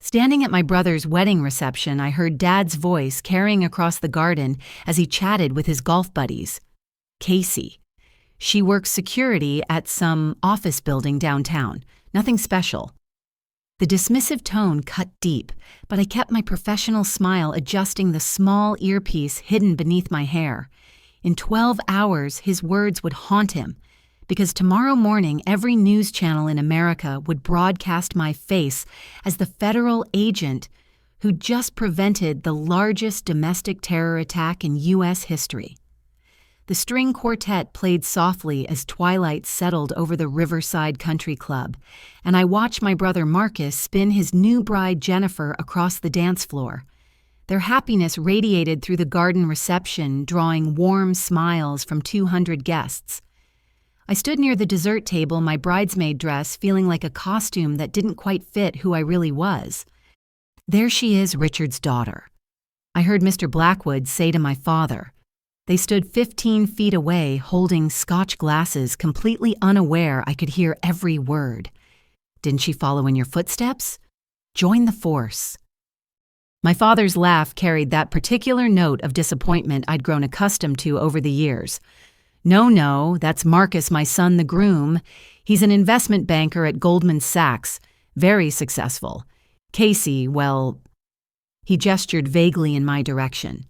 Standing at my brother's wedding reception, I heard Dad's voice carrying across the garden as he chatted with his golf buddies. Casey. She works security at some office building downtown. Nothing special. The dismissive tone cut deep, but I kept my professional smile adjusting the small earpiece hidden beneath my hair. In 12 hours, his words would haunt him, because tomorrow morning every news channel in America would broadcast my face as the federal agent who just prevented the largest domestic terror attack in U.S. history. The string quartet played softly as twilight settled over the Riverside Country Club, and I watched my brother Marcus spin his new bride Jennifer across the dance floor. Their happiness radiated through the garden reception, drawing warm smiles from 200 guests. I stood near the dessert table, my bridesmaid dress feeling like a costume that didn't quite fit who I really was. There she is, Richard's daughter. I heard Mr. Blackwood say to my father. They stood 15 feet away, holding Scotch glasses, completely unaware I could hear every word. Didn't she follow in your footsteps? Join the force. My father's laugh carried that particular note of disappointment I'd grown accustomed to over the years. No, that's Marcus, my son, the groom. He's an investment banker at Goldman Sachs, very successful. Casey, well, he gestured vaguely in my direction.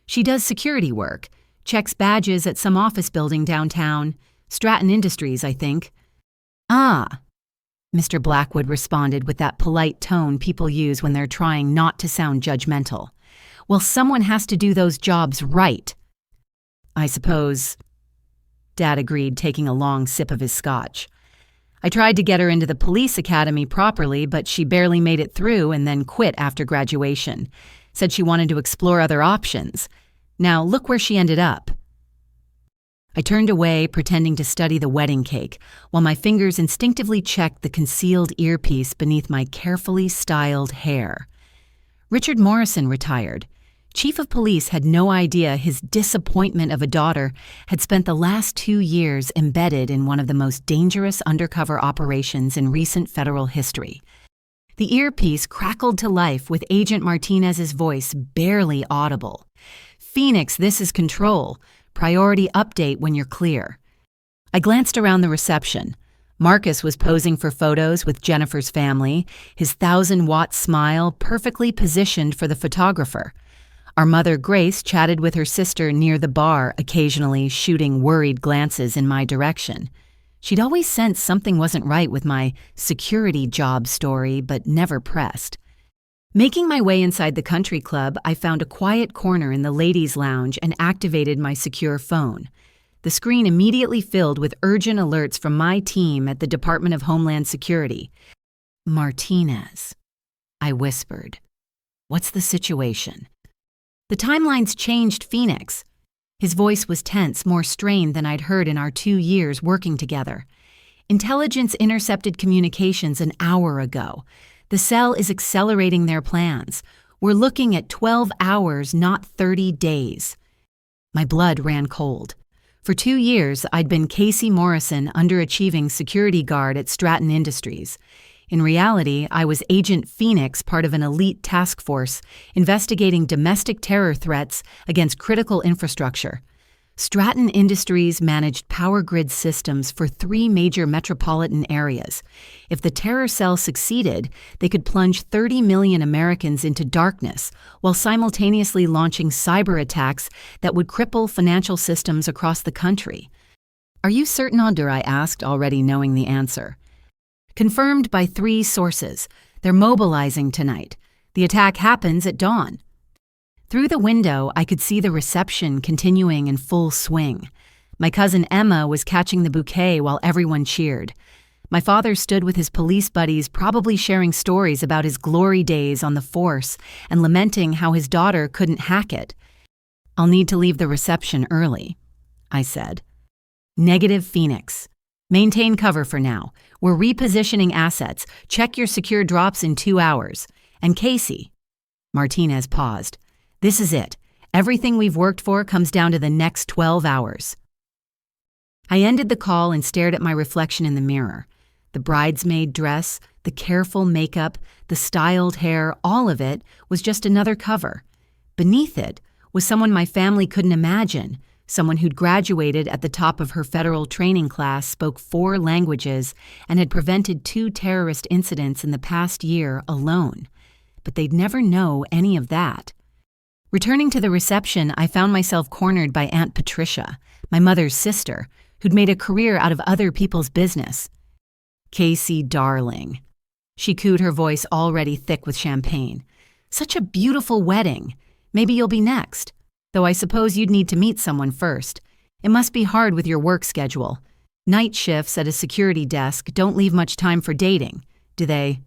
She does security work. Checks badges at some office building downtown. Stratton Industries, I think. Ah, Mr. Blackwood responded with that polite tone people use when they're trying not to sound judgmental. Well, someone has to do those jobs right. I suppose, Dad agreed, taking a long sip of his scotch. I tried to get her into the police academy properly, but she barely made it through and then quit after graduation. Said she wanted to explore other options. Now, look where she ended up. I turned away, pretending to study the wedding cake, while my fingers instinctively checked the concealed earpiece beneath my carefully styled hair. Richard Morrison retired. Chief of police had no idea his disappointment of a daughter had spent the last 2 years embedded in one of the most dangerous undercover operations in recent federal history. The earpiece crackled to life with Agent Martinez's voice barely audible. Phoenix, this is Control. Priority update when you're clear. I glanced around the reception. Marcus was posing for photos with Jennifer's family, his 1,000-watt smile perfectly positioned for the photographer. Our mother, Grace, chatted with her sister near the bar, occasionally shooting worried glances in my direction. She'd always sensed something wasn't right with my security job story, but never pressed. Making my way inside the country club, I found a quiet corner in the ladies' lounge and activated my secure phone. The screen immediately filled with urgent alerts from my team at the Department of Homeland Security. Martinez, I whispered. What's the situation? The timeline's changed, Phoenix. His voice was tense, more strained than I'd heard in our 2 years working together. Intelligence intercepted communications an hour ago. The cell is accelerating their plans. We're looking at 12 hours, not 30 days. My blood ran cold. For 2 years, I'd been Casey Morrison, underachieving security guard at Stratton Industries. In reality, I was Agent Phoenix, part of an elite task force, investigating domestic terror threats against critical infrastructure. Stratton Industries managed power grid systems for 3 major metropolitan areas. If the terror cell succeeded, they could plunge 30 million Americans into darkness while simultaneously launching cyber attacks that would cripple financial systems across the country. Are you certain, Onder? I asked, already knowing the answer. Confirmed by 3 sources. They're mobilizing tonight. The attack happens at dawn. Through the window, I could see the reception continuing in full swing. My cousin Emma was catching the bouquet while everyone cheered. My father stood with his police buddies, probably sharing stories about his glory days on the force and lamenting how his daughter couldn't hack it. I'll need to leave the reception early, I said. Negative, Phoenix. Maintain cover for now. We're repositioning assets. Check your secure drops in 2 hours. And Casey. Martinez paused. This is it. Everything we've worked for comes down to the next 12 hours. I ended the call and stared at my reflection in the mirror. The bridesmaid dress, the careful makeup, the styled hair, all of it was just another cover. Beneath it was someone my family couldn't imagine, someone who'd graduated at the top of her federal training class, spoke 4 languages, and had prevented 2 terrorist incidents in the past year alone. But they'd never know any of that. Returning to the reception, I found myself cornered by Aunt Patricia, my mother's sister, who'd made a career out of other people's business. "Casey, darling." She cooed, her voice already thick with champagne. "Such a beautiful wedding. Maybe you'll be next. Though I suppose you'd need to meet someone first. It must be hard with your work schedule. Night shifts at a security desk don't leave much time for dating, do they?"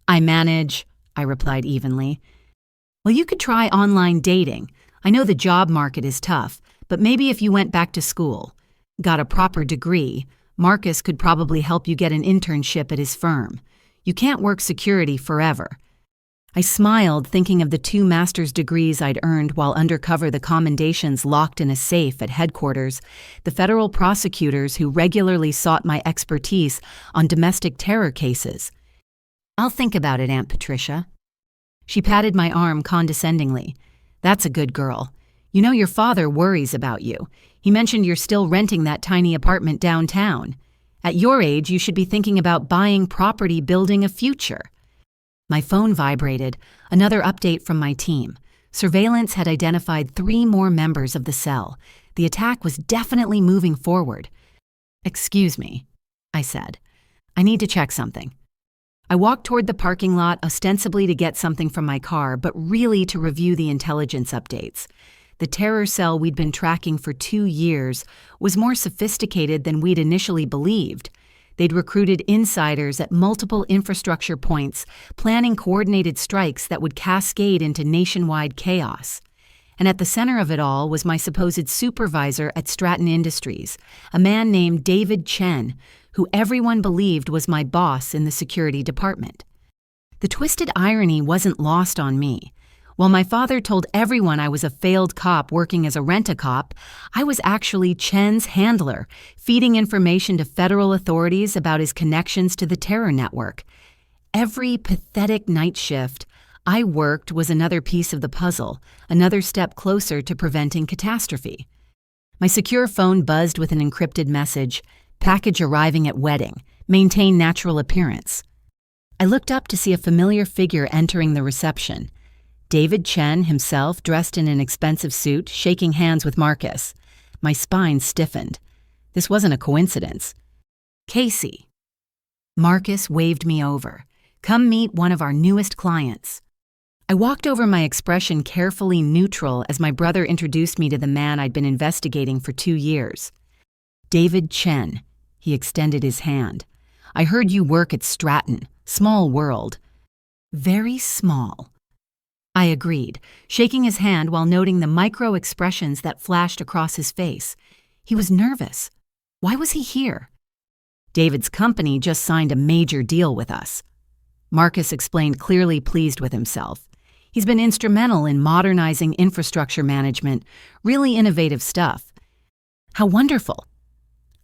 "I manage," I replied evenly. "Well, you could try online dating. I know the job market is tough, but maybe if you went back to school, got a proper degree, Marcus could probably help you get an internship at his firm. You can't work security forever." I smiled, thinking of the 2 master's degrees I'd earned while undercover, the commendations locked in a safe at headquarters, the federal prosecutors who regularly sought my expertise on domestic terror cases. "I'll think about it, Aunt Patricia." She patted my arm condescendingly. "That's a good girl. You know your father worries about you. He mentioned you're still renting that tiny apartment downtown. At your age, you should be thinking about buying property, building a future." My phone vibrated, another update from my team. Surveillance had identified 3 more members of the cell. The attack was definitely moving forward. "Excuse me," I said. "I need to check something." I walked toward the parking lot, ostensibly to get something from my car, but really to review the intelligence updates. The terror cell we'd been tracking for 2 years was more sophisticated than we'd initially believed. They'd recruited insiders at multiple infrastructure points, planning coordinated strikes that would cascade into nationwide chaos. And at the center of it all was my supposed supervisor at Stratton Industries, a man named David Chen, who everyone believed was my boss in the security department. The twisted irony wasn't lost on me. While my father told everyone I was a failed cop working as a rent-a-cop, I was actually Chen's handler, feeding information to federal authorities about his connections to the terror network. Every pathetic night shift I worked was another piece of the puzzle, another step closer to preventing catastrophe. My secure phone buzzed with an encrypted message: "Package arriving at wedding. Maintain natural appearance." I looked up to see a familiar figure entering the reception. David Chen himself, dressed in an expensive suit, shaking hands with Marcus. My spine stiffened. This wasn't a coincidence. "Casey." Marcus waved me over. "Come meet one of our newest clients." I walked over, my expression carefully neutral, as my brother introduced me to the man I'd been investigating for 2 years. "David Chen." He extended his hand. "I heard you work at Stratton. Small world." "Very small." I agreed, shaking his hand while noting the micro-expressions that flashed across his face. He was nervous. Why was he here? "David's company just signed a major deal with us." Marcus explained, clearly pleased with himself. "He's been instrumental in modernizing infrastructure management, really innovative stuff." "How wonderful."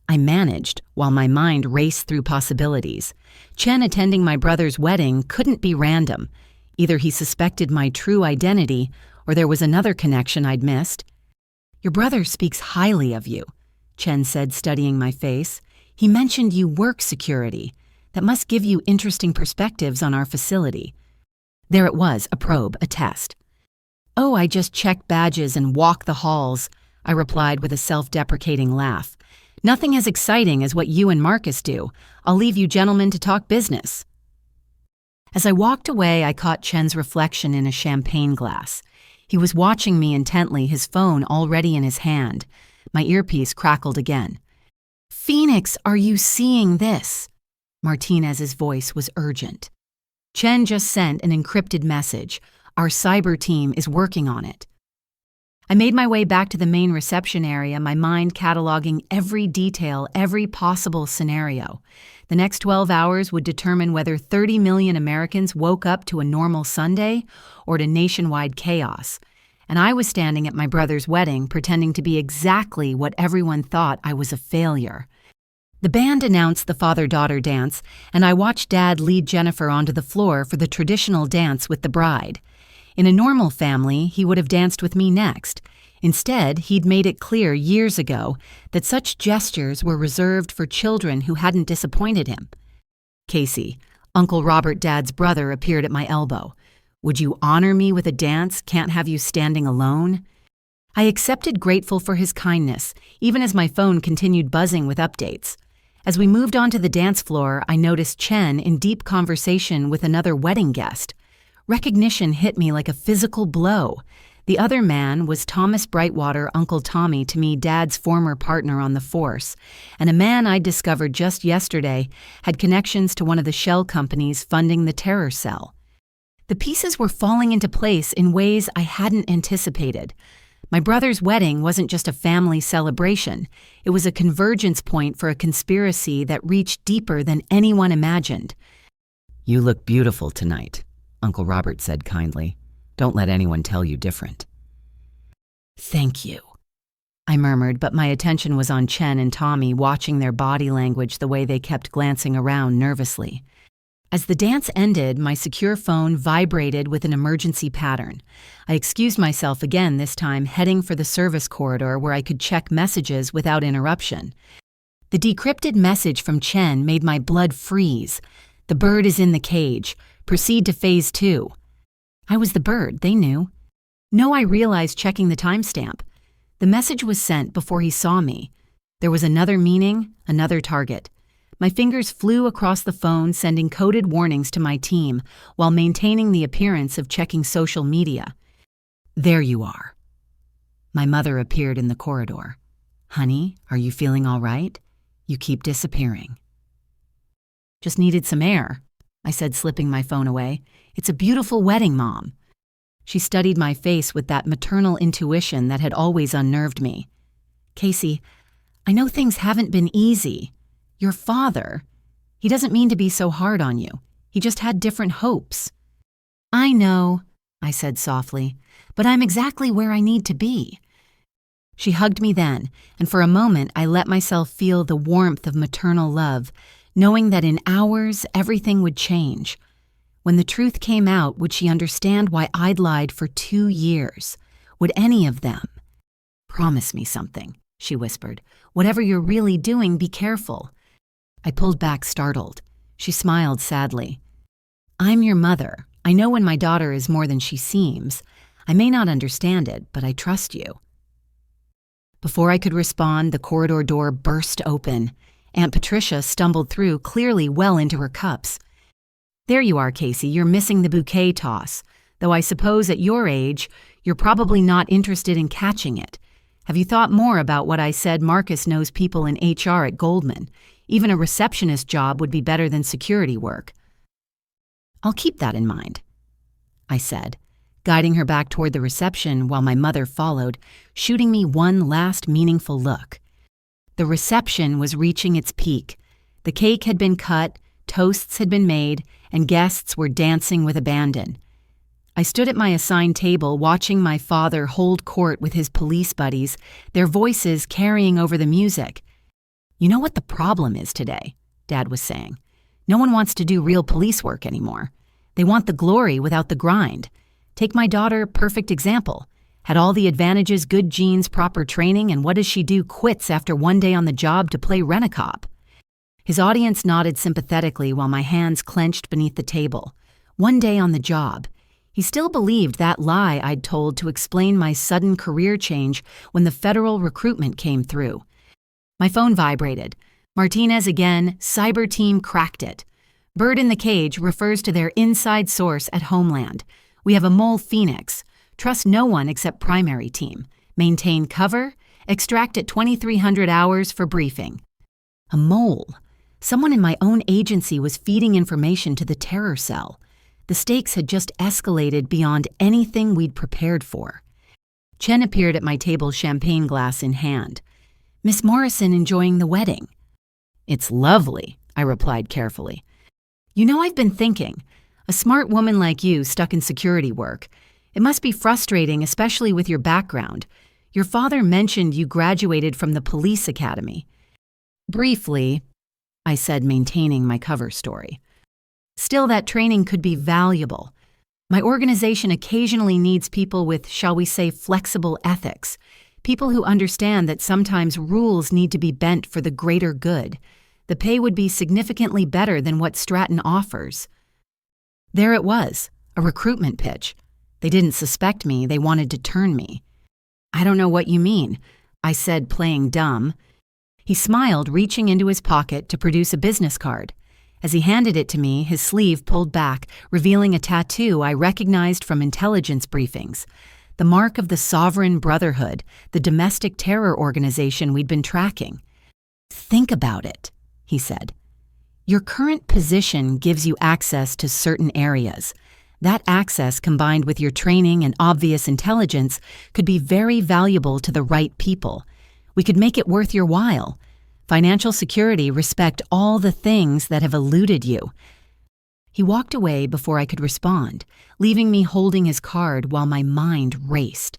I managed, while my mind raced through possibilities. Chen attending my brother's wedding couldn't be random. Either he suspected my true identity, or there was another connection I'd missed. "Your brother speaks highly of you," Chen said, studying my face. "He mentioned you work security. That must give you interesting perspectives on our facility." There it was, a probe, a test. "Oh, I just check badges and walk the halls," I replied with a self-deprecating laugh. "Nothing as exciting as what you and Marcus do. I'll leave you gentlemen to talk business." As I walked away, I caught Chen's reflection in a champagne glass. He was watching me intently, his phone already in his hand. My earpiece crackled again. "Phoenix, are you seeing this?" Martinez's voice was urgent. "Chen just sent an encrypted message. Our cyber team is working on it." I made my way back to the main reception area, my mind cataloging every detail, every possible scenario. The next 12 hours would determine whether 30 million Americans woke up to a normal Sunday or to nationwide chaos. And I was standing at my brother's wedding, pretending to be exactly what everyone thought I was: a failure. The band announced the father-daughter dance, and I watched Dad lead Jennifer onto the floor for the traditional dance with the bride. In a normal family, he would have danced with me next. Instead, he'd made it clear years ago that such gestures were reserved for children who hadn't disappointed him. Casey, Uncle Robert Dad's brother, appeared at my elbow. "Would you honor me with a dance? Can't have you standing alone." I accepted, grateful for his kindness, even as my phone continued buzzing with updates. As we moved onto the dance floor, I noticed Chen in deep conversation with another wedding guest. Recognition hit me like a physical blow. The other man was Thomas Brightwater, Uncle Tommy, to me, Dad's former partner on the force, and a man I'd discovered just yesterday had connections to one of the shell companies funding the terror cell. The pieces were falling into place in ways I hadn't anticipated. My brother's wedding wasn't just a family celebration. It was a convergence point for a conspiracy that reached deeper than anyone imagined. "You look beautiful tonight," Uncle Robert said kindly. "Don't let anyone tell you different." "Thank you," I murmured, but my attention was on Chen and Tommy, watching their body language, the way they kept glancing around nervously. As the dance ended, my secure phone vibrated with an emergency pattern. I excused myself again, this time heading for the service corridor where I could check messages without interruption. The decrypted message from Chen made my blood freeze. "The bird is in the cage. Proceed to phase 2. I was the bird, they knew. No, I realized, checking the timestamp. The message was sent before he saw me. There was another meaning, another target. My fingers flew across the phone, sending coded warnings to my team while maintaining the appearance of checking social media. "There you are." My mother appeared in the corridor. "Honey, are you feeling all right? You keep disappearing." "Just needed some air," I said, slipping my phone away. "It's a beautiful wedding, Mom." She studied my face with that maternal intuition that had always unnerved me. "Casey, I know things haven't been easy. Your father, he doesn't mean to be so hard on you. He just had different hopes." "I know," I said softly, "but I'm exactly where I need to be." She hugged me then, and for a moment I let myself feel the warmth of maternal love, knowing that in hours everything would change. When the truth came out, would she understand why I'd lied for 2 years? Would any of them? "Promise me something," she whispered. "Whatever you're really doing, be careful." I pulled back, startled. She smiled sadly. "I'm your mother. I know when my daughter is more than she seems. I may not understand it, but I trust you." Before I could respond, the corridor door burst open. Aunt Patricia stumbled through, clearly well into her cups. "There you are, Casey. You're missing the bouquet toss. Though I suppose at your age, you're probably not interested in catching it. Have you thought more about what I said? Marcus knows people in HR at Goldman. Even a receptionist job would be better than security work." "I'll keep that in mind," I said, guiding her back toward the reception while my mother followed, shooting me one last meaningful look. The reception was reaching its peak. The cake had been cut, toasts had been made, and guests were dancing with abandon. I stood at my assigned table, watching my father hold court with his police buddies, their voices carrying over the music. "You know what the problem is today?" Dad was saying. "No one wants to do real police work anymore. They want the glory without the grind. Take my daughter, perfect example. Had all the advantages, good genes, proper training, and what does she do? Quits after one day on the job to play rent-a-cop." His audience nodded sympathetically while my hands clenched beneath the table. One day on the job. He still believed that lie I'd told to explain my sudden career change when the federal recruitment came through. My phone vibrated. Martinez again, cyber team cracked it. "Bird in the cage" refers to their inside source at Homeland. "We have a mole Phoenix. Trust no one except primary team. Maintain cover. Extract at 2300 hours for briefing." A mole. Someone in my own agency was feeding information to the terror cell. The stakes had just escalated beyond anything we'd prepared for. Chen appeared at my table, champagne glass in hand. "Miss Morrison enjoying the wedding?" "It's lovely," I replied carefully. "You know, I've been thinking, a smart woman like you stuck in security work. It must be frustrating, especially with your background. Your father mentioned you graduated from the police academy." Briefly, I said, maintaining my cover story. Still, that training could be valuable. My organization occasionally needs people with, shall we say, flexible ethics. People who understand that sometimes rules need to be bent for the greater good. The pay would be significantly better than what Stratton offers. There it was, a recruitment pitch. They didn't suspect me, they wanted to turn me. I don't know what you mean, I said, playing dumb. He smiled, reaching into his pocket to produce a business card. As he handed it to me, his sleeve pulled back, revealing a tattoo I recognized from intelligence briefings. The mark of the Sovereign Brotherhood, the domestic terror organization we'd been tracking. Think about it, he said. Your current position gives you access to certain areas. That access, combined with your training and obvious intelligence, could be very valuable to the right people. We could make it worth your while. Financial security respect all the things that have eluded you. He walked away before I could respond, leaving me holding his card while my mind raced.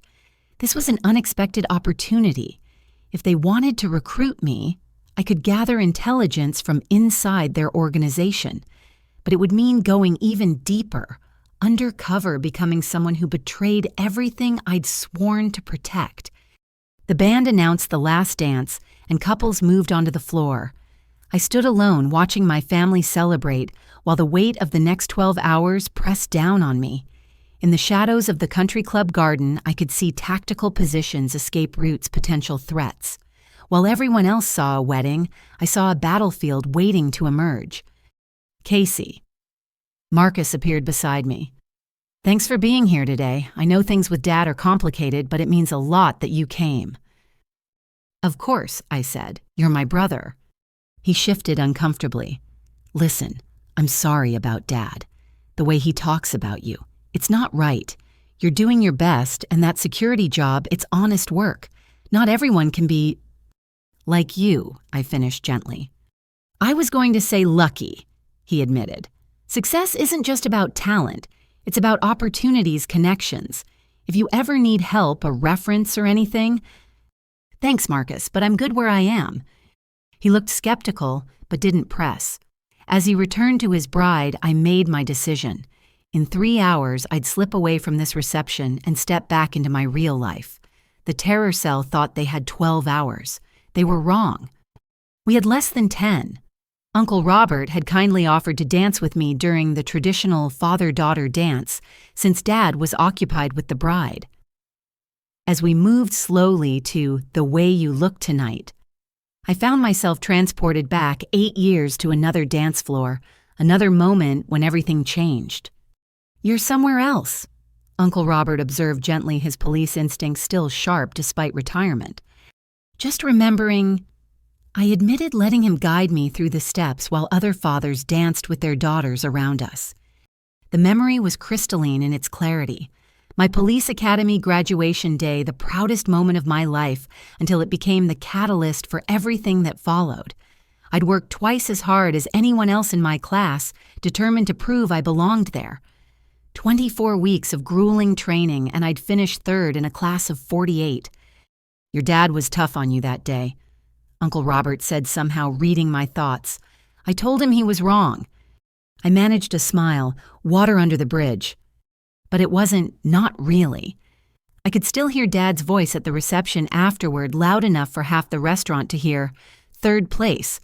This was an unexpected opportunity. If they wanted to recruit me, I could gather intelligence from inside their organization. But it would mean going even deeper, undercover, becoming someone who betrayed everything I'd sworn to protect. The band announced the last dance, and couples moved onto the floor. I stood alone watching my family celebrate while the weight of the next 12 hours pressed down on me. In the shadows of the country club garden, I could see tactical positions escape routes potential threats. While everyone else saw a wedding, I saw a battlefield waiting to emerge. Casey. Marcus appeared beside me. Thanks for being here today. I know things with Dad are complicated, but it means a lot that you came. Of course, I said. You're my brother. He shifted uncomfortably. Listen, I'm sorry about Dad. The way he talks about you. It's not right. You're doing your best, and that security job, it's honest work. Not everyone can be like you, I finished gently. I was going to say lucky, he admitted. Success isn't just about talent. It's about opportunities, connections. If you ever need help, a reference or anything... Thanks, Marcus, but I'm good where I am. He looked skeptical, but didn't press. As he returned to his bride, I made my decision. In 3 hours, I'd slip away from this reception and step back into my real life. The terror cell thought they had 12 hours. They were wrong. We had less than 10. Uncle Robert had kindly offered to dance with me during the traditional father-daughter dance, since Dad was occupied with the bride. As we moved slowly to The Way You Look Tonight, I found myself transported back 8 years to another dance floor, another moment when everything changed. You're somewhere else, Uncle Robert observed gently, his police instincts still sharp despite retirement. Just remembering, I admitted letting him guide me through the steps while other fathers danced with their daughters around us. The memory was crystalline in its clarity. My police academy graduation day, the proudest moment of my life, until it became the catalyst for everything that followed. I'd worked twice as hard as anyone else in my class, determined to prove I belonged there. 24 weeks of grueling training, and I'd finished third in a class of 48. Your dad was tough on you that day, Uncle Robert said, somehow reading my thoughts. I told him he was wrong. I managed a smile, water under the bridge. But it wasn't not really. I could still hear Dad's voice at the reception afterward, loud enough for half the restaurant to hear, "Third place."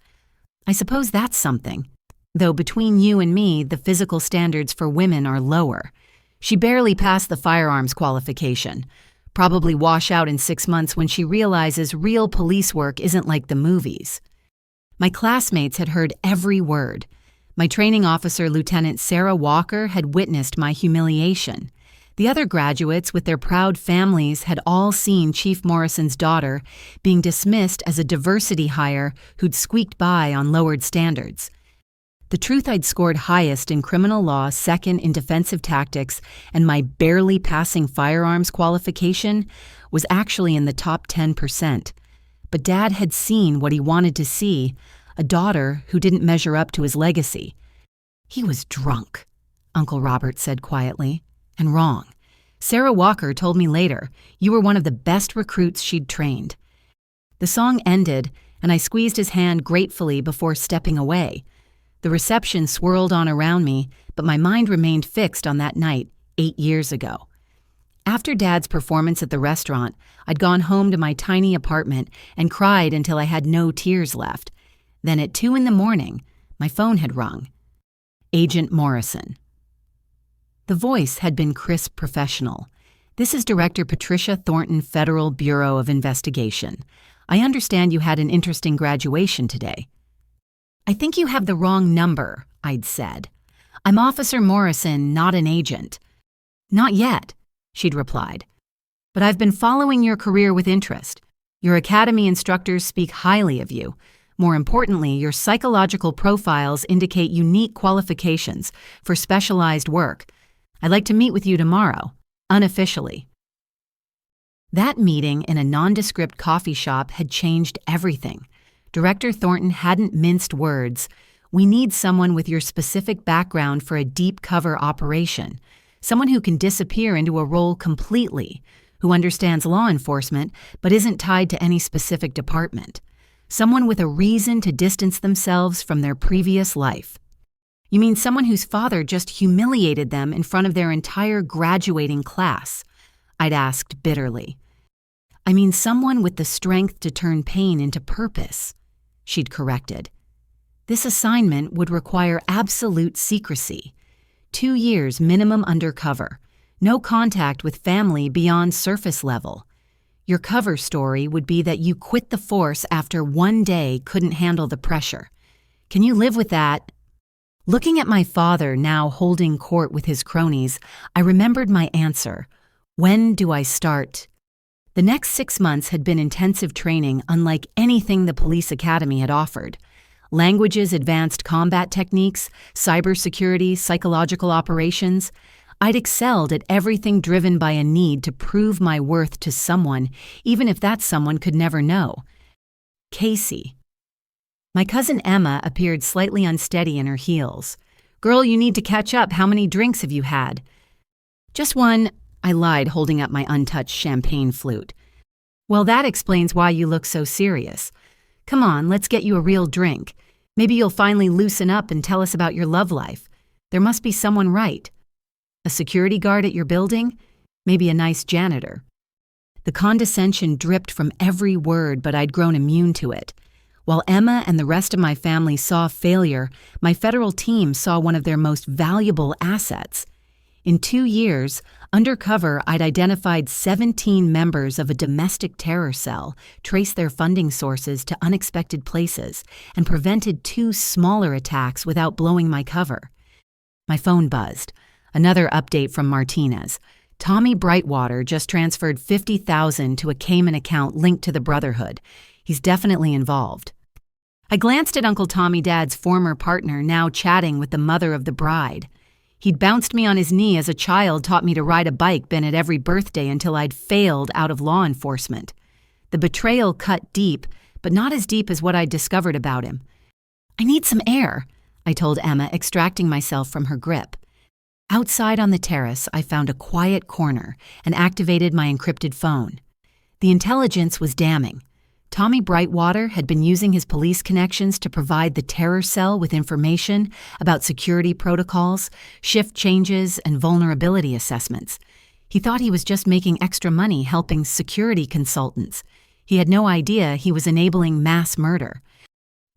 I suppose that's something. Though between you and me, the physical standards for women are lower. She barely passed the firearms qualification. Probably wash out in 6 months when she realizes real police work isn't like the movies. My classmates had heard every word. My training officer, Lieutenant Sarah Walker, had witnessed my humiliation. The other graduates, with their proud families, had all seen Chief Morrison's daughter being dismissed as a diversity hire who'd squeaked by on lowered standards. The truth I'd scored highest in criminal law, second in defensive tactics, and my barely passing firearms qualification was actually in the top 10%. But Dad had seen what he wanted to see, a daughter who didn't measure up to his legacy. He was drunk, Uncle Robert said quietly, and wrong. Sarah Walker told me later, you were one of the best recruits she'd trained. The song ended, and I squeezed his hand gratefully before stepping away. The reception swirled on around me, but my mind remained fixed on that night 8 years ago. After Dad's performance at the restaurant, I'd gone home to my tiny apartment and cried until I had no tears left. Then at 2 a.m, my phone had rung. Agent Morrison. The voice had been crisp professional. "This is Director Patricia Thornton, Federal Bureau of Investigation. I understand you had an interesting graduation today." "I think you have the wrong number," I'd said. "I'm Officer Morrison, not an agent." "Not yet," she'd replied. "But I've been following your career with interest. Your academy instructors speak highly of you. More importantly, your psychological profiles indicate unique qualifications for specialized work. I'd like to meet with you tomorrow, unofficially." That meeting in a nondescript coffee shop had changed everything. Director Thornton hadn't minced words. "We need someone with your specific background for a deep cover operation. Someone who can disappear into a role completely, who understands law enforcement but isn't tied to any specific department. Someone with a reason to distance themselves from their previous life." "You mean someone whose father just humiliated them in front of their entire graduating class?" I'd asked bitterly. "I mean someone with the strength to turn pain into purpose," she'd corrected. "This assignment would require absolute secrecy. 2 years minimum undercover. No contact with family beyond surface level. Your cover story would be that you quit the force after 1 day couldn't handle the pressure. Can you live with that?" Looking at my father now holding court with his cronies, I remembered my answer. When do I start? The next 6 months had been intensive training unlike anything the police academy had offered. Languages, advanced combat techniques, cybersecurity, psychological operations. I'd excelled at everything driven by a need to prove my worth to someone, even if that someone could never know. Casey. My cousin Emma appeared slightly unsteady in her heels. "Girl, you need to catch up. How many drinks have you had?" "Just one," I lied, holding up my untouched champagne flute. "Well, that explains why you look so serious. Come on, let's get you a real drink. Maybe you'll finally loosen up and tell us about your love life. There must be someone right. A security guard at your building? Maybe a nice janitor." The condescension dripped from every word, but I'd grown immune to it. While Emma and the rest of my family saw failure, my federal team saw one of their most valuable assets. In 2 years, undercover, I'd identified 17 members of a domestic terror cell, traced their funding sources to unexpected places, and prevented 2 smaller attacks without blowing my cover. My phone buzzed. Another update from Martinez. Tommy Brightwater just transferred $50,000 to a Cayman account linked to the Brotherhood. He's definitely involved. I glanced at Uncle Tommy Dad's former partner, now chatting with the mother of the bride. He'd bounced me on his knee as a child, taught me to ride a bike, been at every birthday until I'd failed out of law enforcement. The betrayal cut deep, but not as deep as what I'd discovered about him. "I need some air," I told Emma, extracting myself from her grip. Outside on the terrace, I found a quiet corner and activated my encrypted phone. The intelligence was damning. Tommy Brightwater had been using his police connections to provide the terror cell with information about security protocols, shift changes, and vulnerability assessments. He thought he was just making extra money helping security consultants. He had no idea he was enabling mass murder.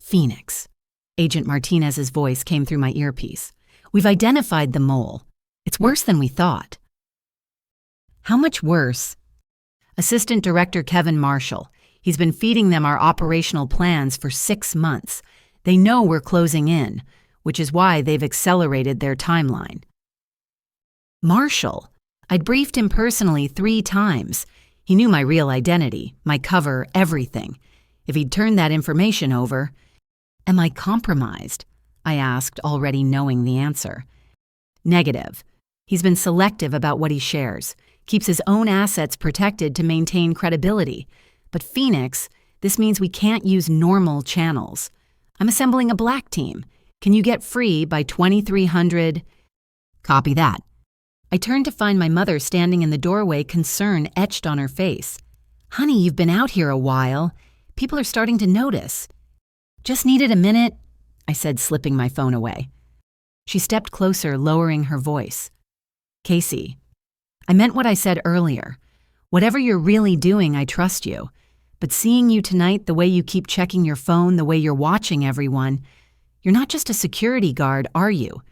"Phoenix." Agent Martinez's voice came through my earpiece. "We've identified the mole. It's worse than we thought." "How much worse?" "Assistant Director Kevin Marshall. He's been feeding them our operational plans for 6 months. They know we're closing in, which is why they've accelerated their timeline." Marshall? I'd briefed him personally 3 times. He knew my real identity, my cover, everything. If he'd turned that information over... "Am I compromised?" I asked, already knowing the answer. "Negative. He's been selective about what he shares, keeps his own assets protected to maintain credibility. But Phoenix, this means we can't use normal channels. I'm assembling a black team. Can you get free by 2300? "Copy that." I turned to find my mother standing in the doorway, concern etched on her face. "Honey, you've been out here a while. People are starting to notice. Just needed a minute, I said, slipping my phone away. She stepped closer, lowering her voice. Casey, I meant what I said earlier. Whatever you're really doing, I trust you. But seeing you tonight, the way you keep checking your phone, the way you're watching everyone, you're not just a security guard, are you?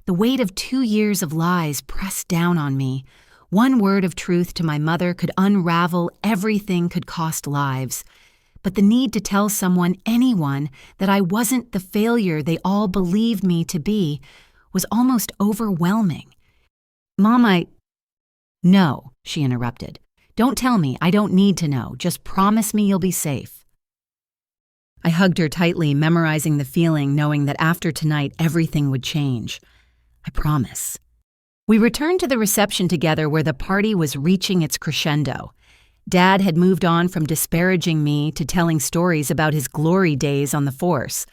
The weight of 2 years of lies pressed down on me. One word of truth to my mother could unravel everything, could cost lives. But the need to tell someone, anyone, that I wasn't the failure they all believed me to be was almost overwhelming. Mom, No, she interrupted. Don't tell me, I don't need to know. Just promise me you'll be safe. I hugged her tightly, memorizing the feeling, knowing that after tonight everything would change. I promise. We returned to the reception together where the party was reaching its crescendo. Dad had moved on from disparaging me to telling stories about his glory days on the force.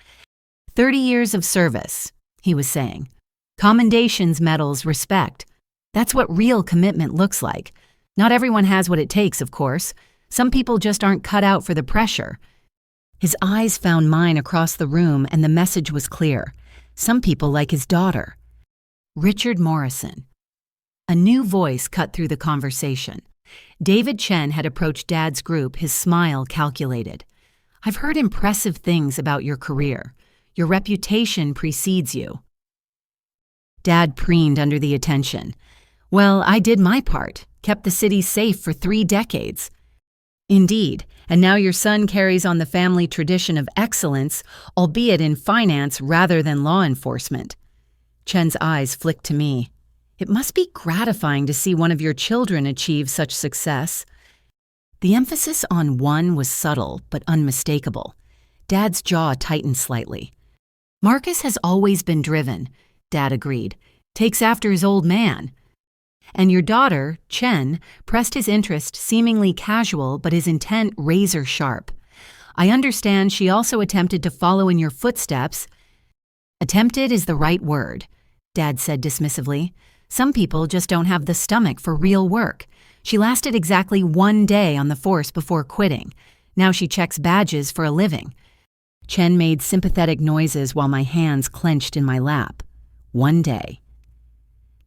30 years of service, he was saying. Commendations, medals, respect. That's what real commitment looks like. Not everyone has what it takes, of course. Some people just aren't cut out for the pressure. His eyes found mine across the room, and the message was clear. Some people like his daughter. Richard Morrison. A new voice cut through the conversation. David Chen had approached Dad's group, his smile calculated. I've heard impressive things about your career. Your reputation precedes you. Dad preened under the attention. Well, I did my part, kept the city safe for 3 decades. Indeed, and now your son carries on the family tradition of excellence, albeit in finance rather than law enforcement. Chen's eyes flicked to me. It must be gratifying to see one of your children achieve such success. The emphasis on one was subtle but unmistakable. Dad's jaw tightened slightly. Marcus has always been driven, Dad agreed. Takes after his old man. And your daughter, Chen, pressed his interest, seemingly casual but his intent razor sharp. I understand she also attempted to follow in your footsteps. Attempted is the right word, Dad said dismissively. Some people just don't have the stomach for real work. She lasted exactly 1 day on the force before quitting. Now she checks badges for a living. Chen made sympathetic noises while my hands clenched in my lap. 1 day.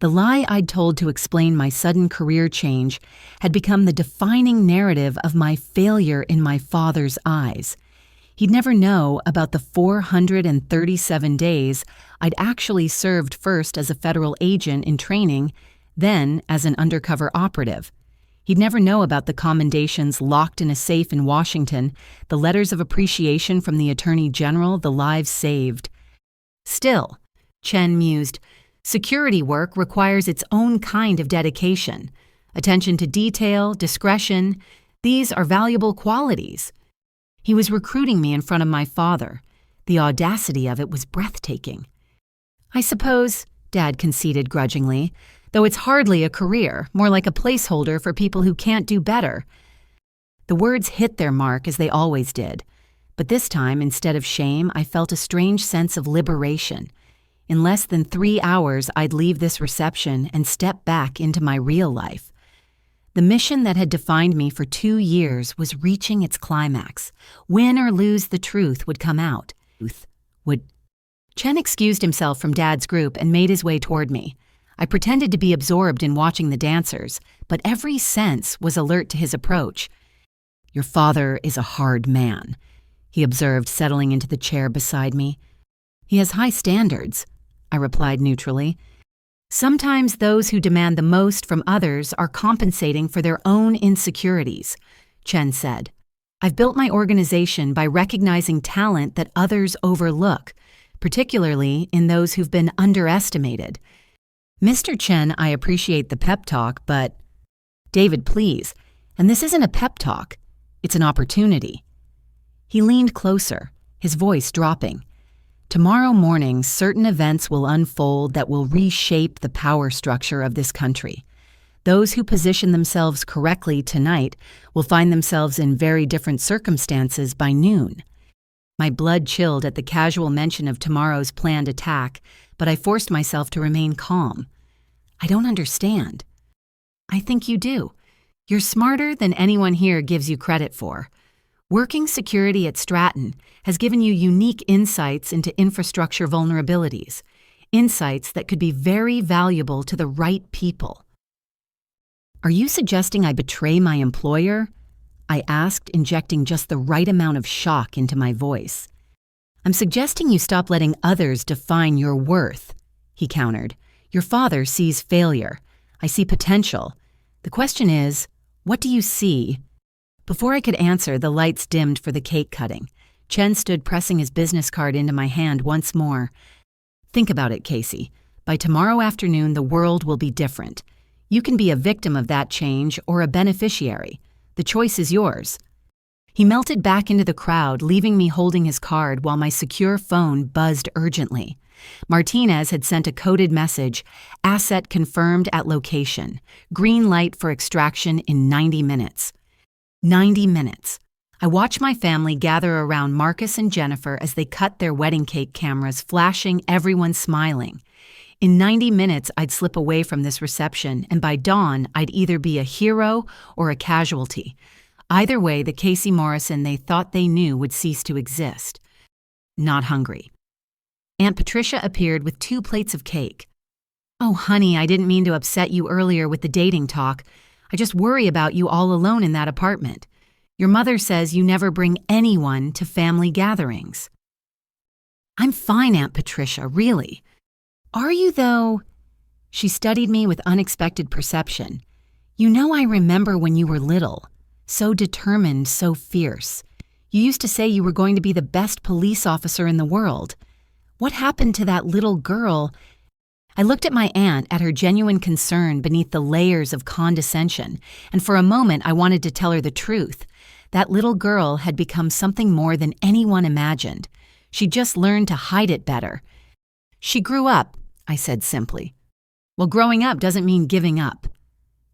The lie I'd told to explain my sudden career change had become the defining narrative of my failure in my father's eyes. He'd never know about the 437 days I'd actually served, first as a federal agent in training, then as an undercover operative. He'd never know about the commendations locked in a safe in Washington, the letters of appreciation from the Attorney General, the lives saved. Still, Chen mused, security work requires its own kind of dedication. Attention to detail, discretion, these are valuable qualities. He was recruiting me in front of my father. The audacity of it was breathtaking. I suppose, Dad conceded grudgingly, though it's hardly a career, more like a placeholder for people who can't do better. The words hit their mark as they always did, but this time, instead of shame, I felt a strange sense of liberation. In less than 3 hours, I'd leave this reception and step back into my real life. The mission that had defined me for 2 years was reaching its climax. Win or lose, the truth would come out. Chen excused himself from Dad's group and made his way toward me. I pretended to be absorbed in watching the dancers, but every sense was alert to his approach. Your father is a hard man, he observed, settling into the chair beside me. He has high standards, I replied neutrally. Sometimes those who demand the most from others are compensating for their own insecurities, Chen said. I've built my organization by recognizing talent that others overlook, particularly in those who've been underestimated. Mr. Chen, I appreciate the pep talk, but… David, please. And this isn't a pep talk. It's an opportunity. He leaned closer, his voice dropping. Tomorrow morning, certain events will unfold that will reshape the power structure of this country. Those who position themselves correctly tonight will find themselves in very different circumstances by noon. My blood chilled at the casual mention of tomorrow's planned attack, but I forced myself to remain calm. I don't understand. I think you do. You're smarter than anyone here gives you credit for. Working security at Stratton has given you unique insights into infrastructure vulnerabilities, insights that could be very valuable to the right people. Are you suggesting I betray my employer? I asked, injecting just the right amount of shock into my voice. I'm suggesting you stop letting others define your worth, he countered. Your father sees failure. I see potential. The question is, what do you see? Before I could answer, the lights dimmed for the cake cutting. Chen stood pressing his business card into my hand once more. Think about it, Casey. By tomorrow afternoon, the world will be different. You can be a victim of that change or a beneficiary. The choice is yours. He melted back into the crowd, leaving me holding his card while my secure phone buzzed urgently. Martinez had sent a coded message, asset confirmed at location, green light for extraction in 90 minutes. 90 minutes. I watched my family gather around Marcus and Jennifer as they cut their wedding cake cameras, flashing, everyone smiling. In 90 minutes, I'd slip away from this reception, and by dawn, I'd either be a hero or a casualty. Either way, the Casey Morrison they thought they knew would cease to exist. Not hungry. Aunt Patricia appeared with 2 plates of cake. Oh, honey, I didn't mean to upset you earlier with the dating talk. I just worry about you all alone in that apartment. Your mother says you never bring anyone to family gatherings. I'm fine, Aunt Patricia, really. Are you, though? She studied me with unexpected perception. You know, I remember when you were little. So determined, so fierce. You used to say you were going to be the best police officer in the world. What happened to that little girl? I looked at my aunt, at her genuine concern beneath the layers of condescension, and for a moment I wanted to tell her the truth. That little girl had become something more than anyone imagined. She just learned to hide it better. She grew up, I said simply. Well, growing up doesn't mean giving up,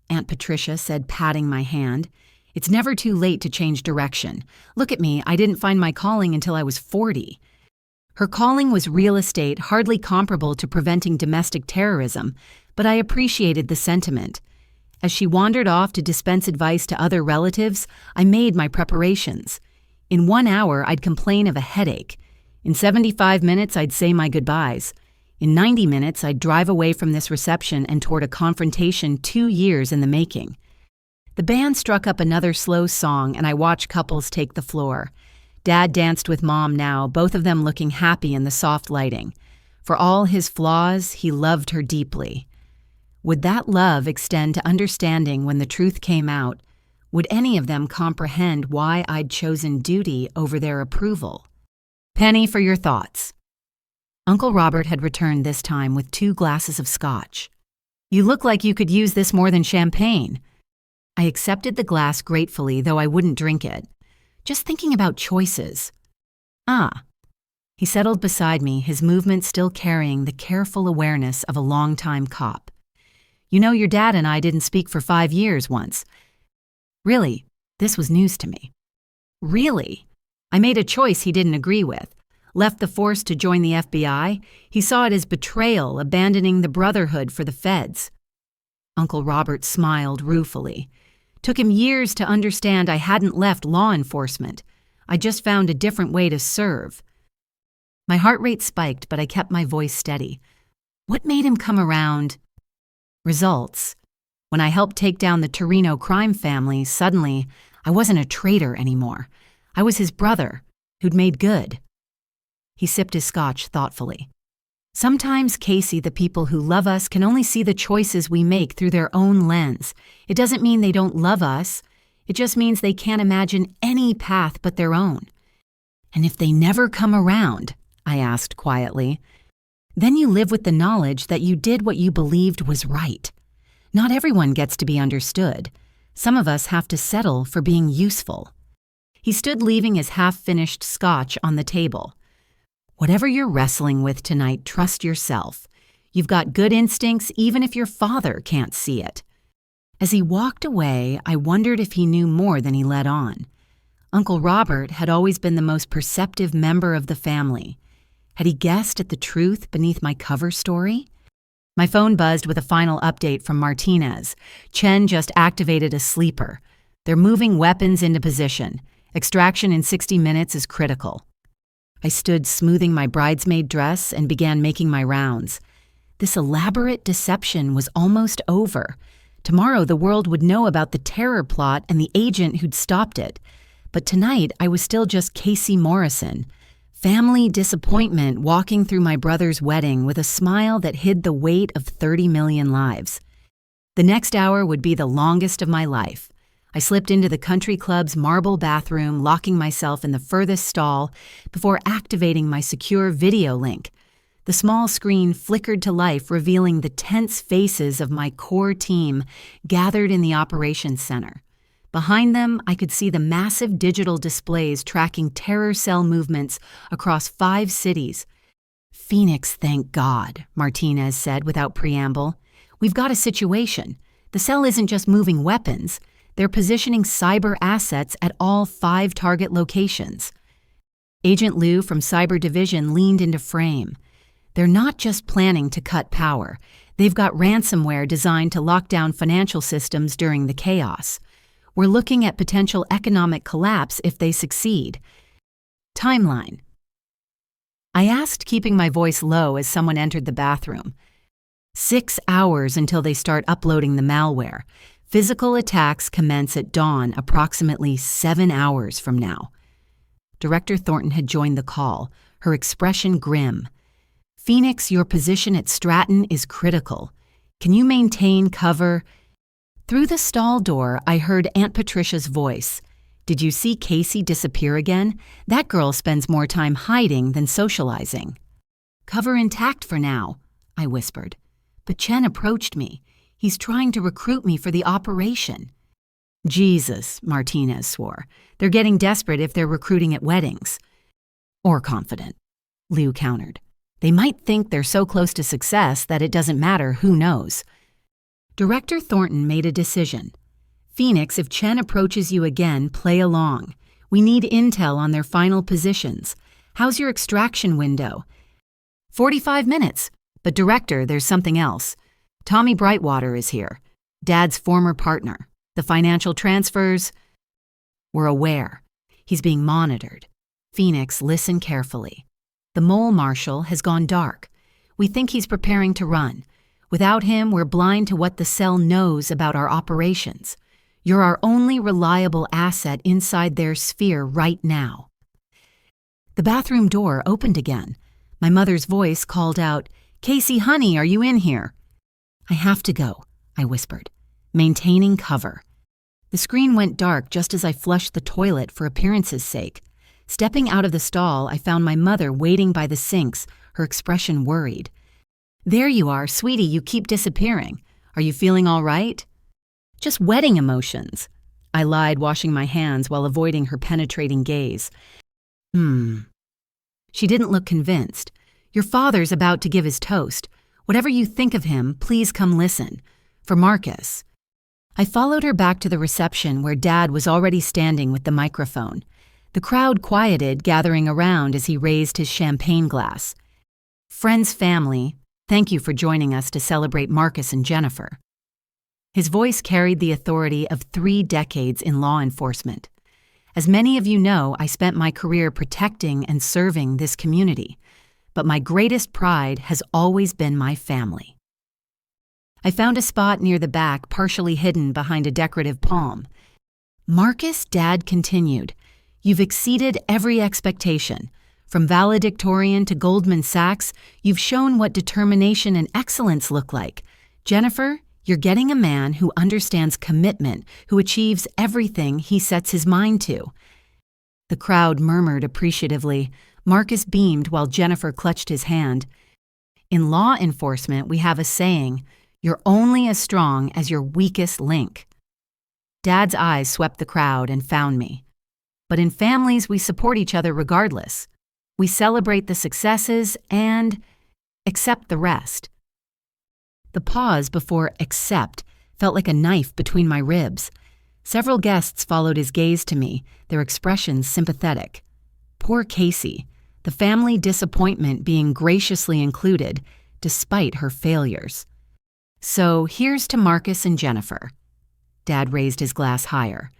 Aunt Patricia said, patting my hand. It's never too late to change direction. Look at me, I didn't find my calling until I was 40. Her calling was real estate, hardly comparable to preventing domestic terrorism, but I appreciated the sentiment. As she wandered off to dispense advice to other relatives, I made my preparations. In 1 hour, I'd complain of a headache. In 75 minutes, I'd say my goodbyes. In 90 minutes, I'd drive away from this reception and toward a confrontation 2 years in the making. The band struck up another slow song, and I watched couples take the floor. Dad danced with Mom now, both of them looking happy in the soft lighting. For all his flaws, he loved her deeply. Would that love extend to understanding when the truth came out? Would any of them comprehend why I'd chosen duty over their approval? Penny, for your thoughts. Uncle Robert had returned this time with 2 glasses of scotch. You look like you could use this more than champagne. I accepted the glass gratefully, though I wouldn't drink it. Just thinking about choices. Ah. He settled beside me, his movement still carrying the careful awareness of a longtime cop. You know, your dad and I didn't speak for 5 years once. Really, this was news to me. Really? I made a choice he didn't agree with. Left the force to join the FBI. He saw it as betrayal, abandoning the brotherhood for the feds. Uncle Robert smiled ruefully. Took him years to understand I hadn't left law enforcement. I just found a different way to serve. My heart rate spiked, but I kept my voice steady. What made him come around? Results. When I helped take down the Torino crime family, suddenly, I wasn't a traitor anymore. I was his brother, who'd made good. He sipped his scotch thoughtfully. Sometimes, Casey, the people who love us can only see the choices we make through their own lens. It doesn't mean they don't love us. It just means they can't imagine any path but their own. And if they never come around, I asked quietly, then you live with the knowledge that you did what you believed was right. Not everyone gets to be understood. Some of us have to settle for being useful. He stood leaving his half-finished scotch on the table. Whatever you're wrestling with tonight, trust yourself. You've got good instincts even if your father can't see it. As he walked away, I wondered if he knew more than he let on. Uncle Robert had always been the most perceptive member of the family. Had he guessed at the truth beneath my cover story? My phone buzzed with a final update from Martinez. Chen just activated a sleeper. They're moving weapons into position. Extraction in 60 minutes is critical. I stood smoothing my bridesmaid dress and began making my rounds. This elaborate deception was almost over. Tomorrow the world would know about the terror plot and the agent who'd stopped it. But tonight I was still just Casey Morrison. Family disappointment walking through my brother's wedding with a smile that hid the weight of 30 million lives. The next hour would be the longest of my life. I slipped into the country club's marble bathroom, locking myself in the furthest stall before activating my secure video link. The small screen flickered to life, revealing the tense faces of my core team gathered in the operations center. Behind them, I could see the massive digital displays tracking terror cell movements across 5 cities. "Phoenix, thank God," Martinez said without preamble. "We've got a situation. The cell isn't just moving weapons. They're positioning cyber assets at all 5 target locations." Agent Liu from Cyber Division leaned into frame. "They're not just planning to cut power. They've got ransomware designed to lock down financial systems during the chaos. We're looking at potential economic collapse if they succeed." Timeline. I asked, keeping my voice low as someone entered the bathroom. 6 hours until they start uploading the malware. Physical attacks commence at dawn, approximately 7 hours from now. Director Thornton had joined the call, her expression grim. "Phoenix, your position at Stratton is critical. Can you maintain cover?" Through the stall door, I heard Aunt Patricia's voice. "Did you see Casey disappear again? That girl spends more time hiding than socializing." "Cover intact for now," I whispered. But Chen approached me. "He's trying to recruit me for the operation." "Jesus," Martinez swore. "They're getting desperate if they're recruiting at weddings." "Or confident," Liu countered. "They might think they're so close to success that it doesn't matter who knows." Director Thornton made a decision. "Phoenix, if Chen approaches you again, play along. We need intel on their final positions. How's your extraction window?" 45 minutes. But Director, there's something else. Tommy Brightwater is here. Dad's former partner. The financial transfers. We're aware. He's being monitored. Phoenix, listen carefully. The mole marshal has gone dark. We think he's preparing to run. Without him, we're blind to what the cell knows about our operations. You're our only reliable asset inside their sphere right now. The bathroom door opened again. My mother's voice called out, "Casey, honey, are you in here?" "I have to go," I whispered, maintaining cover. The screen went dark just as I flushed the toilet for appearance's sake. Stepping out of the stall, I found my mother waiting by the sinks, her expression worried. "There you are, sweetie, you keep disappearing. Are you feeling all right?" "Just wedding emotions," I lied, washing my hands while avoiding her penetrating gaze. She didn't look convinced. "Your father's about to give his toast. Whatever you think of him, please come listen. For Marcus." I followed her back to the reception where Dad was already standing with the microphone. The crowd quieted, gathering around as he raised his champagne glass. "Friends, family, thank you for joining us to celebrate Marcus and Jennifer." His voice carried the authority of 3 decades in law enforcement. As many of you know, I spent my career protecting and serving this community, but my greatest pride has always been my family. I found a spot near the back, partially hidden behind a decorative palm. "Marcus," Dad continued, "you've exceeded every expectation. From valedictorian to Goldman Sachs, you've shown what determination and excellence look like. Jennifer, you're getting a man who understands commitment, who achieves everything he sets his mind to." The crowd murmured appreciatively. Marcus beamed while Jennifer clutched his hand. "In law enforcement, we have a saying, you're only as strong as your weakest link." Dad's eyes swept the crowd and found me. "But in families, we support each other regardless. We celebrate the successes and accept the rest." The pause before "accept" felt like a knife between my ribs. Several guests followed his gaze to me, their expressions sympathetic. Poor Casey, the family disappointment being graciously included, despite her failures. "So here's to Marcus and Jennifer." Dad raised his glass higher.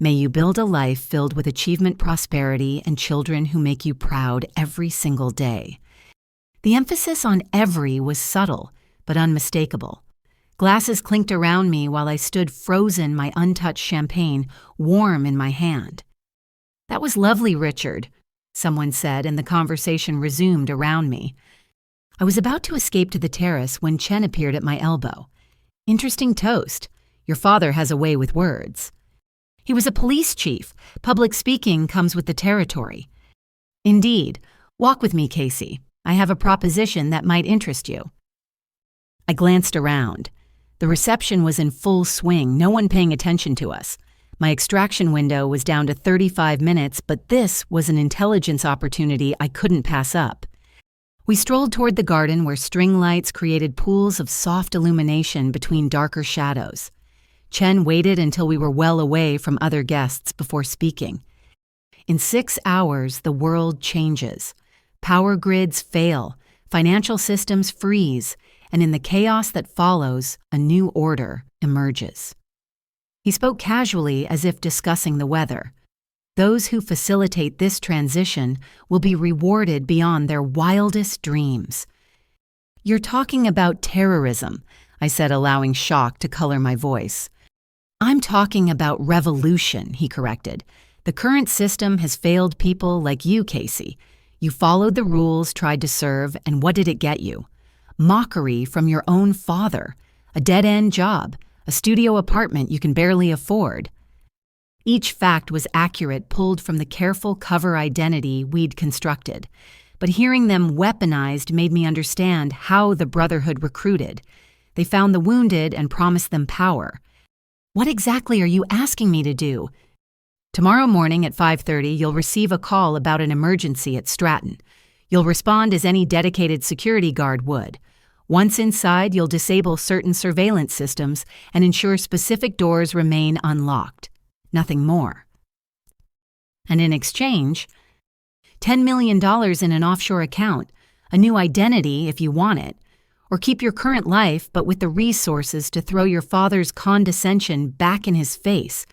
May you build a life filled with achievement, prosperity, and children who make you proud every single day. The emphasis on every was subtle, but unmistakable. Glasses clinked around me while I stood frozen, my untouched champagne warm in my hand. "That was lovely, Richard," someone said, and the conversation resumed around me. I was about to escape to the terrace when Chen appeared at my elbow. "Interesting toast. Your father has a way with words." He was a police chief. Public speaking comes with the territory. "Indeed. Walk with me, Casey. I have a proposition that might interest you." I glanced around. The reception was in full swing, no one paying attention to us. My extraction window was down to 35 minutes, but this was an intelligence opportunity I couldn't pass up. We strolled toward the garden where string lights created pools of soft illumination between darker shadows. Chen waited until we were well away from other guests before speaking. In 6 hours, the world changes. Power grids fail, financial systems freeze, and in the chaos that follows, a new order emerges. He spoke casually as if discussing the weather. Those who facilitate this transition will be rewarded beyond their wildest dreams. "You're talking about terrorism," I said, allowing shock to color my voice. "I'm talking about revolution," he corrected. "The current system has failed people like you, Casey. You followed the rules, tried to serve, and what did it get you? Mockery from your own father, a dead-end job, a studio apartment you can barely afford." Each fact was accurate, pulled from the careful cover identity we'd constructed. But hearing them weaponized made me understand how the Brotherhood recruited. They found the wounded and promised them power. "What exactly are you asking me to do?" "Tomorrow morning at 5:30, you'll receive a call about an emergency at Stratton. You'll respond as any dedicated security guard would. Once inside, you'll disable certain surveillance systems and ensure specific doors remain unlocked. Nothing more. And in exchange, $10 million in an offshore account, a new identity if you want it, or keep your current life but with the resources to throw your father's condescension back in his face.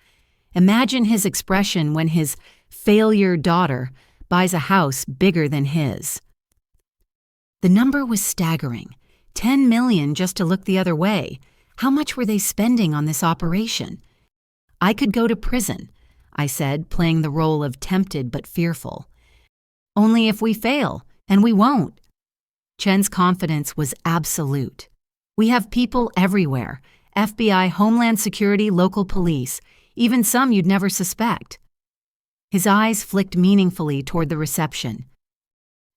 Imagine his expression when his failure daughter buys a house bigger than his." The number was staggering. 10 million just to look the other way. How much were they spending on this operation? "I could go to prison," I said, playing the role of tempted but fearful. "Only if we fail, and we won't." Chen's confidence was absolute. "We have people everywhere. FBI, Homeland Security, local police, even some you'd never suspect." His eyes flicked meaningfully toward the reception.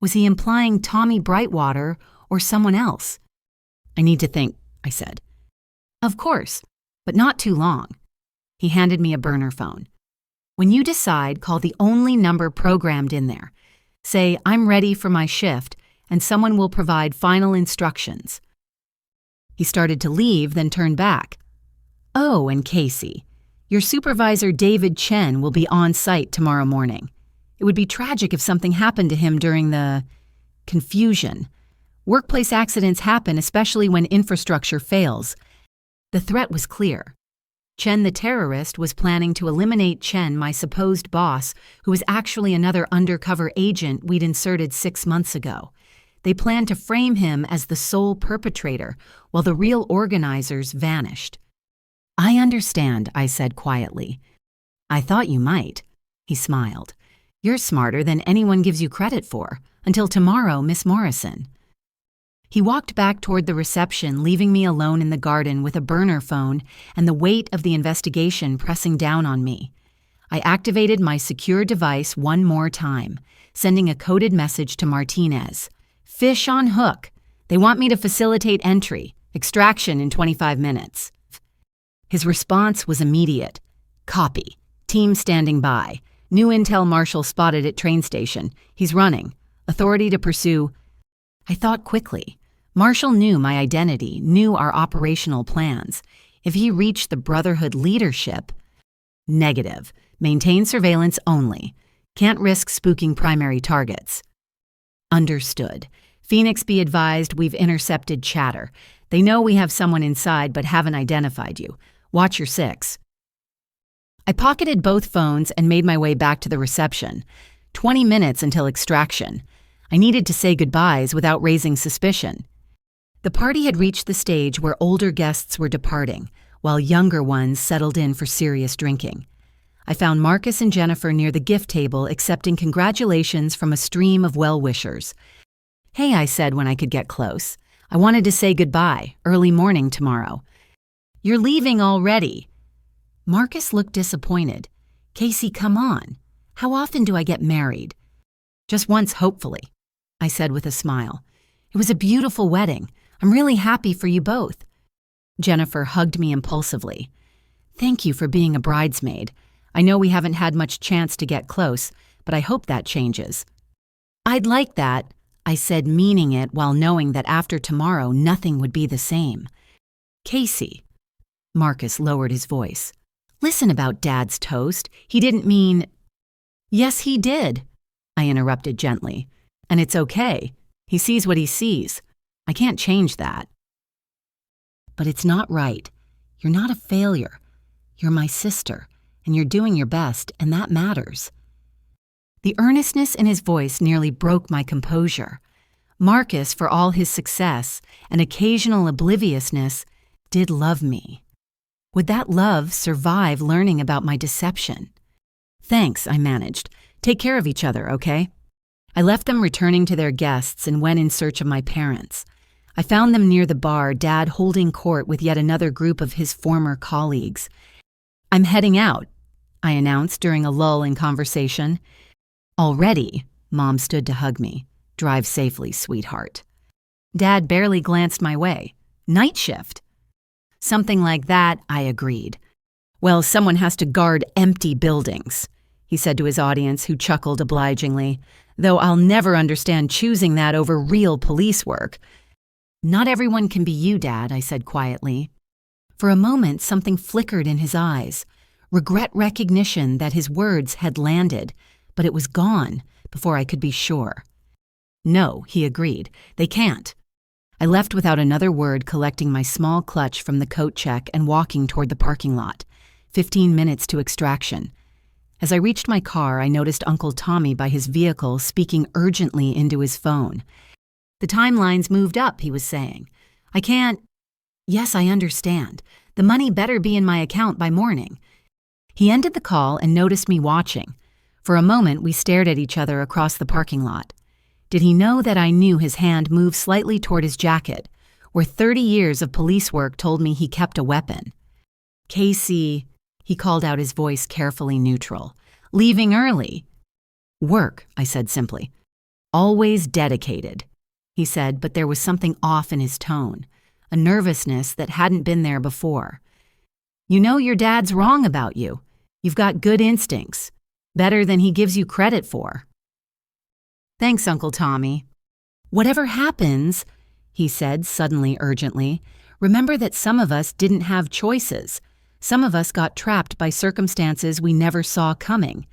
Was he implying Tommy Brightwater or someone else? "I need to think," I said. "Of course, but not too long." He handed me a burner phone. "When you decide, call the only number programmed in there. Say, 'I'm ready for my shift,' and someone will provide final instructions." He started to leave, then turned back. "Oh, and Casey, your supervisor David Chen will be on site tomorrow morning. It would be tragic if something happened to him during the confusion. Workplace accidents happen, especially when infrastructure fails." The threat was clear. Chen the terrorist was planning to eliminate Chen, my supposed boss, who was actually another undercover agent we'd inserted 6 months ago. They planned to frame him as the sole perpetrator, while the real organizers vanished. "I understand," I said quietly. "I thought you might." He smiled. "You're smarter than anyone gives you credit for. Until tomorrow, Miss Morrison." He walked back toward the reception, leaving me alone in the garden with a burner phone and the weight of the investigation pressing down on me. I activated my secure device one more time, sending a coded message to Martinez. "Fish on hook. They want me to facilitate entry. Extraction in 25 minutes. His response was immediate. "Copy. Team standing by. New intel marshal spotted at train station. He's running. Authority to pursue." I thought quickly. Marshall knew my identity, knew our operational plans. If he reached the Brotherhood leadership— Negative. Maintain surveillance only. Can't risk spooking primary targets. Understood. Phoenix, be advised we've intercepted chatter. They know we have someone inside but haven't identified you. Watch your 6. I pocketed both phones and made my way back to the reception. 20 minutes until extraction. I needed to say goodbyes without raising suspicion. The party had reached the stage where older guests were departing, while younger ones settled in for serious drinking. I found Marcus and Jennifer near the gift table accepting congratulations from a stream of well-wishers. "Hey," I said when I could get close. "I wanted to say goodbye, early morning tomorrow." "You're leaving already." Marcus looked disappointed. "Casey, come on. How often do I get married?" "Just once, hopefully," I said with a smile. "It was a beautiful wedding. I'm really happy for you both." Jennifer hugged me impulsively. "Thank you for being a bridesmaid. I know we haven't had much chance to get close, but I hope that changes." "I'd like that," I said, meaning it while knowing that after tomorrow nothing would be the same. "Casey," Marcus lowered his voice, "listen about Dad's toast. He didn't mean—" "Yes, he did," I interrupted gently. "And it's okay. He sees what he sees. I can't change that." "But it's not right. You're not a failure. You're my sister, and you're doing your best, and that matters." The earnestness in his voice nearly broke my composure. Marcus, for all his success and occasional obliviousness, did love me. Would that love survive learning about my deception? "Thanks," I managed. "Take care of each other, okay?" I left them returning to their guests and went in search of my parents. I found them near the bar, Dad holding court with yet another group of his former colleagues. "I'm heading out," I announced during a lull in conversation. "Already?" Mom stood to hug me. "Drive safely, sweetheart." Dad barely glanced my way. "Night shift?" "Something like that," I agreed. "Well, someone has to guard empty buildings," he said to his audience, who chuckled obligingly, "though I'll never understand choosing that over real police work." "Not everyone can be you, Dad," I said quietly. For a moment, something flickered in his eyes, regret recognition that his words had landed, but it was gone before I could be sure. "No," he agreed, "they can't." I left without another word, collecting my small clutch from the coat check and walking toward the parking lot. 15 minutes to extraction. As I reached my car, I noticed Uncle Tommy by his vehicle speaking urgently into his phone. "The timeline's moved up," he was saying. "I can't—" "Yes, I understand. The money better be in my account by morning." He ended the call and noticed me watching. For a moment, we stared at each other across the parking lot. Did he know that I knew his hand moved slightly toward his jacket, where 30 years of police work told me he kept a weapon? "Casey," he called out, his voice carefully neutral. "Leaving early." "Work," I said simply. "Always dedicated," he said, but there was something off in his tone, a nervousness that hadn't been there before. "You know your dad's wrong about you. You've got good instincts, better than he gives you credit for." "Thanks, Uncle Tommy." "Whatever happens," he said suddenly urgently, "remember that some of us didn't have choices. Some of us got trapped by circumstances we never saw coming."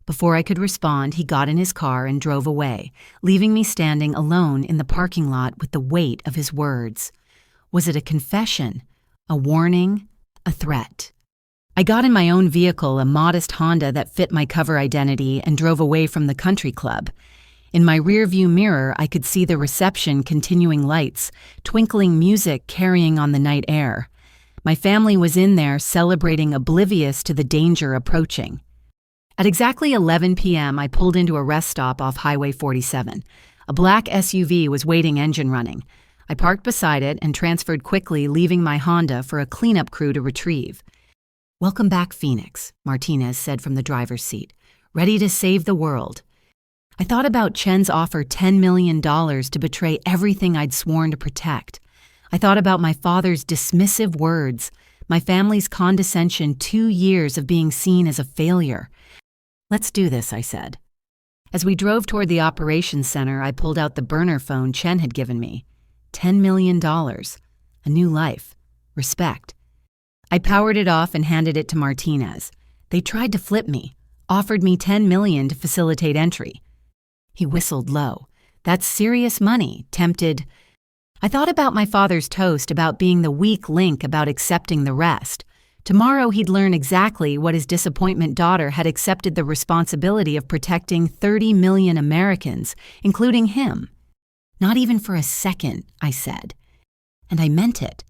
Before I could respond, he got in his car and drove away, leaving me standing alone in the parking lot with the weight of his words. Was it a confession, a warning, a threat? I got in my own vehicle, a modest Honda that fit my cover identity, and drove away from the country club. In my rearview mirror, I could see the reception, continuing lights, twinkling music carrying on the night air. My family was in there celebrating, oblivious to the danger approaching. At exactly 11 p.m., I pulled into a rest stop off Highway 47. A black SUV was waiting, engine running. I parked beside it and transferred quickly, leaving my Honda for a cleanup crew to retrieve. "Welcome back, Phoenix," Martinez said from the driver's seat. "Ready to save the world." I thought about Chen's offer $10 million to betray everything I'd sworn to protect. I thought about my father's dismissive words, my family's condescension, 2 years of being seen as a failure. "Let's do this," I said. As we drove toward the operations center, I pulled out the burner phone Chen had given me. $10 million. A new life. Respect. I powered it off and handed it to Martinez. They tried to flip me, offered me $10 million to facilitate entry. He whistled low. "That's serious money," tempted. I thought about my father's toast, about being the weak link, about accepting the rest. Tomorrow he'd learn exactly what his disappointment daughter had accepted the responsibility of protecting 30 million Americans, including him. Not even for a second, I said. And I meant it.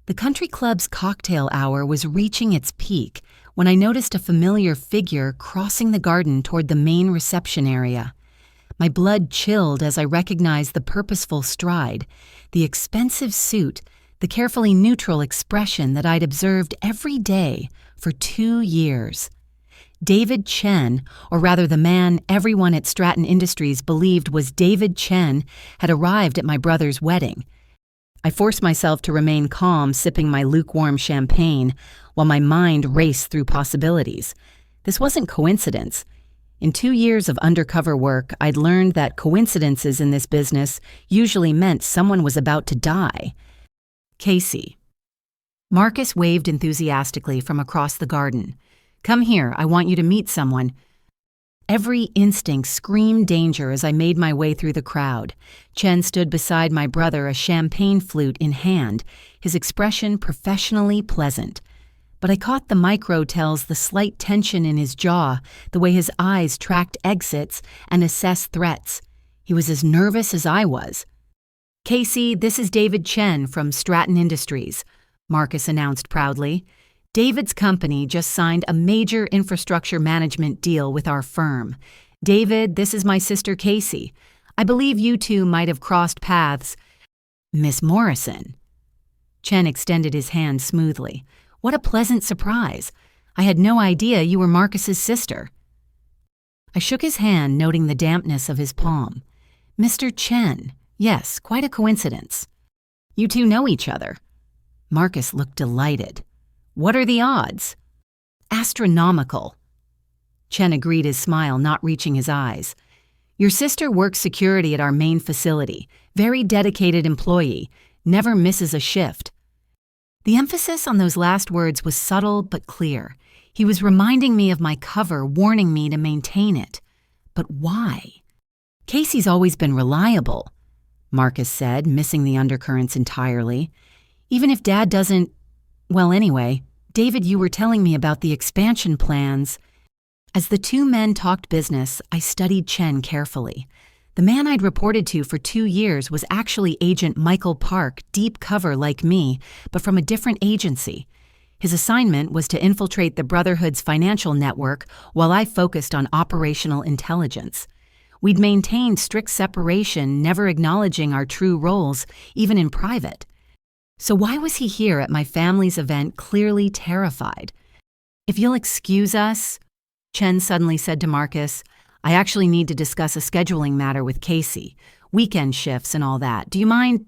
The country club's cocktail hour was reaching its peak when I noticed a familiar figure crossing the garden toward the main reception area. My blood chilled as I recognized the purposeful stride, the expensive suit, the carefully neutral expression that I'd observed every day for 2 years. David Chen, or rather the man everyone at Stratton Industries believed was David Chen, had arrived at my brother's wedding. I forced myself to remain calm, sipping my lukewarm champagne, while my mind raced through possibilities. This wasn't coincidence. In 2 years of undercover work, I'd learned that coincidences in this business usually meant someone was about to die. Casey. Marcus waved enthusiastically from across the garden. Come here, I want you to meet someone. Every instinct screamed danger as I made my way through the crowd. Chen stood beside my brother, a champagne flute in hand, his expression professionally pleasant. But I caught the micro tells the slight tension in his jaw, the way his eyes tracked exits and assessed threats. He was as nervous as I was. Casey, this is David Chen from Stratton Industries, Marcus announced proudly. David's company just signed a major infrastructure management deal with our firm. David, this is my sister Casey. I believe you two might have crossed paths. Miss Morrison. Chen extended his hand smoothly. What a pleasant surprise. I had no idea you were Marcus's sister. I shook his hand, noting the dampness of his palm. Mr. Chen. Yes, quite a coincidence. You two know each other. Marcus looked delighted. What are the odds? Astronomical. Chen agreed, his smile not reaching his eyes. Your sister works security at our main facility. Very dedicated employee. Never misses a shift. The emphasis on those last words was subtle but clear. He was reminding me of my cover, warning me to maintain it. But why? Casey's always been reliable, Marcus said, missing the undercurrents entirely. Even if Dad doesn't... Well, anyway, David, you were telling me about the expansion plans. As the two men talked business, I studied Chen carefully. The man I'd reported to for 2 years was actually Agent Michael Park, deep cover like me, but from a different agency. His assignment was to infiltrate the Brotherhood's financial network while I focused on operational intelligence. We'd maintained strict separation, never acknowledging our true roles, even in private. So why was he here at my family's event, clearly terrified? If you'll excuse us, Chen suddenly said to Marcus, I actually need to discuss a scheduling matter with Casey. Weekend shifts and all that. Do you mind?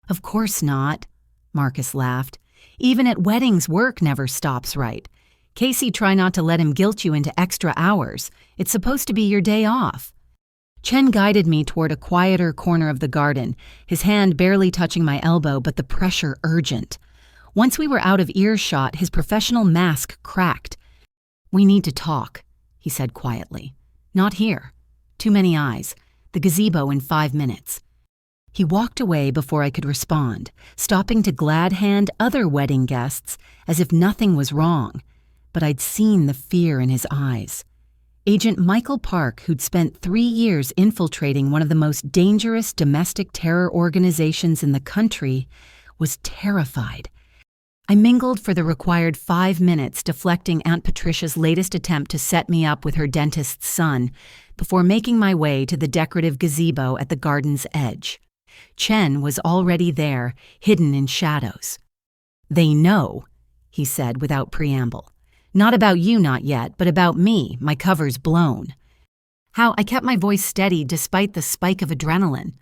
Of course not, Marcus laughed. Even at weddings, work never stops, right? Casey, try not to let him guilt you into extra hours. It's supposed to be your day off. Chen guided me toward a quieter corner of the garden, his hand barely touching my elbow, but the pressure urgent. Once we were out of earshot, his professional mask cracked. We need to talk, he said quietly. Not here. Too many eyes. The gazebo in 5 minutes. He walked away before I could respond, stopping to glad hand other wedding guests as if nothing was wrong. But I'd seen the fear in his eyes. Agent Michael Park, who'd spent 3 years infiltrating one of the most dangerous domestic terror organizations in the country, was terrified. I mingled for the required 5 minutes, deflecting Aunt Patricia's latest attempt to set me up with her dentist's son, before making my way to the decorative gazebo at the garden's edge. Chen was already there, hidden in shadows. They know, he said without preamble. Not about you, not yet, but about me. My cover's blown. How I kept my voice steady despite the spike of adrenaline.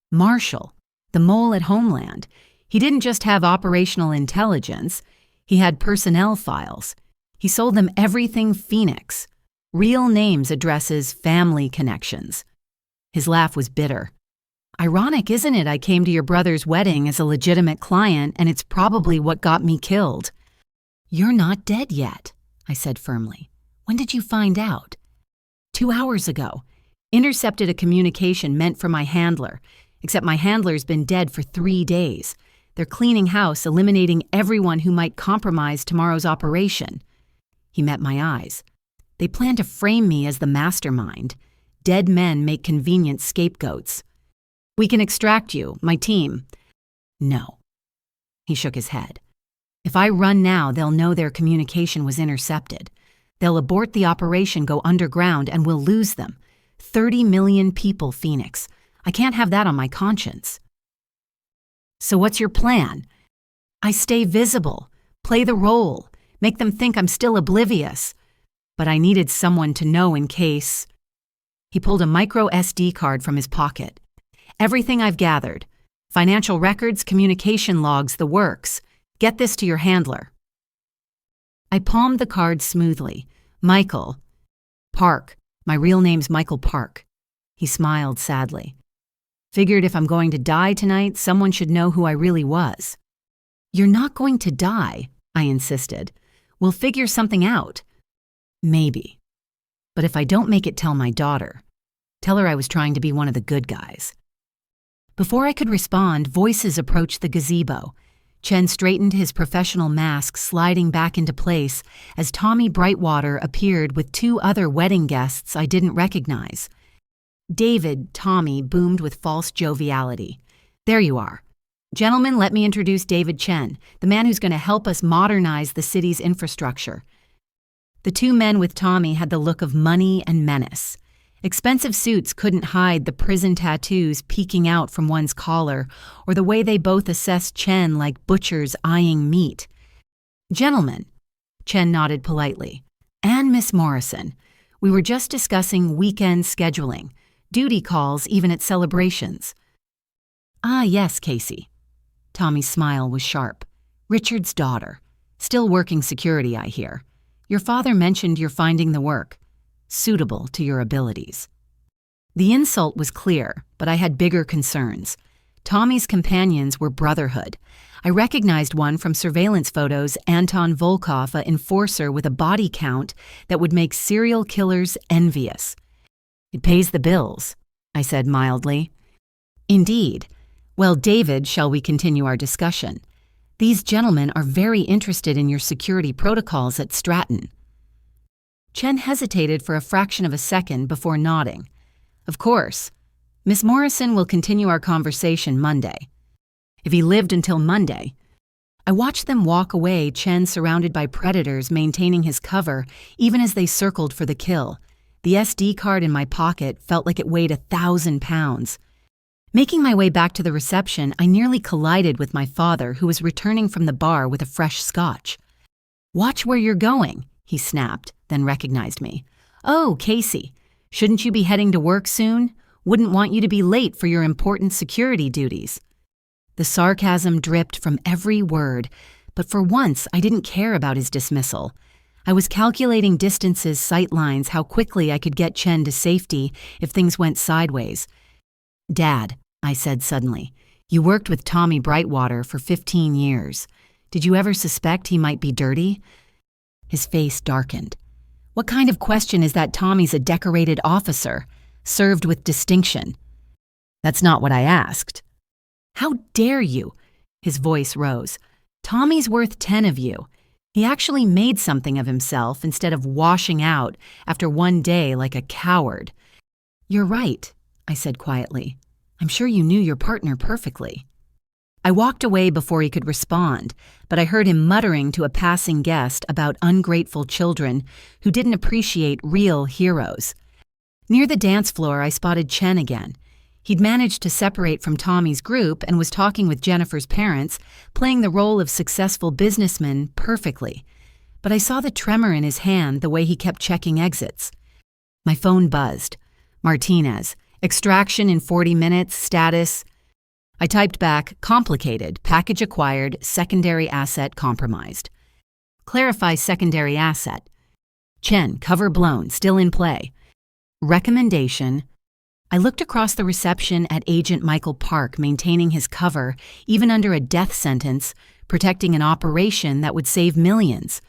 Marshall, the mole at Homeland, he didn't just have operational intelligence, he had personnel files. He sold them everything Phoenix. Real names, addresses, family connections. His laugh was bitter. Ironic, isn't it? I came to your brother's wedding as a legitimate client, and it's probably what got me killed. You're not dead yet, I said firmly. When did you find out? 2 hours ago. Intercepted a communication meant for my handler, except my handler's been dead for 3 days. They're cleaning house, eliminating everyone who might compromise tomorrow's operation. He met my eyes. They plan to frame me as the mastermind. Dead men make convenient scapegoats. We can extract you, my team. No. He shook his head. If I run now, they'll know their communication was intercepted. They'll abort the operation, go underground, and we'll lose them. 30 million people, Phoenix. I can't have that on my conscience. So what's your plan? I stay visible, play the role, make them think I'm still oblivious. But I needed someone to know in case. He pulled a micro SD card from his pocket. Everything I've gathered. Financial records, communication logs, the works. Get this to your handler. I palmed the card smoothly. Michael. Park. My real name's Michael Park. He smiled sadly. Figured if I'm going to die tonight, someone should know who I really was. You're not going to die, I insisted. We'll figure something out. Maybe. But if I don't make it, tell my daughter. Tell her I was trying to be one of the good guys. Before I could respond, voices approached the gazebo. Chen straightened his professional mask, sliding back into place as Tommy Brightwater appeared with two other wedding guests I didn't recognize. David, Tommy boomed with false joviality. There you are. Gentlemen, let me introduce David Chen, the man who's going to help us modernize the city's infrastructure. The two men with Tommy had the look of money and menace. Expensive suits couldn't hide the prison tattoos peeking out from one's collar or the way they both assessed Chen like butchers eyeing meat. Gentlemen, Chen nodded politely, and Miss Morrison. We were just discussing weekend scheduling, duty calls even at celebrations. Ah, yes, Casey. Tommy's smile was sharp. Richard's daughter. Still working security, I hear. Your father mentioned you're finding the work. Suitable to your abilities. The insult was clear, but I had bigger concerns. Tommy's companions were brotherhood. I recognized one from surveillance photos, Anton Volkov, an enforcer with a body count that would make serial killers envious. It pays the bills, I said mildly. Indeed. Well, David, shall we continue our discussion? These gentlemen are very interested in your security protocols at Stratton. Chen hesitated for a fraction of a second before nodding. Of course. Miss Morrison will continue our conversation Monday. If he lived until Monday. I watched them walk away, Chen surrounded by predators maintaining his cover even as they circled for the kill. The SD card in my pocket felt like it weighed 1,000 pounds. Making my way back to the reception, I nearly collided with my father, who was returning from the bar with a fresh scotch. Watch where you're going, he snapped, then recognized me. Oh, Casey, shouldn't you be heading to work soon? Wouldn't want you to be late for your important security duties. The sarcasm dripped from every word, but for once I didn't care about his dismissal. I was calculating distances, sight lines, how quickly I could get Chen to safety if things went sideways. Dad, I said suddenly, you worked with Tommy Brightwater for 15 years. Did you ever suspect he might be dirty? His face darkened. What kind of question is that Tommy's a decorated officer, served with distinction? That's not what I asked. How dare you? His voice rose. Tommy's worth 10 of you. He actually made something of himself instead of washing out after one day like a coward. You're right, I said quietly. I'm sure you knew your partner perfectly. I walked away before he could respond, but I heard him muttering to a passing guest about ungrateful children who didn't appreciate real heroes. Near the dance floor, I spotted Chen again. He'd managed to separate from Tommy's group and was talking with Jennifer's parents, playing the role of successful businessman perfectly. But I saw the tremor in his hand the way he kept checking exits. My phone buzzed. Martinez. Extraction in 40 minutes. Status. I typed back, complicated, package acquired, secondary asset compromised. Clarify secondary asset. Chen, cover blown, still in play. Recommendation. I looked across the reception at Agent Michael Park maintaining his cover, even under a death sentence, protecting an operation that would save millions.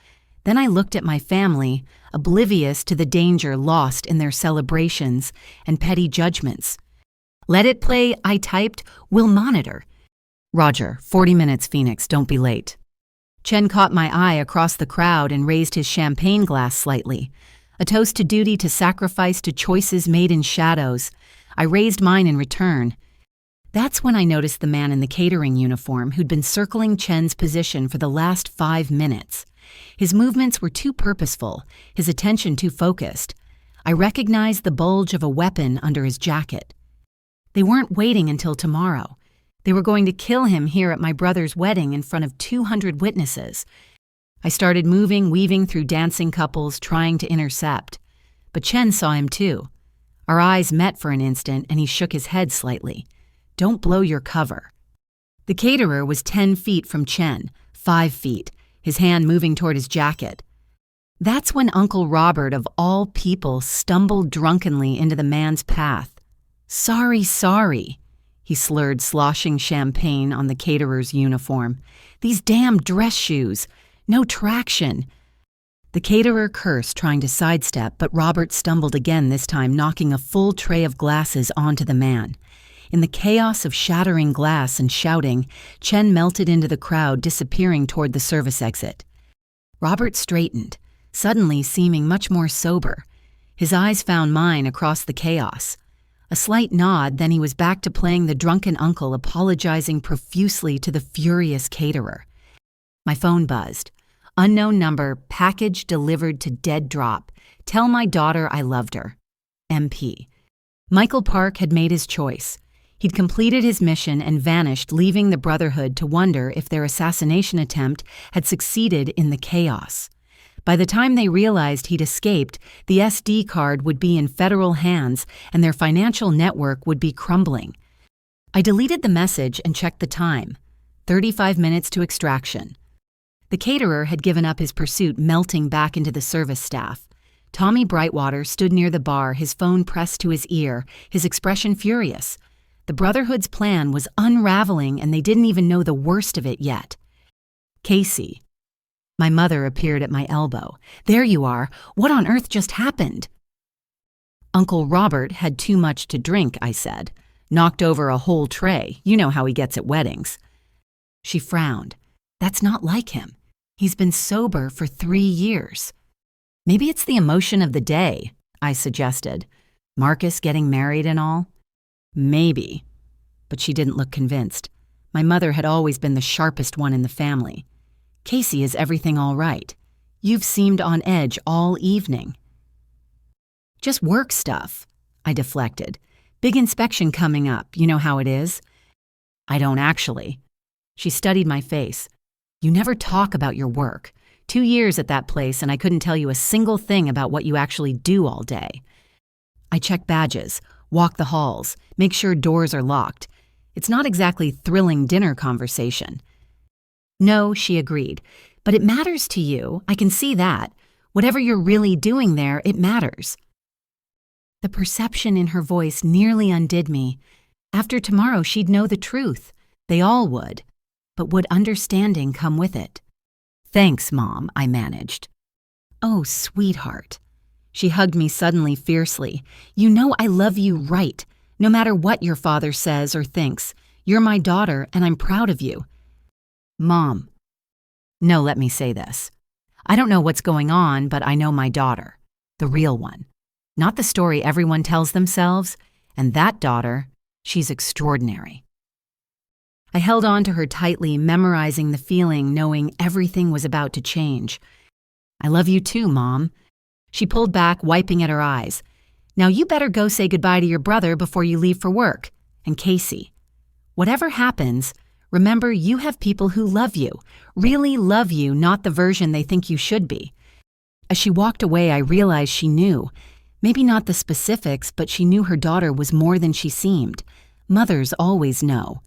Then I looked at my family, oblivious to the danger lost in their celebrations and petty judgments. Let it play, I typed, will monitor. Roger, 40 minutes, Phoenix, don't be late. Chen caught my eye across the crowd and raised his champagne glass slightly. A toast to duty, to sacrifice, to choices made in shadows. I raised mine in return. That's when I noticed the man in the catering uniform who'd been circling Chen's position for the last 5 minutes. His movements were too purposeful, his attention too focused. I recognized the bulge of a weapon under his jacket. They weren't waiting until tomorrow. They were going to kill him here at my brother's wedding in front of 200 witnesses. I started moving, weaving through dancing couples, trying to intercept. But Chen saw him too. Our eyes met for an instant, and he shook his head slightly. Don't blow your cover. The caterer was 10 feet from Chen, 5 feet, his hand moving toward his jacket. That's when Uncle Robert, of all people, stumbled drunkenly into the man's path. Sorry, he slurred, sloshing champagne on the caterer's uniform. These damn dress shoes. No traction. The caterer cursed, trying to sidestep, but Robert stumbled again, this time knocking a full tray of glasses onto the man. In the chaos of shattering glass and shouting, Chen melted into the crowd, disappearing toward the service exit. Robert straightened, suddenly seeming much more sober. His eyes found mine across the chaos. A slight nod, then he was back to playing the drunken uncle, apologizing profusely to the furious caterer. My phone buzzed. Unknown number, package delivered to dead drop. Tell my daughter I loved her. MP. Michael Park had made his choice. He'd completed his mission and vanished, leaving the Brotherhood to wonder if their assassination attempt had succeeded in the chaos. By the time they realized he'd escaped, the SD card would be in federal hands and their financial network would be crumbling. I deleted the message and checked the time. 35 minutes to extraction. The caterer had given up his pursuit, melting back into the service staff. Tommy Brightwater stood near the bar, his phone pressed to his ear, his expression furious. The Brotherhood's plan was unraveling and they didn't even know the worst of it yet. Casey. My mother appeared at my elbow. There you are. What on earth just happened? Uncle Robert had too much to drink, I said. Knocked over a whole tray. You know how he gets at weddings. She frowned. That's not like him. He's been sober for 3 years. Maybe it's the emotion of the day, I suggested. Marcus getting married and all. Maybe. But she didn't look convinced. My mother had always been the sharpest one in the family. Casey, is everything all right? You've seemed on edge all evening. Just work stuff, I deflected. Big inspection coming up, you know how it is. I don't actually. She studied my face. You never talk about your work. 2 years at that place and I couldn't tell you a single thing about what you actually do all day. I check badges, walk the halls, make sure doors are locked. It's not exactly thrilling dinner conversation. No, she agreed, but it matters to you. I can see that. Whatever you're really doing there, it matters. The perception in her voice nearly undid me. After tomorrow, she'd know the truth. They all would. But would understanding come with it? Thanks, Mom, I managed. Oh, sweetheart. She hugged me suddenly, fiercely. You know I love you right. No matter what your father says or thinks. You're my daughter, and I'm proud of you. Mom. No, let me say this. I don't know what's going on, but I know my daughter. The real one. Not the story everyone tells themselves. And that daughter, she's extraordinary. I held on to her tightly, memorizing the feeling, knowing everything was about to change. I love you too, Mom. She pulled back, wiping at her eyes. Now you better go say goodbye to your brother before you leave for work. And Casey. Whatever happens, remember you have people who love you, really love you, not the version they think you should be. As she walked away, I realized she knew. Maybe not the specifics, but she knew her daughter was more than she seemed. Mothers always know.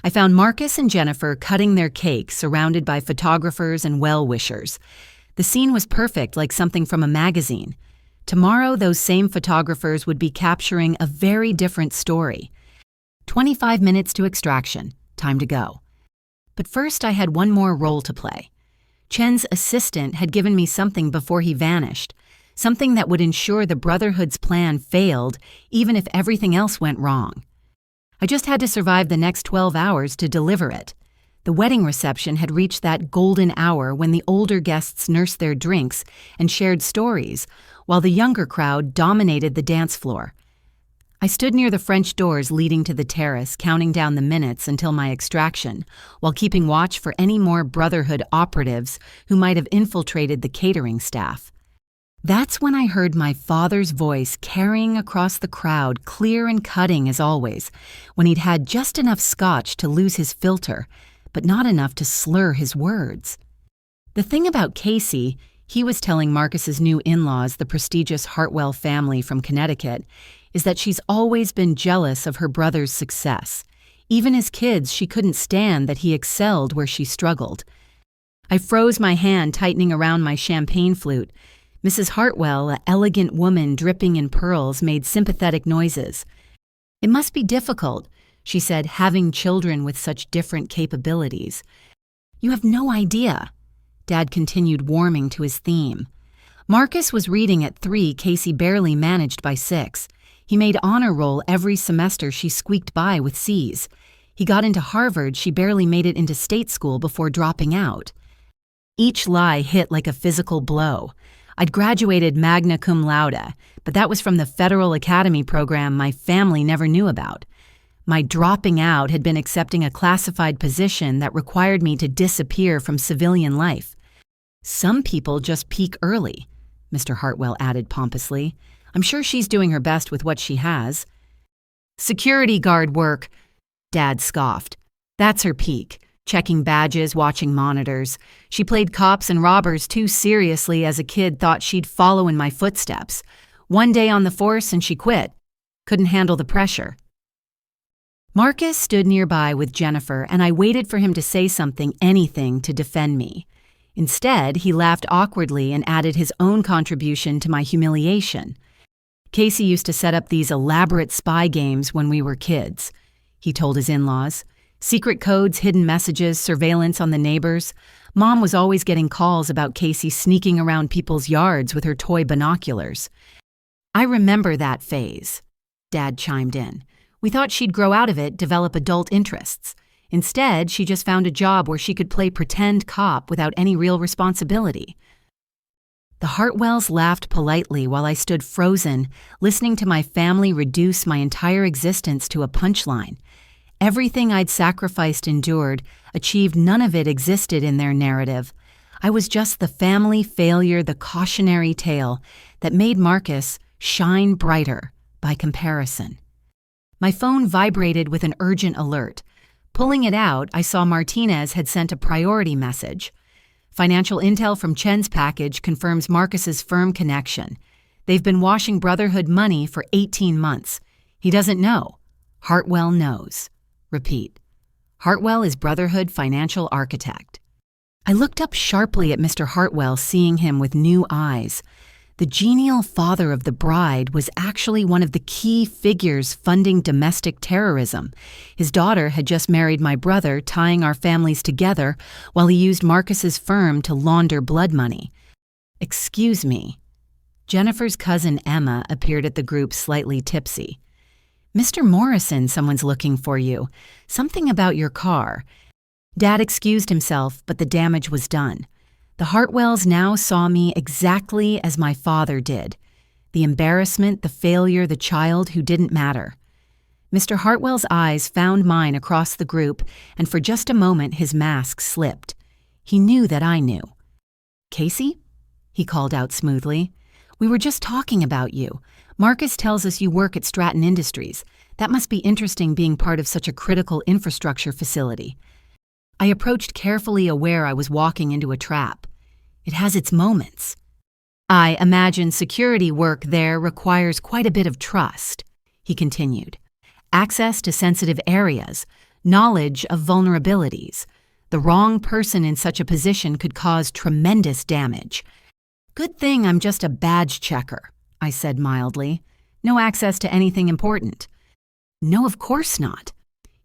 I found Marcus and Jennifer cutting their cake, surrounded by photographers and well-wishers. The scene was perfect, like something from a magazine. Tomorrow, those same photographers would be capturing a very different story. 25 minutes to extraction. Time to go. But first, I had one more role to play. Chen's assistant had given me something before he vanished, something that would ensure the Brotherhood's plan failed, even if everything else went wrong. I just had to survive the next 12 hours to deliver it. The wedding reception had reached that golden hour when the older guests nursed their drinks and shared stories, while the younger crowd dominated the dance floor. I stood near the French doors leading to the terrace, counting down the minutes until my extraction, while keeping watch for any more Brotherhood operatives who might have infiltrated the catering staff. That's when I heard my father's voice carrying across the crowd, clear and cutting as always, when he'd had just enough scotch to lose his filter, but not enough to slur his words. The thing about Casey, he was telling Marcus's new in-laws, the prestigious Hartwell family from Connecticut, is that she's always been jealous of her brother's success. Even as kids, she couldn't stand that he excelled where she struggled. I froze my hand tightening around my champagne flute. Mrs. Hartwell, an elegant woman dripping in pearls, made sympathetic noises. "It must be difficult," she said, "having children with such different capabilities." "You have no idea." Dad continued, warming to his theme. Marcus was reading at 3, Casey barely managed by 6. He made honor roll every semester, she squeaked by with C's. He got into Harvard, she barely made it into state school before dropping out. Each lie hit like a physical blow. I'd graduated magna cum laude, but that was from the Federal Academy program my family never knew about. My dropping out had been accepting a classified position that required me to disappear from civilian life. "Some people just peak early," Mr. Hartwell added pompously. "I'm sure she's doing her best with what she has." "Security guard work," Dad scoffed. "That's her peak. Checking badges, watching monitors. She played cops and robbers too seriously as a kid, thought she'd follow in my footsteps. One day on the force and she quit. Couldn't handle the pressure." Marcus stood nearby with Jennifer, and I waited for him to say something, anything, to defend me. Instead, he laughed awkwardly and added his own contribution to my humiliation. "Casey used to set up these elaborate spy games when we were kids," he told his in-laws. "Secret codes, hidden messages, surveillance on the neighbors. Mom was always getting calls about Casey sneaking around people's yards with her toy binoculars." "I remember that phase," Dad chimed in. "We thought she'd grow out of it, develop adult interests. Instead, she just found a job where she could play pretend cop without any real responsibility." The Hartwells laughed politely while I stood frozen, listening to my family reduce my entire existence to a punchline. Everything I'd sacrificed, endured, achieved, none of it existed in their narrative. I was just the family failure, the cautionary tale that made Marcus shine brighter by comparison. My phone vibrated with an urgent alert. Pulling it out, I saw Martinez had sent a priority message. "Financial intel from Chen's package confirms Marcus's firm connection. They've been washing Brotherhood money for 18 months. He doesn't know. Hartwell knows." Repeat. Hartwell is Brotherhood financial architect. I looked up sharply at Mr. Hartwell, seeing him with new eyes. The genial father of the bride was actually one of the key figures funding domestic terrorism. His daughter had just married my brother, tying our families together while he used Marcus's firm to launder blood money. "Excuse me." Jennifer's cousin Emma appeared at the group slightly tipsy. "Mr. Morrison, someone's looking for you. Something about your car." Dad excused himself, but the damage was done. The Hartwells now saw me exactly as my father did. The embarrassment, the failure, the child who didn't matter. Mr. Hartwell's eyes found mine across the group, and for just a moment his mask slipped. He knew that I knew. "Casey?" he called out smoothly. "We were just talking about you. Marcus tells us you work at Stratton Industries. That must be interesting being part of such a critical infrastructure facility." I approached carefully, aware I was walking into a trap. "It has its moments." "I imagine security work there requires quite a bit of trust," he continued. "Access to sensitive areas, knowledge of vulnerabilities. The wrong person in such a position could cause tremendous damage." "Good thing I'm just a badge checker," I said mildly. "No access to anything important." "No, of course not."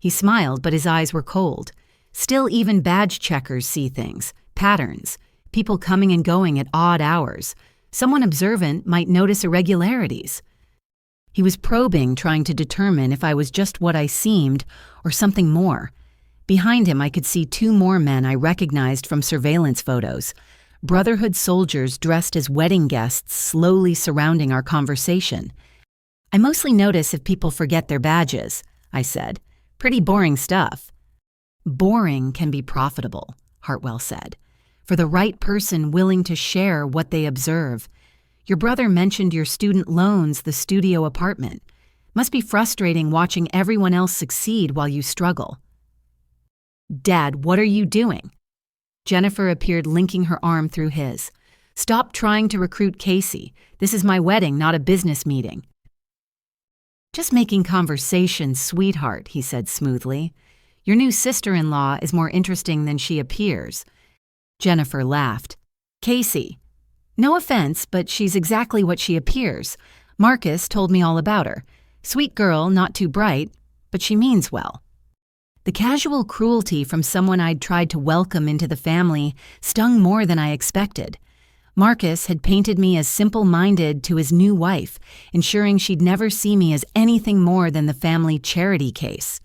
He smiled, but his eyes were cold. "Still, even badge checkers see things, patterns, people coming and going at odd hours. Someone observant might notice irregularities." He was probing, trying to determine if I was just what I seemed or something more. Behind him, I could see two more men I recognized from surveillance photos. Brotherhood soldiers dressed as wedding guests slowly surrounding our conversation. "I mostly notice if people forget their badges," I said. "Pretty boring stuff." "Boring can be profitable," Hartwell said, "for the right person willing to share what they observe. Your brother mentioned your student loans, the studio apartment. Must be frustrating watching everyone else succeed while you struggle." "Dad, what are you doing?" Jennifer appeared, linking her arm through his. "Stop trying to recruit Casey. This is my wedding, not a business meeting." "Just making conversation, sweetheart," he said smoothly. "Your new sister-in-law is more interesting than she appears." Jennifer laughed. "Casey. No offense, but she's exactly what she appears. Marcus told me all about her. Sweet girl, not too bright, but she means well." The casual cruelty from someone I'd tried to welcome into the family stung more than I expected. Marcus had painted me as simple-minded to his new wife, ensuring she'd never see me as anything more than the family charity case.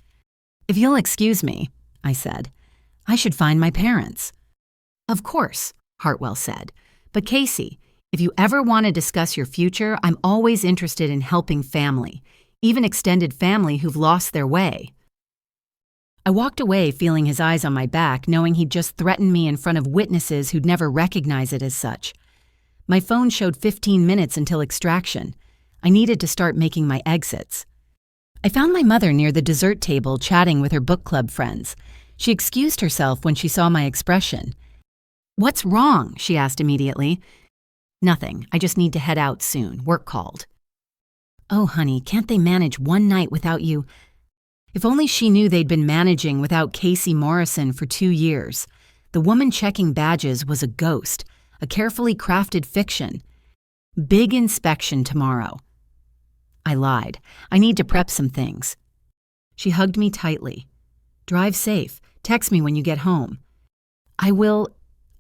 "If you'll excuse me," I said, "I should find my parents." "Of course," Hartwell said. "But Casey, if you ever want to discuss your future, I'm always interested in helping family, even extended family who've lost their way." I walked away feeling his eyes on my back, knowing he'd just threatened me in front of witnesses who'd never recognize it as such. My phone showed 15 minutes until extraction. I needed to start making my exits. I found my mother near the dessert table chatting with her book club friends. She excused herself when she saw my expression. "What's wrong?" she asked immediately. "Nothing. I just need to head out soon. Work called." "Oh, honey, can't they manage one night without you?" If only she knew they'd been managing without Casey Morrison for 2 years. The woman checking badges was a ghost, a carefully crafted fiction. "Big inspection tomorrow." I lied. "I need to prep some things." She hugged me tightly. "Drive safe. Text me when you get home." "I will,"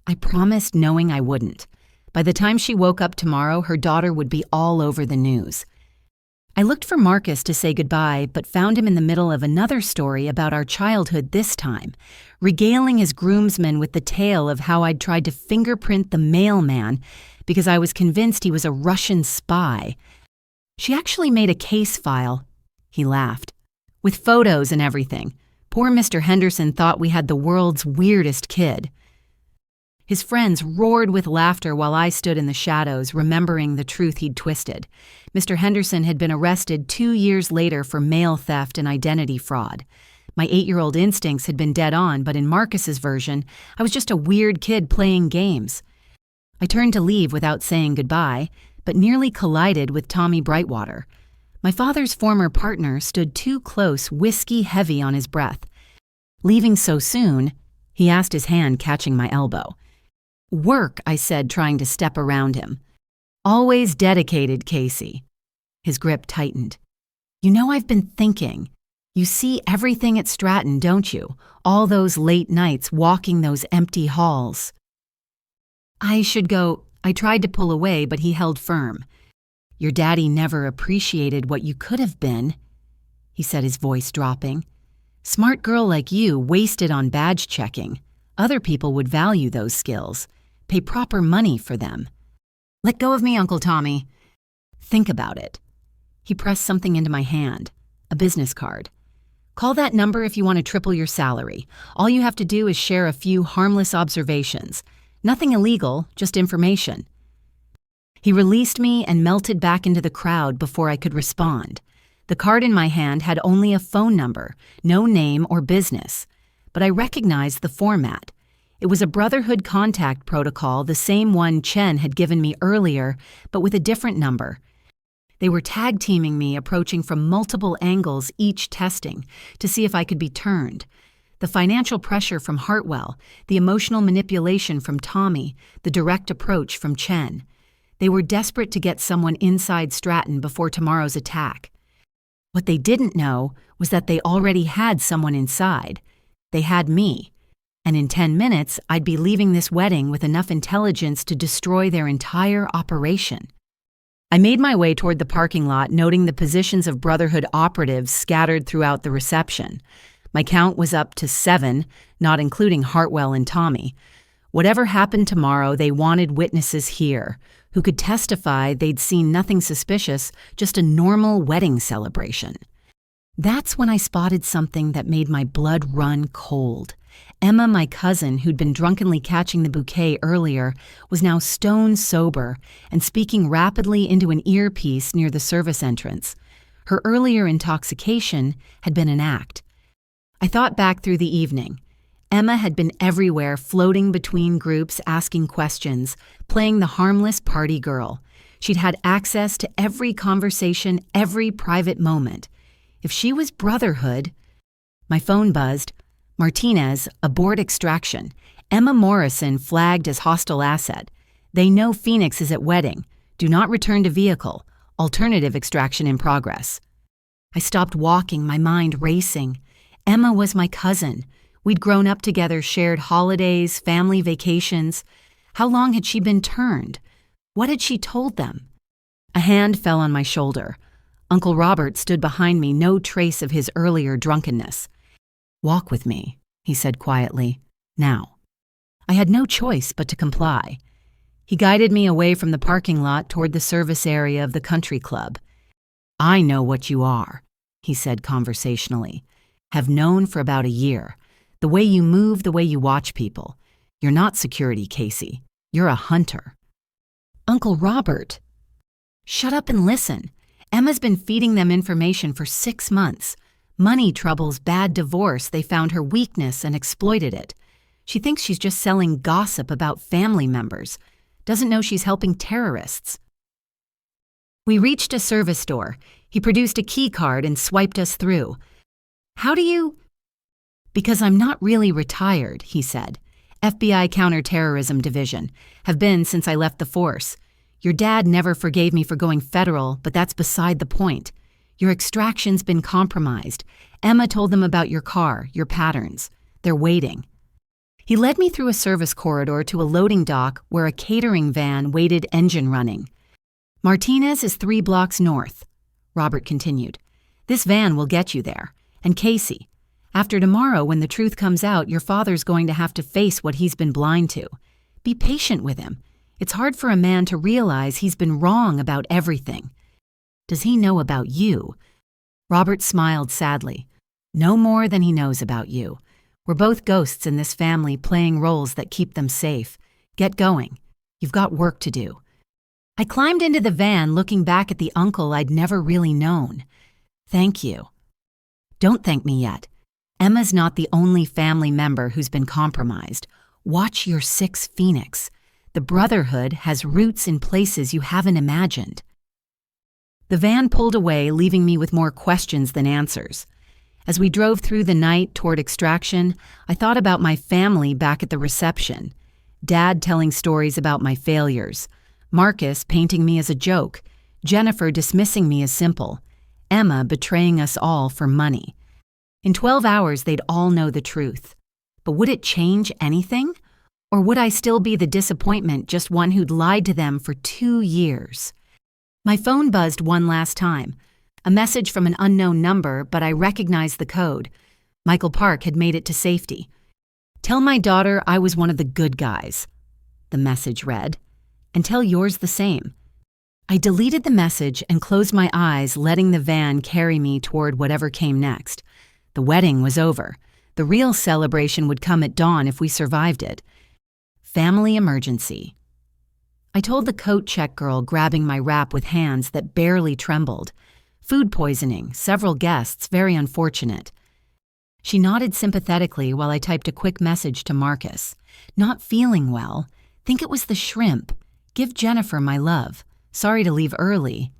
I promised, knowing I wouldn't. By the time she woke up tomorrow, her daughter would be all over the news. I looked for Marcus to say goodbye, but found him in the middle of another story about our childhood this time, regaling his groomsmen with the tale of how I'd tried to fingerprint the mailman because I was convinced he was a Russian spy. "She actually made a case file," he laughed, "with photos and everything. Poor Mr. Henderson thought we had the world's weirdest kid." His friends roared with laughter while I stood in the shadows, remembering the truth he'd twisted. Mr. Henderson had been arrested 2 years later for mail theft and identity fraud. My 8-year-old instincts had been dead on, but in Marcus's version, I was just a weird kid playing games. I turned to leave without saying goodbye, but nearly collided with Tommy Brightwater. My father's former partner stood too close, whiskey heavy on his breath. "Leaving so soon?" he asked, his hand catching my elbow. "Work," I said, trying to step around him. "Always dedicated, Casey." His grip tightened. "You know, I've been thinking. You see everything at Stratton, don't you? All those late nights walking those empty halls." "I should go." I tried to pull away, but he held firm. "Your daddy never appreciated what you could have been," he said, his voice dropping. "Smart girl like you wasted on badge checking. Other people would value those skills. Pay proper money for them." "Let go of me, Uncle Tommy." "Think about it." He pressed something into my hand, a business card. "Call that number if you want to triple your salary. All you have to do is share a few harmless observations. Nothing illegal, just information." He released me and melted back into the crowd before I could respond. The card in my hand had only a phone number, no name or business. But I recognized the format. It was a Brotherhood contact protocol, the same one Chen had given me earlier, but with a different number. They were tag-teaming me, approaching from multiple angles, each testing, to see if I could be turned. The financial pressure from Hartwell, the emotional manipulation from Tommy, the direct approach from Chen. They were desperate to get someone inside Stratton before tomorrow's attack. What they didn't know was that they already had someone inside. They had me. And in 10 minutes, I'd be leaving this wedding with enough intelligence to destroy their entire operation. I made my way toward the parking lot, noting the positions of Brotherhood operatives scattered throughout the reception. My count was up to 7, not including Hartwell and Tommy. Whatever happened tomorrow, they wanted witnesses here, who could testify they'd seen nothing suspicious, just a normal wedding celebration. That's when I spotted something that made my blood run cold. Emma, my cousin, who'd been drunkenly catching the bouquet earlier, was now stone sober and speaking rapidly into an earpiece near the service entrance. Her earlier intoxication had been an act. I thought back through the evening. Emma had been everywhere, floating between groups, asking questions, playing the harmless party girl. She'd had access to every conversation, every private moment. If she was Brotherhood... My phone buzzed. Martinez, abort extraction. Emma Morrison flagged as hostile asset. They know Phoenix is at wedding. Do not return to vehicle. Alternative extraction in progress. I stopped walking, my mind racing. Emma was my cousin. We'd grown up together, shared holidays, family vacations. How long had she been turned? What had she told them? A hand fell on my shoulder. Uncle Robert stood behind me, no trace of his earlier drunkenness. "Walk with me," he said quietly. "Now." I had no choice but to comply. He guided me away from the parking lot toward the service area of the country club. "I know what you are," he said conversationally. "Have known for about a year. The way you move, the way you watch people. You're not security, Casey. You're a hunter." "Uncle Robert." "Shut up and listen. Emma's been feeding them information for 6 months. Money troubles, bad divorce, they found her weakness and exploited it. She thinks she's just selling gossip about family members. Doesn't know she's helping terrorists." We reached a service door. He produced a key card and swiped us through. "How do you—" "Because I'm not really retired," he said. "FBI Counterterrorism Division. Have been since I left the force. Your dad never forgave me for going federal, but that's beside the point. Your extraction's been compromised. Emma told them about your car, your patterns. They're waiting." He led me through a service corridor to a loading dock where a catering van waited, engine running. "Martinez is 3 blocks north," Robert continued. "This van will get you there. And Casey, after tomorrow, when the truth comes out, your father's going to have to face what he's been blind to. Be patient with him. It's hard for a man to realize he's been wrong about everything. Does he know about you?" Robert smiled sadly. "No more than he knows about you. We're both ghosts in this family playing roles that keep them safe. Get going. You've got work to do." I climbed into the van, looking back at the uncle I'd never really known. "Thank you." "Don't thank me yet. Emma's not the only family member who's been compromised. Watch your 6 Phoenix. The Brotherhood has roots in places you haven't imagined." The van pulled away, leaving me with more questions than answers. As we drove through the night toward extraction, I thought about my family back at the reception. Dad telling stories about my failures. Marcus painting me as a joke. Jennifer dismissing me as simple. Emma betraying us all for money. In 12 hours, they'd all know the truth. But would it change anything? Or would I still be the disappointment, just one who'd lied to them for 2 years? My phone buzzed one last time. A message from an unknown number, but I recognized the code. Michael Park had made it to safety. "Tell my daughter I was one of the good guys," the message read. "And tell yours the same." I deleted the message and closed my eyes, letting the van carry me toward whatever came next. The wedding was over. The real celebration would come at dawn if we survived it. Family emergency. I told the coat check girl, grabbing my wrap with hands that barely trembled. "Food poisoning, several guests, very unfortunate." She nodded sympathetically while I typed a quick message to Marcus. "Not feeling well. Think it was the shrimp. Give Jennifer my love. Sorry to leave early."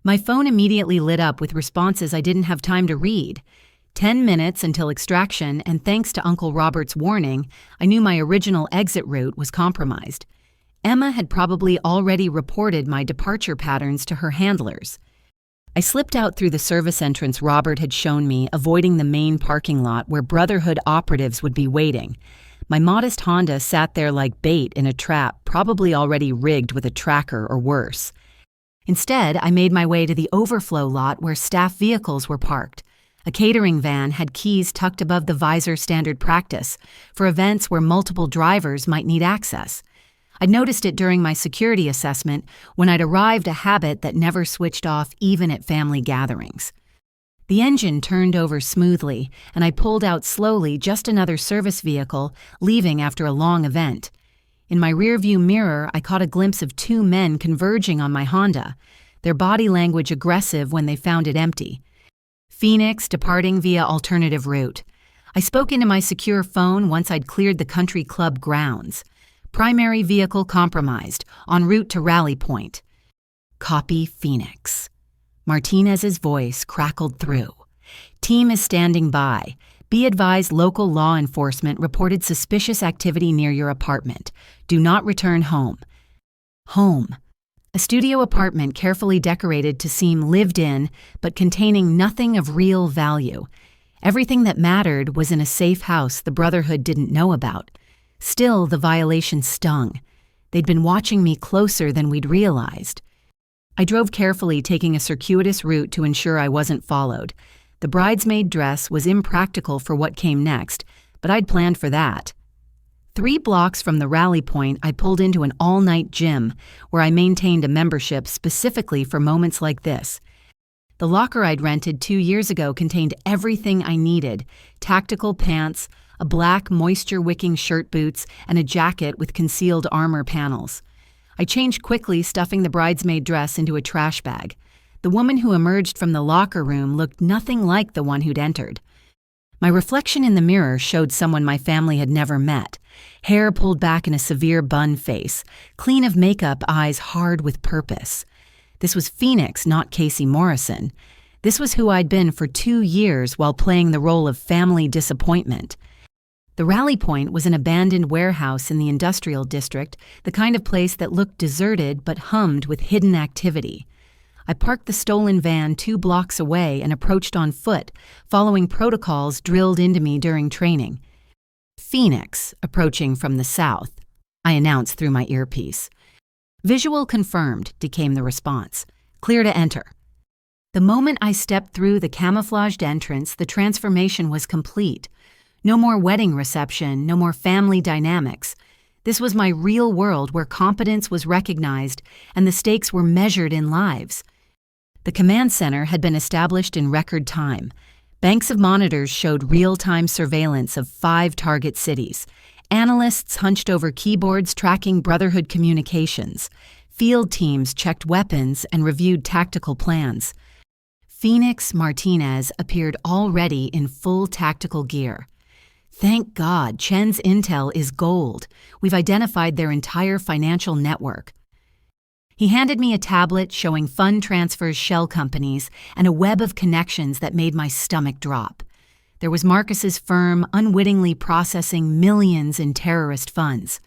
My phone immediately lit up with responses I didn't have time to read. 10 minutes until extraction, and thanks to Uncle Robert's warning, I knew my original exit route was compromised. Emma had probably already reported my departure patterns to her handlers. I slipped out through the service entrance Robert had shown me, avoiding the main parking lot where Brotherhood operatives would be waiting. My modest Honda sat there like bait in a trap, probably already rigged with a tracker or worse. Instead, I made my way to the overflow lot where staff vehicles were parked. A catering van had keys tucked above the visor standard practice for events where multiple drivers might need access. I'd noticed it during my security assessment when I'd arrived, a habit that never switched off even at family gatherings. The engine turned over smoothly, and I pulled out slowly, just another service vehicle, leaving after a long event. In my rearview mirror, I caught a glimpse of two men converging on my Honda, their body language aggressive when they found it empty. Phoenix, departing via alternative route. I spoke into my secure phone once I'd cleared the country club grounds. Primary vehicle compromised, en route to rally point. Copy Phoenix. Martinez's voice crackled through. Team is standing by. Be advised, local law enforcement reported suspicious activity near your apartment. Do not return home. Home. A studio apartment carefully decorated to seem lived in, but containing nothing of real value. Everything that mattered was in a safe house the Brotherhood didn't know about. Still, the violation stung. They'd been watching me closer than we'd realized. I drove carefully, taking a circuitous route to ensure I wasn't followed. The bridesmaid dress was impractical for what came next, but I'd planned for that. 3 blocks from the rally point, I pulled into an all-night gym where I maintained a membership specifically for moments like this. The locker I'd rented 2 years ago contained everything I needed: tactical pants, a black moisture-wicking shirt, boots, and a jacket with concealed armor panels. I changed quickly, stuffing the bridesmaid dress into a trash bag. The woman who emerged from the locker room looked nothing like the one who'd entered. My reflection in the mirror showed someone my family had never met. Hair pulled back in a severe bun face, clean of makeup, eyes hard with purpose. This was Phoenix, not Casey Morrison. This was who I'd been for 2 years while playing the role of family disappointment. The rally point was an abandoned warehouse in the industrial district, the kind of place that looked deserted but hummed with hidden activity. I parked the stolen van 2 blocks away and approached on foot, following protocols drilled into me during training. Phoenix, approaching from the south, I announced through my earpiece. Visual confirmed, came the response. Clear to enter. The moment I stepped through the camouflaged entrance, the transformation was complete. No more wedding reception, no more family dynamics. This was my real world where competence was recognized and the stakes were measured in lives. The command center had been established in record time. Banks of monitors showed real-time surveillance of 5 target cities. Analysts hunched over keyboards tracking Brotherhood communications. Field teams checked weapons and reviewed tactical plans. Phoenix Martinez appeared already in full tactical gear. Thank God, Chen's intel is gold. We've identified their entire financial network. He handed me a tablet showing fund transfers, shell companies, and a web of connections that made my stomach drop. There was Marcus's firm unwittingly processing millions in terrorist funds.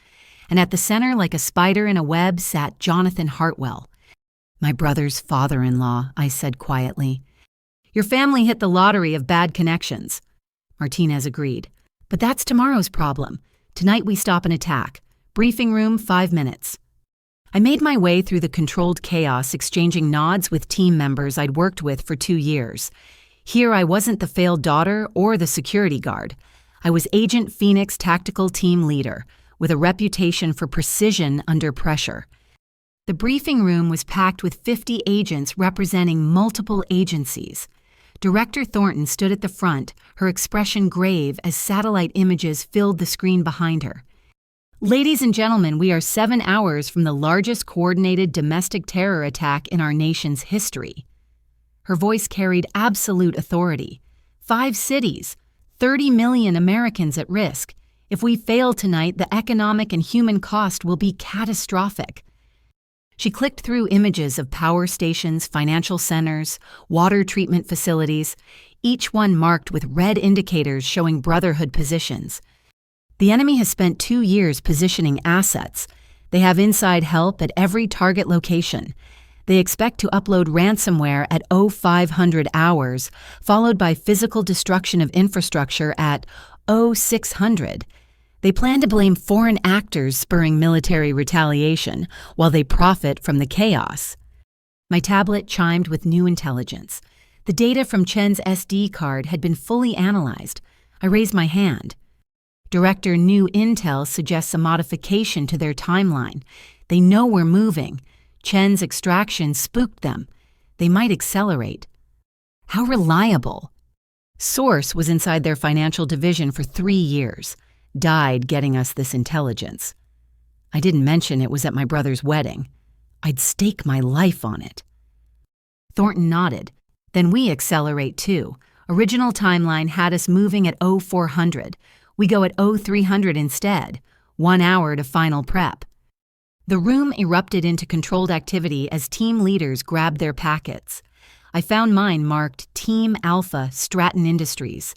And at the center, like a spider in a web, sat Jonathan Hartwell. My brother's father-in-law, I said quietly. Your family hit the lottery of bad connections. Martinez agreed. But that's tomorrow's problem. Tonight we stop an attack. Briefing room, 5 minutes. I made my way through the controlled chaos, exchanging nods with team members I'd worked with for 2 years. Here I wasn't the failed daughter or the security guard. I was Agent Phoenix, tactical team leader, with a reputation for precision under pressure. The briefing room was packed with 50 agents representing multiple agencies. Director Thornton stood at the front, her expression grave as satellite images filled the screen behind her. Ladies and gentlemen, we are 7 hours from the largest coordinated domestic terror attack in our nation's history. Her voice carried absolute authority. 5 cities, 30 million Americans at risk. If we fail tonight, the economic and human cost will be catastrophic. She clicked through images of power stations, financial centers, water treatment facilities, each one marked with red indicators showing Brotherhood positions. The enemy has spent 2 years positioning assets. They have inside help at every target location. They expect to upload ransomware at 0500 hours, followed by physical destruction of infrastructure at 0600. They plan to blame foreign actors spurring military retaliation while they profit from the chaos. My tablet chimed with new intelligence. The data from Chen's SD card had been fully analyzed. I raised my hand. Director New Intel suggests a modification to their timeline. They know we're moving. Chen's extraction spooked them. They might accelerate. How reliable? Source was inside their financial division for 3 years. Died getting us this intelligence. I didn't mention it was at my brother's wedding. I'd stake my life on it. Thornton nodded. Then we accelerate too. Original timeline had us moving at 0400. We go at 0300 instead. 1 hour to final prep. The room erupted into controlled activity as team leaders grabbed their packets. I found mine marked Team Alpha Stratton Industries.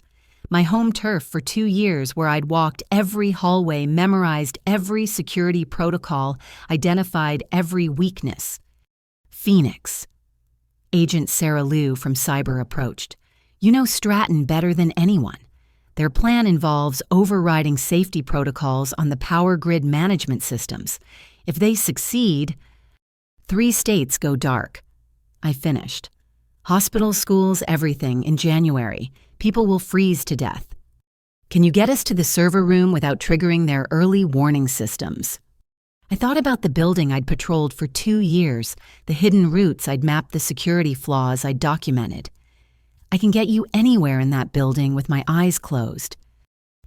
My home turf for 2 years where I'd walked every hallway, memorized every security protocol, identified every weakness. Phoenix. Agent Sarah Liu from Cyber approached. You know Stratton better than anyone. Their plan involves overriding safety protocols on the power grid management systems. If they succeed, 3 states go dark. I finished. Hospitals, schools, everything in January. People will freeze to death. Can you get us to the server room without triggering their early warning systems? I thought about the building I'd patrolled for 2 years, the hidden routes I'd mapped, the security flaws I'd documented. I can get you anywhere in that building with my eyes closed.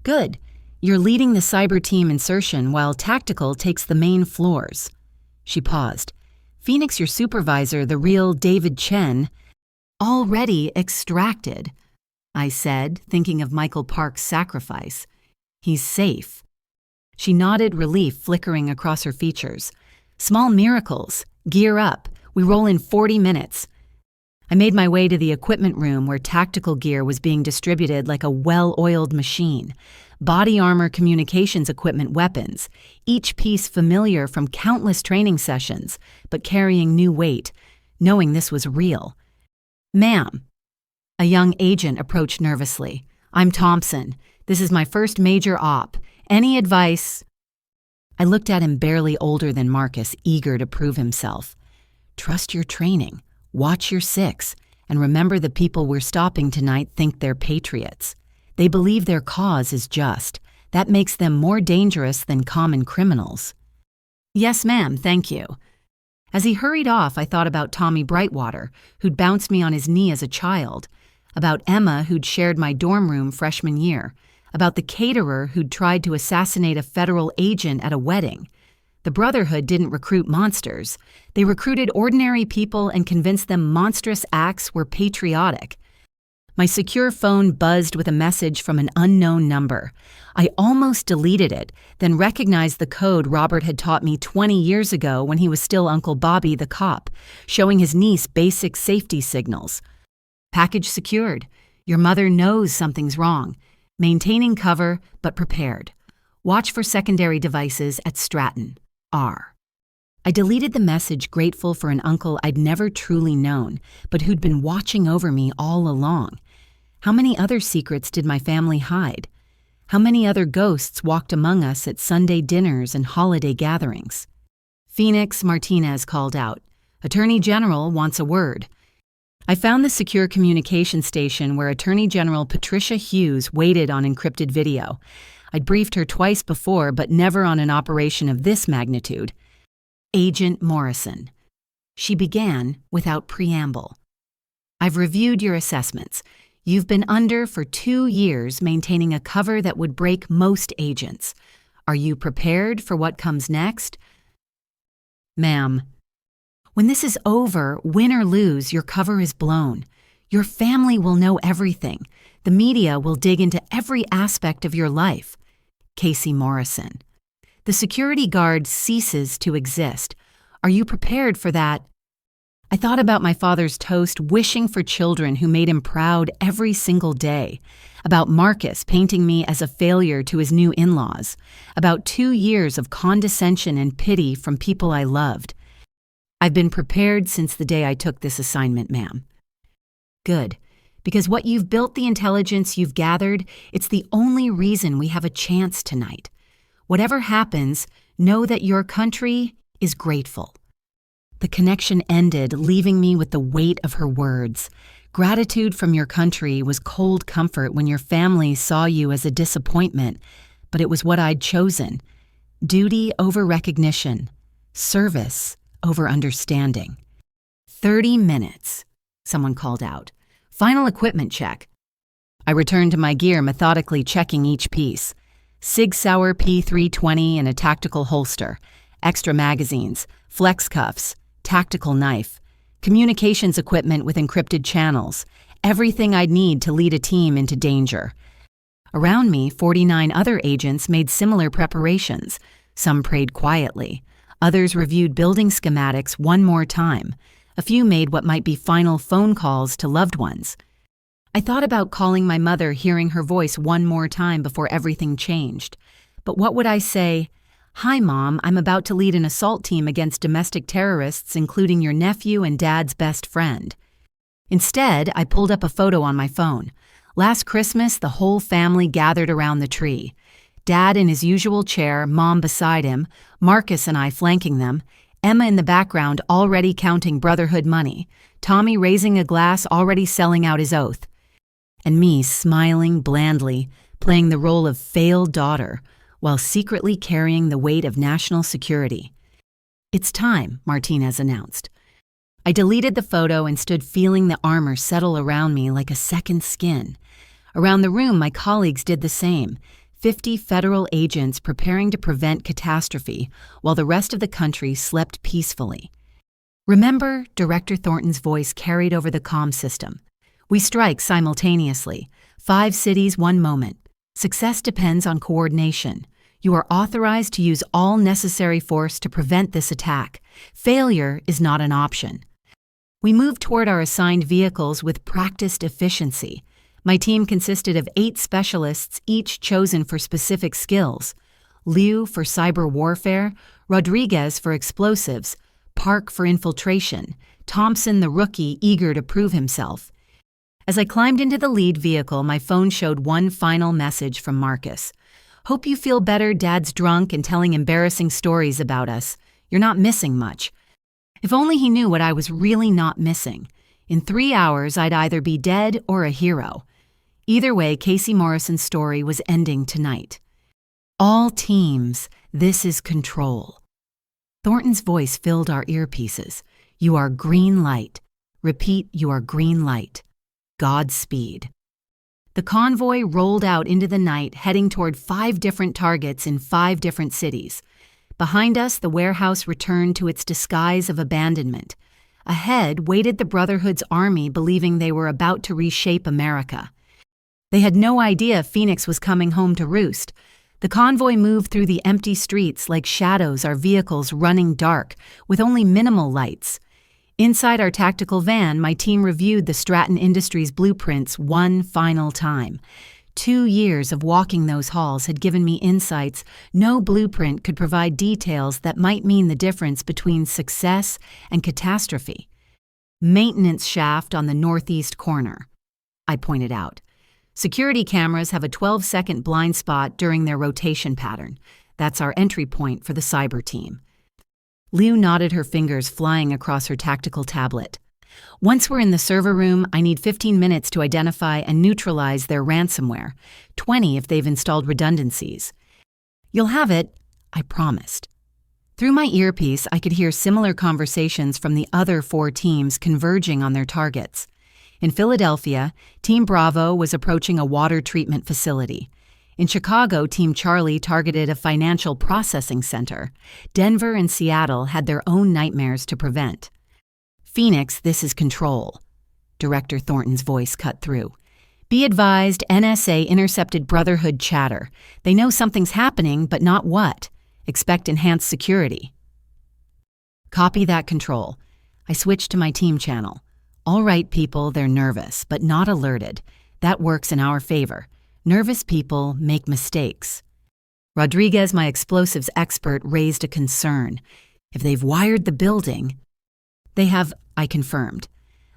Good. You're leading the cyber team insertion while tactical takes the main floors. She paused. Phoenix, your supervisor, the real David Chen, already extracted, I said, thinking of Michael Park's sacrifice. He's safe. She nodded, relief flickering across her features. Small miracles. Gear up. We roll in 40 minutes. I made my way to the equipment room where tactical gear was being distributed like a well-oiled machine. Body armor, communications equipment, weapons, each piece familiar from countless training sessions, but carrying new weight, knowing this was real. Ma'am. A young agent approached nervously. I'm Thompson. This is my first major op. Any advice? I looked at him, barely older than Marcus, eager to prove himself. Trust your training. Watch your 6. And remember, the people we're stopping tonight think they're patriots. They believe their cause is just. That makes them more dangerous than common criminals. Yes, ma'am, thank you. As he hurried off, I thought about Tommy Brightwater, who'd bounced me on his knee as a child, about Emma, who'd shared my dorm room freshman year, about the caterer who'd tried to assassinate a federal agent at a wedding. The Brotherhood didn't recruit monsters. They recruited ordinary people and convinced them monstrous acts were patriotic. My secure phone buzzed with a message from an unknown number. I almost deleted it, then recognized the code Robert had taught me 20 years ago when he was still Uncle Bobby the cop, showing his niece basic safety signals. Package secured. Your mother knows something's wrong. Maintaining cover, but prepared. Watch for secondary devices at Stratton. R. I deleted the message, grateful for an uncle I'd never truly known, but who'd been watching over me all along. How many other secrets did my family hide? How many other ghosts walked among us at Sunday dinners and holiday gatherings? Phoenix, Martinez called out. Attorney General wants a word. I found the secure communication station where Attorney General Patricia Hughes waited on encrypted video. I'd briefed her twice before, but never on an operation of this magnitude. Agent Morrison. She began without preamble. I've reviewed your assessments. You've been under for 2 years, maintaining a cover that would break most agents. Are you prepared for what comes next? Ma'am. When this is over, win or lose, your cover is blown. Your family will know everything. The media will dig into every aspect of your life. Casey Morrison. The security guard ceases to exist. Are you prepared for that? I thought about my father's toast, wishing for children who made him proud every single day. About Marcus painting me as a failure to his new in-laws. About 2 years of condescension and pity from people I loved. I've been prepared since the day I took this assignment, ma'am. Good. Because what you've built, the intelligence you've gathered, it's the only reason we have a chance tonight. Whatever happens, know that your country is grateful. The connection ended, leaving me with the weight of her words. Gratitude from your country was cold comfort when your family saw you as a disappointment, but it was what I'd chosen. Duty over recognition. Service over understanding. 30 minutes, someone called out. Final equipment check. I returned to my gear, methodically checking each piece. Sig Sauer P320 in a tactical holster, extra magazines, flex cuffs, tactical knife, communications equipment with encrypted channels, everything I'd need to lead a team into danger. Around me, 49 other agents made similar preparations. Some prayed quietly. Others reviewed building schematics one more time. A few made what might be final phone calls to loved ones. I thought about calling my mother, hearing her voice one more time before everything changed. But what would I say? Hi, Mom, I'm about to lead an assault team against domestic terrorists, including your nephew and Dad's best friend. Instead, I pulled up a photo on my phone. Last Christmas, the whole family gathered around the tree. Dad in his usual chair, Mom beside him, Marcus and I flanking them, Emma in the background already counting brotherhood money, Tommy raising a glass already selling out his oath, and me smiling blandly, playing the role of failed daughter, while secretly carrying the weight of national security. It's time, Martinez announced. I deleted the photo and stood feeling the armor settle around me like a second skin. Around the room, my colleagues did the same, 50 federal agents preparing to prevent catastrophe, while the rest of the country slept peacefully. Remember, Director Thornton's voice carried over the comm system. We strike simultaneously. 5 cities, 1 moment. Success depends on coordination. You are authorized to use all necessary force to prevent this attack. Failure is not an option. We moved toward our assigned vehicles with practiced efficiency. My team consisted of 8 specialists, each chosen for specific skills. Liu for cyber warfare, Rodriguez for explosives, Park for infiltration, Thompson the rookie eager to prove himself. As I climbed into the lead vehicle, my phone showed one final message from Marcus. Hope you feel better. Dad's drunk and telling embarrassing stories about us. You're not missing much. If only he knew what I was really not missing. In 3 hours, I'd either be dead or a hero. Either way, Casey Morrison's story was ending tonight. All teams, this is control. Thornton's voice filled our earpieces. You are green light. Repeat, you are green light. Godspeed. The convoy rolled out into the night, heading toward 5 different targets in 5 different cities. Behind us, the warehouse returned to its disguise of abandonment. Ahead waited the Brotherhood's army, believing they were about to reshape America. They had no idea Phoenix was coming home to roost. The convoy moved through the empty streets like shadows, our vehicles running dark, with only minimal lights. Inside our tactical van, my team reviewed the Stratton Industries blueprints one final time. 2 years of walking those halls had given me insights no blueprint could provide, details that might mean the difference between success and catastrophe. Maintenance shaft on the northeast corner, I pointed out. Security cameras have a 12-second blind spot during their rotation pattern. That's our entry point for the cyber team. Liu nodded, her fingers flying across her tactical tablet. Once we're in the server room, I need 15 minutes to identify and neutralize their ransomware, 20 if they've installed redundancies. You'll have it, I promised. Through my earpiece, I could hear similar conversations from the other 4 teams converging on their targets. In Philadelphia, Team Bravo was approaching a water treatment facility. In Chicago, Team Charlie targeted a financial processing center. Denver and Seattle had their own nightmares to prevent. Phoenix, this is control. Director Thornton's voice cut through. Be advised, NSA intercepted Brotherhood chatter. They know something's happening, but not what. Expect enhanced security. Copy that, Control. I switched to my team channel. All right, people, they're nervous, but not alerted. That works in our favor. Nervous people make mistakes. Rodriguez, my explosives expert, raised a concern. If they've wired the building... They have, I confirmed.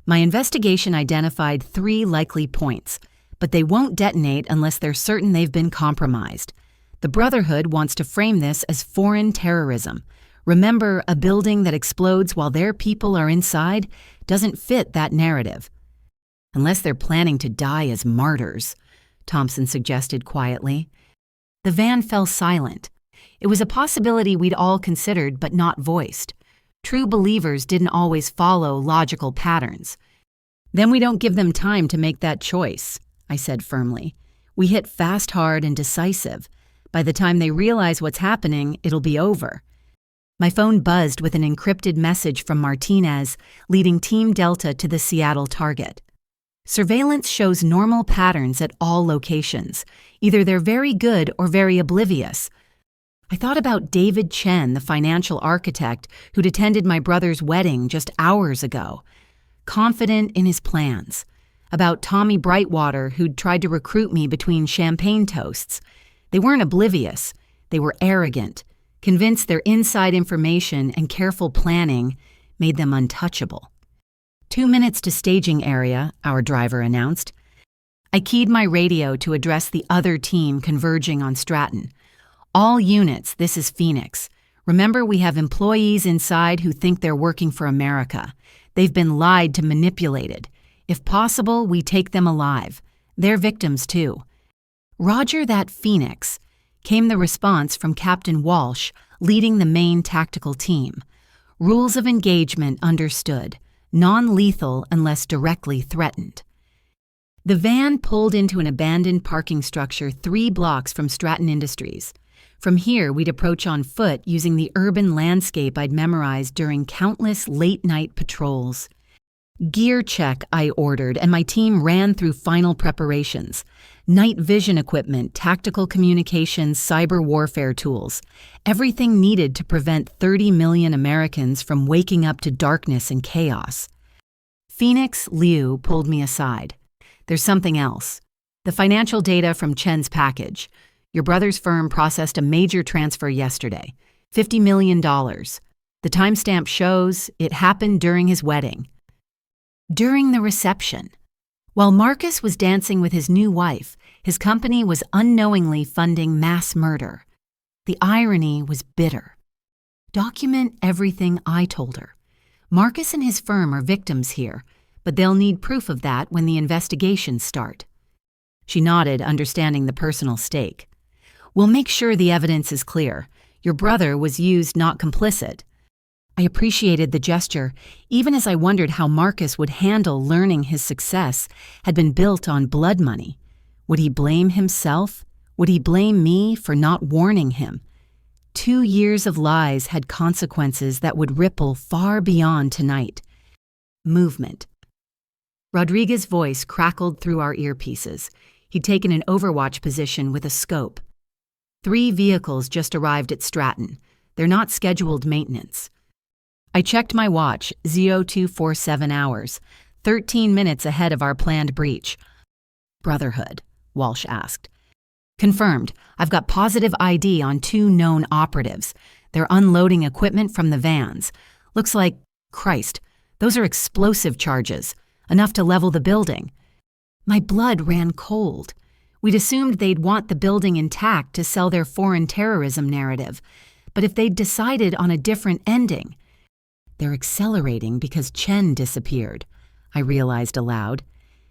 My investigation identified 3 likely points, but they won't detonate unless they're certain they've been compromised. The Brotherhood wants to frame this as foreign terrorism. Remember, a building that explodes while their people are inside doesn't fit that narrative. Unless they're planning to die as martyrs, Thompson suggested quietly. The van fell silent. It was a possibility we'd all considered but not voiced. True believers didn't always follow logical patterns. Then we don't give them time to make that choice, I said firmly. We hit fast, hard, and decisive. By the time they realize what's happening, it'll be over. My phone buzzed with an encrypted message from Martinez, leading Team Delta to the Seattle target. Surveillance shows normal patterns at all locations. Either they're very good or very oblivious. I thought about David Chen, the financial architect who'd attended my brother's wedding just hours ago, confident in his plans. About Tommy Brightwater, who'd tried to recruit me between champagne toasts. They weren't oblivious. They were arrogant, convinced their inside information and careful planning made them untouchable. 2 minutes to staging area, our driver announced. I keyed my radio to address the other team converging on Stratton. All units, this is Phoenix. Remember, we have employees inside who think they're working for America. They've been lied to, manipulated. If possible, we take them alive. They're victims too. Roger that, Phoenix, came the response from Captain Walsh, leading the main tactical team. Rules of engagement understood. Non-lethal unless directly threatened. The van pulled into an abandoned parking structure 3 blocks from Stratton Industries. From here, we'd approach on foot using the urban landscape I'd memorized during countless late-night patrols. Gear check, I ordered, and my team ran through final preparations. Night vision equipment, tactical communications, cyber warfare tools. Everything needed to prevent 30 million Americans from waking up to darkness and chaos. Phoenix Liu pulled me aside. There's something else. The financial data from Chen's package. Your brother's firm processed a major transfer yesterday. $50 million. The timestamp shows it happened during his wedding. During the reception. While Marcus was dancing with his new wife, his company was unknowingly funding mass murder. The irony was bitter. Document everything I told her. Marcus and his firm are victims here, but they'll need proof of that when the investigations start. She nodded, understanding the personal stake. We'll make sure the evidence is clear. Your brother was used, not complicit. I appreciated the gesture, even as I wondered how Marcus would handle learning his success had been built on blood money. Would he blame himself? Would he blame me for not warning him? 2 years of lies had consequences that would ripple far beyond tonight. Movement. Rodriguez's voice crackled through our earpieces. He'd taken an overwatch position with a scope. 3 vehicles just arrived at Stratton. They're not scheduled maintenance. I checked my watch, 0247 hours, 13 minutes ahead of our planned breach. Brotherhood, Walsh asked. Confirmed. I've got positive ID on 2 known operatives. They're unloading equipment from the vans. Looks like, Christ, those are explosive charges, enough to level the building. My blood ran cold. We'd assumed they'd want the building intact to sell their foreign terrorism narrative. But if they'd decided on a different ending... They're accelerating because Chen disappeared, I realized aloud.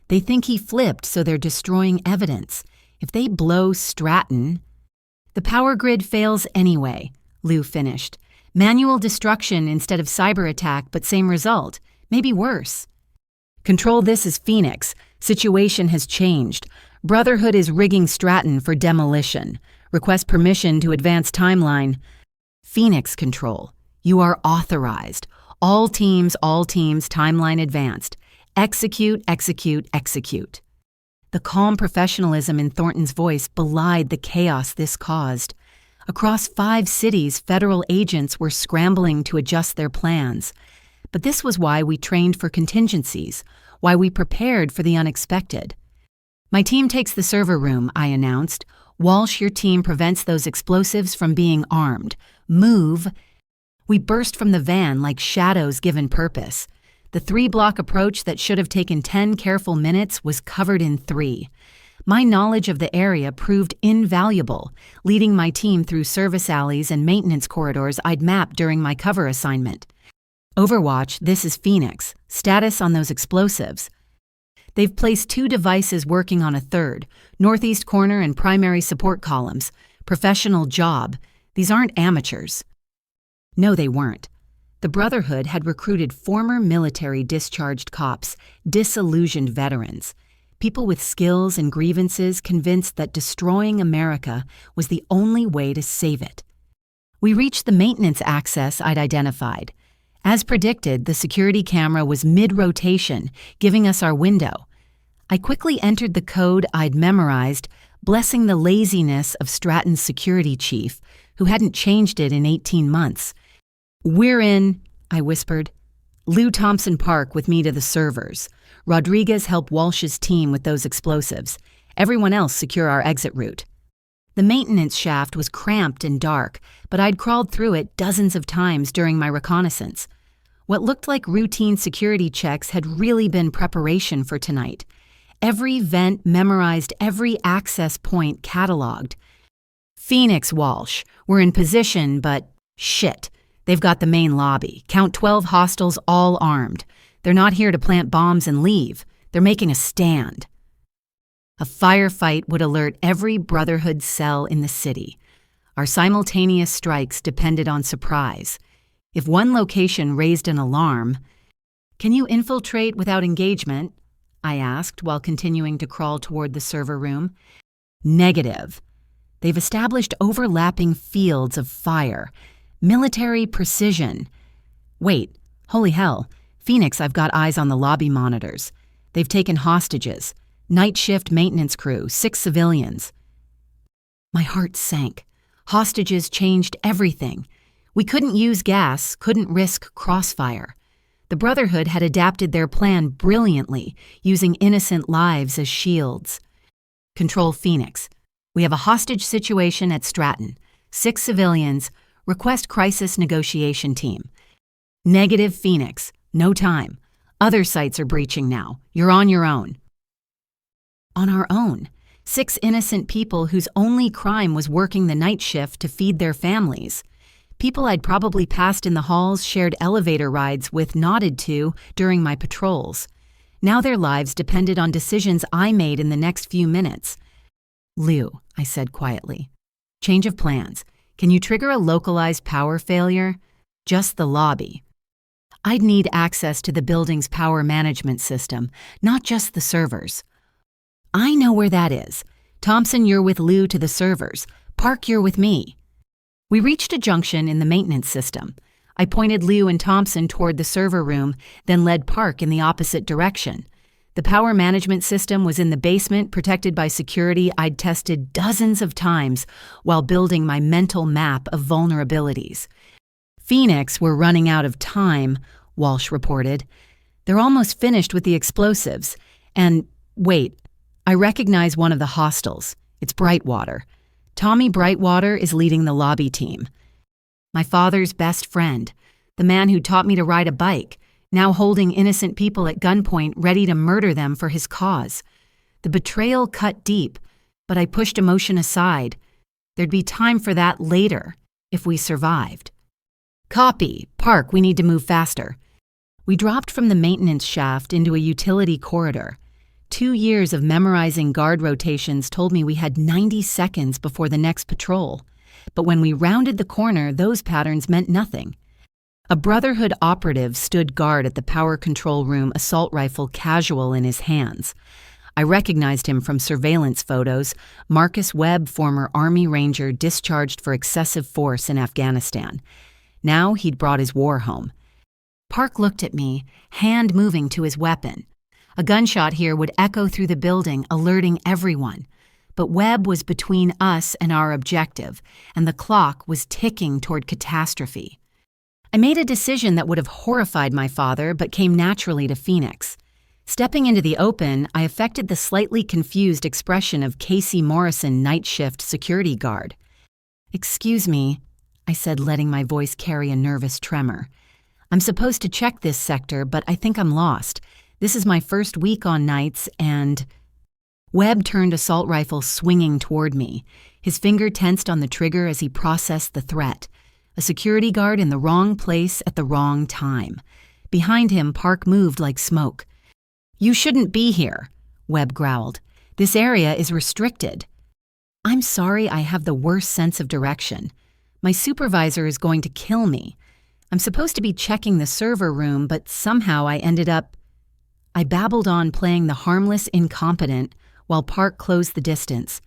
They think he flipped, so they're destroying evidence. If they blow Stratton... The power grid fails anyway, Liu finished. Manual destruction instead of cyber attack, but same result. Maybe worse. Control, this is Phoenix. Situation has changed. Brotherhood is rigging Stratton for demolition. Request permission to advance timeline. Phoenix Control. You are authorized. All teams, timeline advanced. Execute, execute, execute. The calm professionalism in Thornton's voice belied the chaos this caused. Across 5 cities, federal agents were scrambling to adjust their plans. But this was why we trained for contingencies, why we prepared for the unexpected. My team takes the server room, I announced. Walsh, your team prevents those explosives from being armed. Move. We burst from the van like shadows given purpose. The 3-block approach that should have taken 10 careful minutes was covered in 3. My knowledge of the area proved invaluable, leading my team through service alleys and maintenance corridors I'd mapped during my cover assignment. Overwatch, this is Phoenix. Status on those explosives. They've placed 2 devices working on a third, northeast corner and primary support columns. Professional job. These aren't amateurs. No, they weren't. The Brotherhood had recruited former military discharged cops, disillusioned veterans, people with skills and grievances convinced that destroying America was the only way to save it. We reached the maintenance access I'd identified. As predicted, the security camera was mid-rotation, giving us our window. I quickly entered the code I'd memorized, blessing the laziness of Stratton's security chief, who hadn't changed it in 18 months. "We're in," I whispered. "Lou Thompson Park with me to the servers. Rodriguez help Walsh's team with those explosives. Everyone else secure our exit route." The maintenance shaft was cramped and dark, but I'd crawled through it dozens of times during my reconnaissance. What looked like routine security checks had really been preparation for tonight. Every vent memorized, every access point cataloged. "Phoenix, Walsh. We're in position, but shit. They've got the main lobby. Count 12 hostiles all armed. They're not here to plant bombs and leave. They're making a stand." A firefight would alert every Brotherhood cell in the city. Our simultaneous strikes depended on surprise. If one location raised an alarm, "Can you infiltrate without engagement?" I asked while continuing to crawl toward the server room. "Negative. They've established overlapping fields of fire. Military precision." "Wait, holy hell. Phoenix, I've got eyes on the lobby monitors. They've taken hostages. Night shift maintenance crew, 6 civilians." My heart sank. Hostages changed everything. We couldn't use gas, couldn't risk crossfire. The Brotherhood had adapted their plan brilliantly, using innocent lives as shields. "Control Phoenix. We have a hostage situation at Stratton. 6 civilians. Request crisis negotiation team." "Negative Phoenix. No time. Other sites are breaching now. You're on your own." On our own. 6 innocent people whose only crime was working the night shift to feed their families. People I'd probably passed in the halls, shared elevator rides with, nodded to during my patrols. Now their lives depended on decisions I made in the next few minutes. "Lou," I said quietly. "Change of plans. Can you trigger a localized power failure? Just the lobby. I'd need access to the building's power management system, not just the servers." "I know where that is. Thompson, you're with Lou to the servers. Park, you're with me." We reached a junction in the maintenance system. I pointed Lou and Thompson toward the server room, then led Park in the opposite direction. The power management system was in the basement, protected by security I'd tested dozens of times while building my mental map of vulnerabilities. "Phoenix, we're running out of time," Walsh reported. "They're almost finished with the explosives. And wait, I recognize one of the hostiles. It's Brightwater. Tommy Brightwater is leading the lobby team. My father's best friend, the man who taught me to ride a bike, now holding innocent people at gunpoint ready to murder them for his cause. The betrayal cut deep, but I pushed emotion aside. There'd be time for that later, if we survived. "Copy. Park, we need to move faster." We dropped from the maintenance shaft into a utility corridor. 2 years of memorizing guard rotations told me we had 90 seconds before the next patrol. But when we rounded the corner, those patterns meant nothing. A Brotherhood operative stood guard at the power control room, assault rifle casual in his hands. I recognized him from surveillance photos. Marcus Webb, former Army Ranger discharged for excessive force in Afghanistan. Now he'd brought his war home. Park looked at me, hand moving to his weapon. A gunshot here would echo through the building, alerting everyone. But Webb was between us and our objective, and the clock was ticking toward catastrophe. I made a decision that would have horrified my father, but came naturally to Phoenix. Stepping into the open, I affected the slightly confused expression of Casey Morrison, night shift security guard. "Excuse me," I said, letting my voice carry a nervous tremor. "I'm supposed to check this sector, but I think I'm lost. This is my first week on nights, and..." Webb turned assault rifle swinging toward me. His finger tensed on the trigger as he processed the threat. A security guard in the wrong place at the wrong time. Behind him, Park moved like smoke. "You shouldn't be here," Webb growled. "This area is restricted." "I'm sorry, I have the worst sense of direction. My supervisor is going to kill me. I'm supposed to be checking the server room, but somehow I ended up—" I babbled on, playing the harmless incompetent, while Park closed the distance.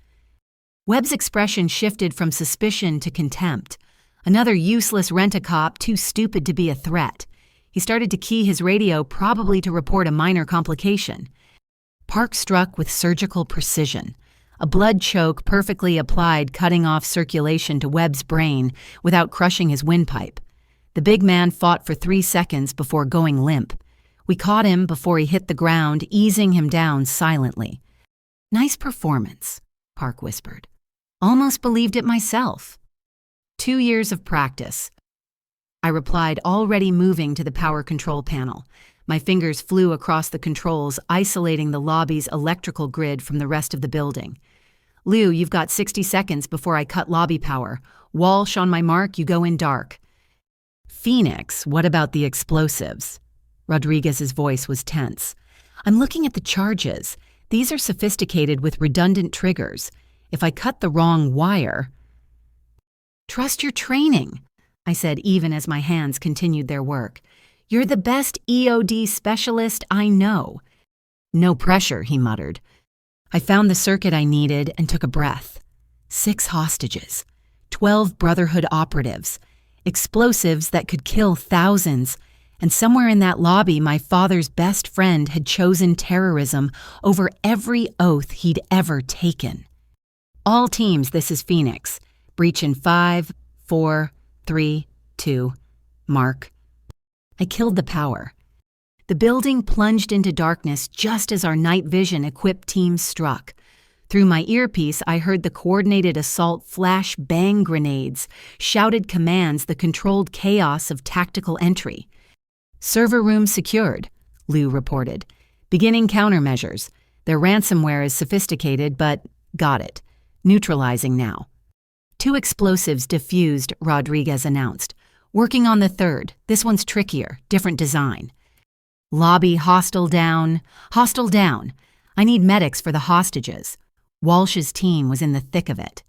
Webb's expression shifted from suspicion to contempt. Another useless rent-a-cop, too stupid to be a threat. He started to key his radio, probably to report a minor complication. Park struck with surgical precision. A blood choke perfectly applied, cutting off circulation to Webb's brain without crushing his windpipe. The big man fought for 3 seconds before going limp. We caught him before he hit the ground, easing him down silently. "Nice performance," Park whispered. "Almost believed it myself." 2 years of practice," I replied, already moving to the power control panel. My fingers flew across the controls, isolating the lobby's electrical grid from the rest of the building. "Lou, you've got 60 seconds before I cut lobby power. Walsh, on my mark, you go in dark." "Phoenix, what about the explosives?" Rodriguez's voice was tense. "I'm looking at the charges. These are sophisticated with redundant triggers. If I cut the wrong wire—" "Trust your training," I said, even as my hands continued their work. "You're the best EOD specialist I know." "No pressure," he muttered. I found the circuit I needed and took a breath. 6 hostages, 12 Brotherhood operatives, explosives that could kill thousands, and somewhere in that lobby my father's best friend had chosen terrorism over every oath he'd ever taken. "All teams, this is Phoenix. Breach in 5, 4, 3, 2, mark." I killed the power. The building plunged into darkness just as our night vision-equipped team struck. Through my earpiece, I heard the coordinated assault flash bang grenades, shouted commands, the controlled chaos of tactical entry. "Server room secured," Lou reported. "Beginning countermeasures. Their ransomware is sophisticated, but got it. Neutralizing now." 2 explosives diffused, Rodriguez announced. "Working on the 3rd. This one's trickier, different design." "Lobby hostile down. Hostile down. I need medics for the hostages." Walsh's team was in the thick of it.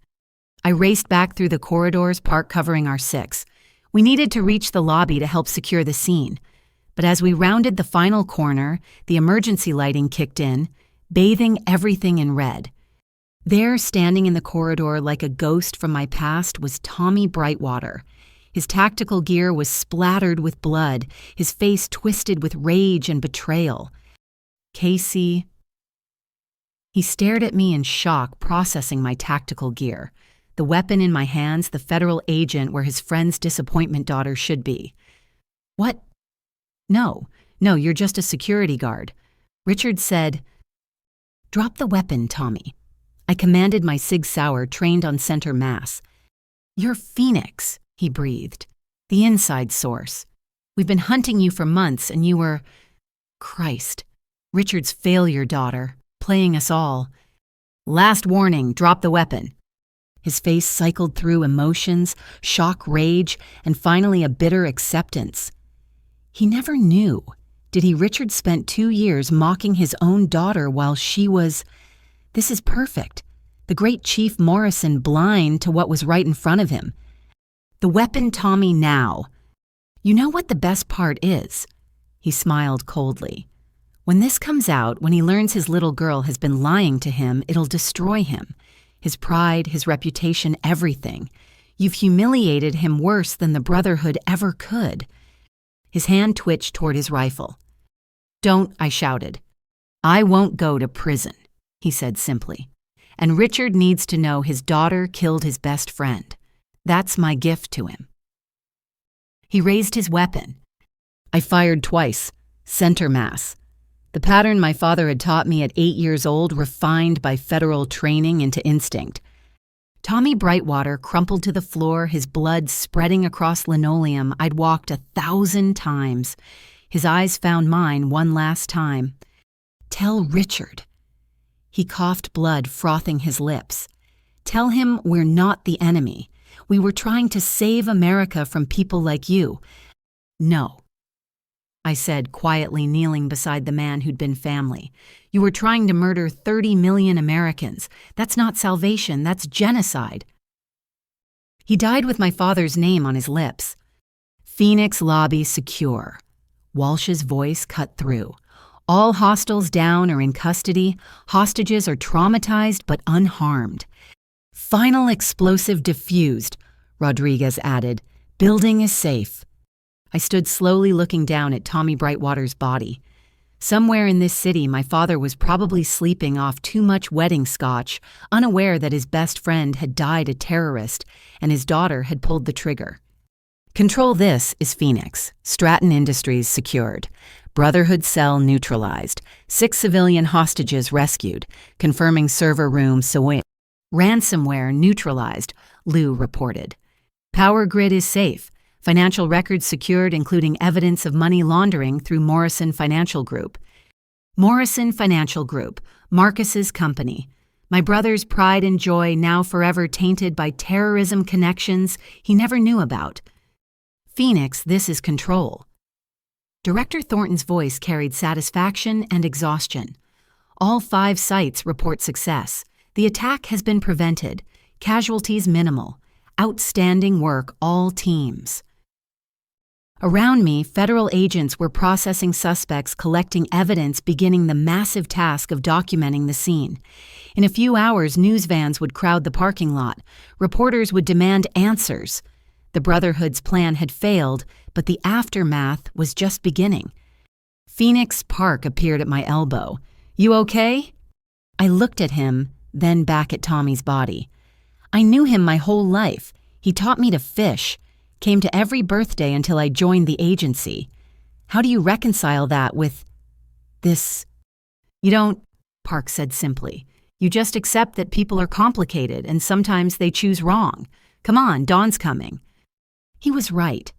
I raced back through the corridors, Park covering our 6. We needed to reach the lobby to help secure the scene. But as we rounded the final corner, the emergency lighting kicked in, bathing everything in red. There, standing in the corridor like a ghost from my past, was Tommy Brightwater. His tactical gear was splattered with blood, his face twisted with rage and betrayal. "Casey—" He stared at me in shock, processing my tactical gear. The weapon in my hands, the federal agent where his friend's disappointment daughter should be. "What? No, you're just a security guard." Richard said, "Drop the weapon, Tommy." I commanded my Sig Sauer, trained on center mass. "You're Phoenix," he breathed. "The inside source. We've been hunting you for months, and you were—" Christ. Richard's failure daughter, playing us all. "Last warning, drop the weapon." His face cycled through emotions, shock, rage, and finally a bitter acceptance. He never knew. Did he? Richard spent 2 years mocking his own daughter while she was— This is perfect. The great Chief Morrison blind to what was right in front of him. "The weapon, Tommy, now." "You know what the best part is?" He smiled coldly. "When this comes out, when he learns his little girl has been lying to him, it'll destroy him. His pride, his reputation, everything. You've humiliated him worse than the Brotherhood ever could." His hand twitched toward his rifle. "Don't," I shouted. "I won't go to prison," he said simply. "And Richard needs to know his daughter killed his best friend. That's my gift to him." He raised his weapon. I fired twice, center mass. The pattern my father had taught me at 8 years old, refined by federal training into instinct. Tommy Brightwater crumpled to the floor, his blood spreading across linoleum I'd walked 1,000 times. His eyes found mine one last time. "Tell Richard." He coughed blood frothing his lips. "Tell him we're not the enemy. We were trying to save America from people like you." "No," I said, quietly kneeling beside the man who'd been family. "You were trying to murder 30 million Americans. That's not salvation, that's genocide." He died with my father's name on his lips. "Phoenix lobby secure." Walsh's voice cut through. "All hostiles down or in custody. Hostages are traumatized but unharmed." "Final explosive diffused," Rodriguez added. "Building is safe." I stood slowly looking down at Tommy Brightwater's body. Somewhere in this city, my father was probably sleeping off too much wedding scotch, unaware that his best friend had died a terrorist and his daughter had pulled the trigger. Control this is Phoenix. Stratton Industries secured. Brotherhood cell neutralized. 6 civilian hostages rescued. Confirming server room Sawin. Ransomware neutralized, Lou reported. Power grid is safe. Financial records secured, including evidence of money laundering through Morrison Financial Group. Morrison Financial Group, Marcus's company. My brother's pride and joy now forever tainted by terrorism connections he never knew about. Phoenix, this is control. Director Thornton's voice carried satisfaction and exhaustion. All 5 sites report success. The attack has been prevented. Casualties minimal. Outstanding work, all teams. Around me, federal agents were processing suspects, collecting evidence, beginning the massive task of documenting the scene. In a few hours, news vans would crowd the parking lot. Reporters would demand answers. The Brotherhood's plan had failed, but the aftermath was just beginning. Phoenix Park appeared at my elbow. "You okay?" I looked at him, then back at Tommy's body. I knew him my whole life. He taught me to fish, came to every birthday until I joined the agency. How do you reconcile that with this? "You don't," Park said simply. "You just accept that people are complicated and sometimes they choose wrong. Come on, dawn's coming." He was right.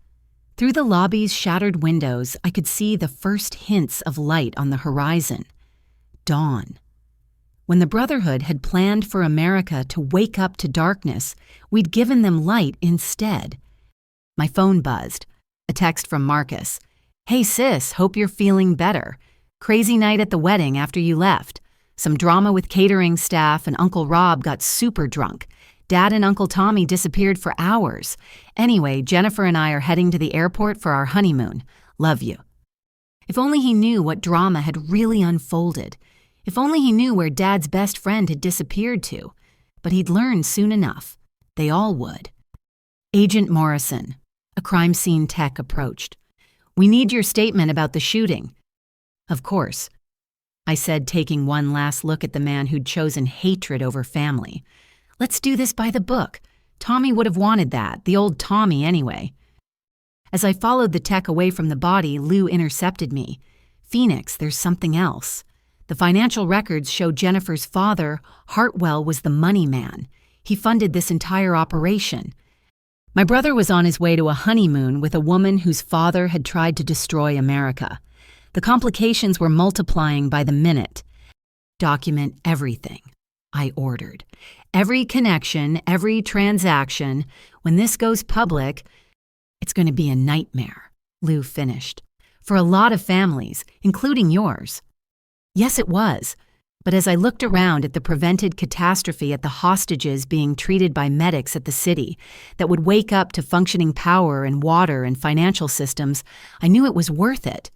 Through the lobby's shattered windows, I could see the first hints of light on the horizon. Dawn. When the Brotherhood had planned for America to wake up to darkness, we'd given them light instead. My phone buzzed. A text from Marcus. "Hey sis, hope you're feeling better. Crazy night at the wedding after you left. Some drama with catering staff and Uncle Rob got super drunk. Dad and Uncle Tommy disappeared for hours. Anyway, Jennifer and I are heading to the airport for our honeymoon. Love you." If only he knew what drama had really unfolded. If only he knew where Dad's best friend had disappeared to. But he'd learn soon enough. They all would. "Agent Morrison," a crime scene tech approached. "We need your statement about the shooting." "Of course," I said, taking one last look at the man who'd chosen hatred over family. "Let's do this by the book. Tommy would have wanted that, the old Tommy anyway." As I followed the tech away from the body, Lou intercepted me. "Phoenix, there's something else. The financial records show Jennifer's father, Hartwell, was the money man. He funded this entire operation. My brother was on his way to a honeymoon with a woman whose father had tried to destroy America. The complications were multiplying by the minute. Document everything," I ordered. "Every connection, every transaction. When this goes public, it's going to be a nightmare," Lou finished. "For a lot of families, including yours." Yes, it was. But as I looked around at the prevented catastrophe at the hostages being treated by medics at the city that would wake up to functioning power and water and financial systems, I knew it was worth it.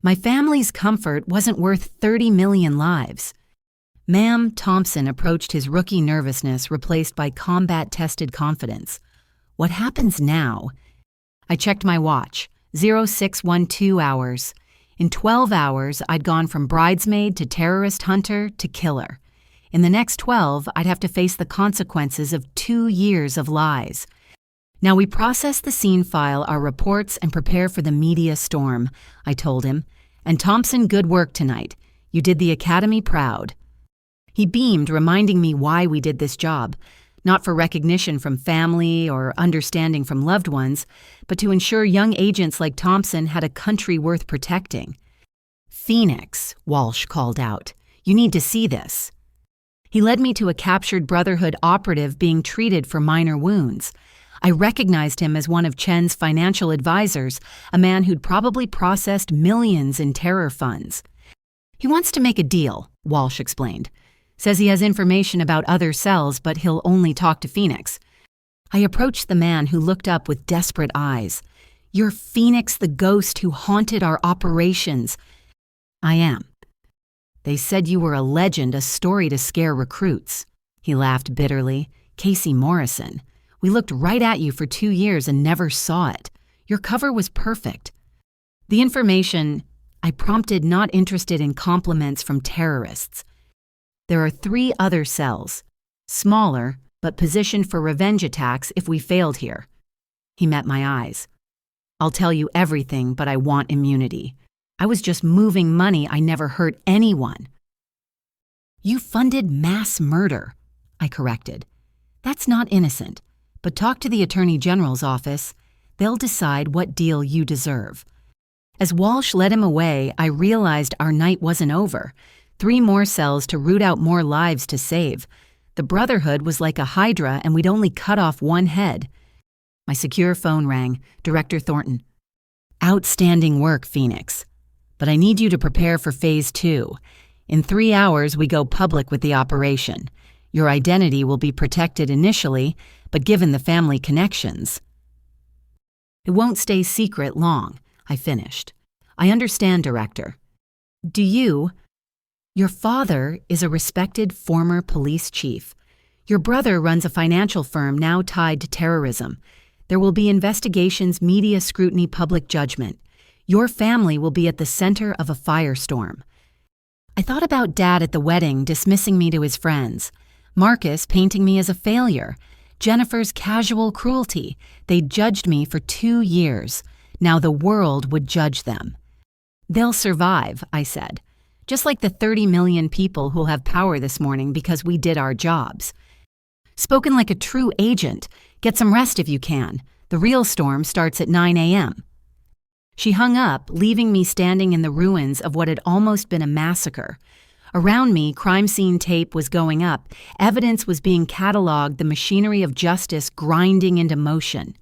My family's comfort wasn't worth 30 million lives. Ma'am Thompson approached his rookie nervousness replaced by combat-tested confidence. "What happens now?" I checked my watch. 0612 hours. In 12 hours, I'd gone from bridesmaid to terrorist hunter to killer. In the next 12, I'd have to face the consequences of 2 years of lies. "Now we process the scene file, our reports, and prepare for the media storm," I told him. "And Thompson, good work tonight. You did the Academy proud." He beamed, reminding me why we did this job. Not for recognition from family or understanding from loved ones, but to ensure young agents like Thompson had a country worth protecting. "Phoenix," Walsh called out. "You need to see this." He led me to a captured Brotherhood operative being treated for minor wounds. I recognized him as one of Chen's financial advisors, a man who'd probably processed millions in terror funds. He wants to make a deal, Walsh explained. Says he has information about other cells, but he'll only talk to Phoenix. I approached the man who looked up with desperate eyes. You're Phoenix the ghost who haunted our operations. I am. They said you were a legend, a story to scare recruits. He laughed bitterly. Casey Morrison. We looked right at you for 2 years and never saw it. Your cover was perfect. The information I prompted, not interested in compliments from terrorists. There are 3 other cells, smaller, but positioned for revenge attacks if we failed here. He met my eyes. I'll tell you everything, but I want immunity. I was just moving money. I never hurt anyone. You funded mass murder, I corrected. That's not innocent, but talk to the Attorney General's office. They'll decide what deal you deserve. As Walsh led him away, I realized our night wasn't over. 3 more cells to root out more lives to save. The Brotherhood was like a hydra, and we'd only cut off one head. My secure phone rang. Director Thornton. Outstanding work, Phoenix. But I need you to prepare for Phase 2. In 3 hours, we go public with the operation. Your identity will be protected initially, but given the family connections, it won't stay secret long, I finished. I understand, Director. Do you? Your father is a respected former police chief. Your brother runs a financial firm now tied to terrorism. There will be investigations, media scrutiny, public judgment. Your family will be at the center of a firestorm. I thought about Dad at the wedding dismissing me to his friends. Marcus painting me as a failure. Jennifer's casual cruelty. They judged me for 2 years. Now the world would judge them. They'll survive, I said. Just like the 30 million people who'll have power this morning because we did our jobs. Spoken like a true agent. Get some rest if you can. The real storm starts at 9 a.m. She hung up, leaving me standing in the ruins of what had almost been a massacre. Around me, crime scene tape was going up. Evidence was being cataloged, the machinery of justice grinding into motion.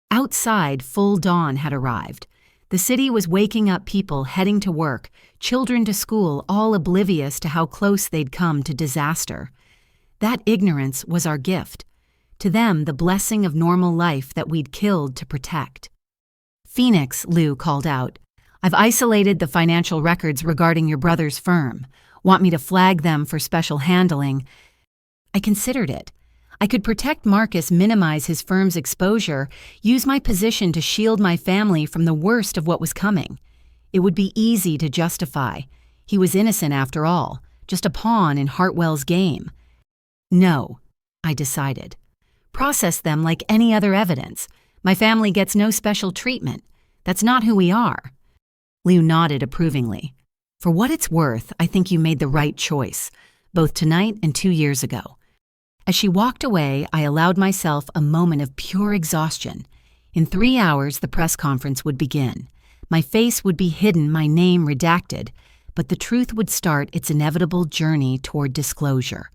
Outside, full dawn had arrived. The city was waking up, people heading to work, children to school, all oblivious to how close they'd come to disaster. That ignorance was our gift. To them, the blessing of normal life that we'd killed to protect. Phoenix, Lou called out. I've isolated the financial records regarding your brother's firm. Want me to flag them for special handling? I considered it. I could protect Marcus, minimize his firm's exposure, use my position to shield my family from the worst of what was coming. It would be easy to justify. He was innocent after all, just a pawn in Hartwell's game. No, I decided. Process them like any other evidence. My family gets no special treatment. That's not who we are. Lou nodded approvingly. For what it's worth, I think you made the right choice, both tonight and 2 years ago. As she walked away, I allowed myself a moment of pure exhaustion. In 3 hours, the press conference would begin. My face would be hidden, my name redacted, but the truth would start its inevitable journey toward disclosure.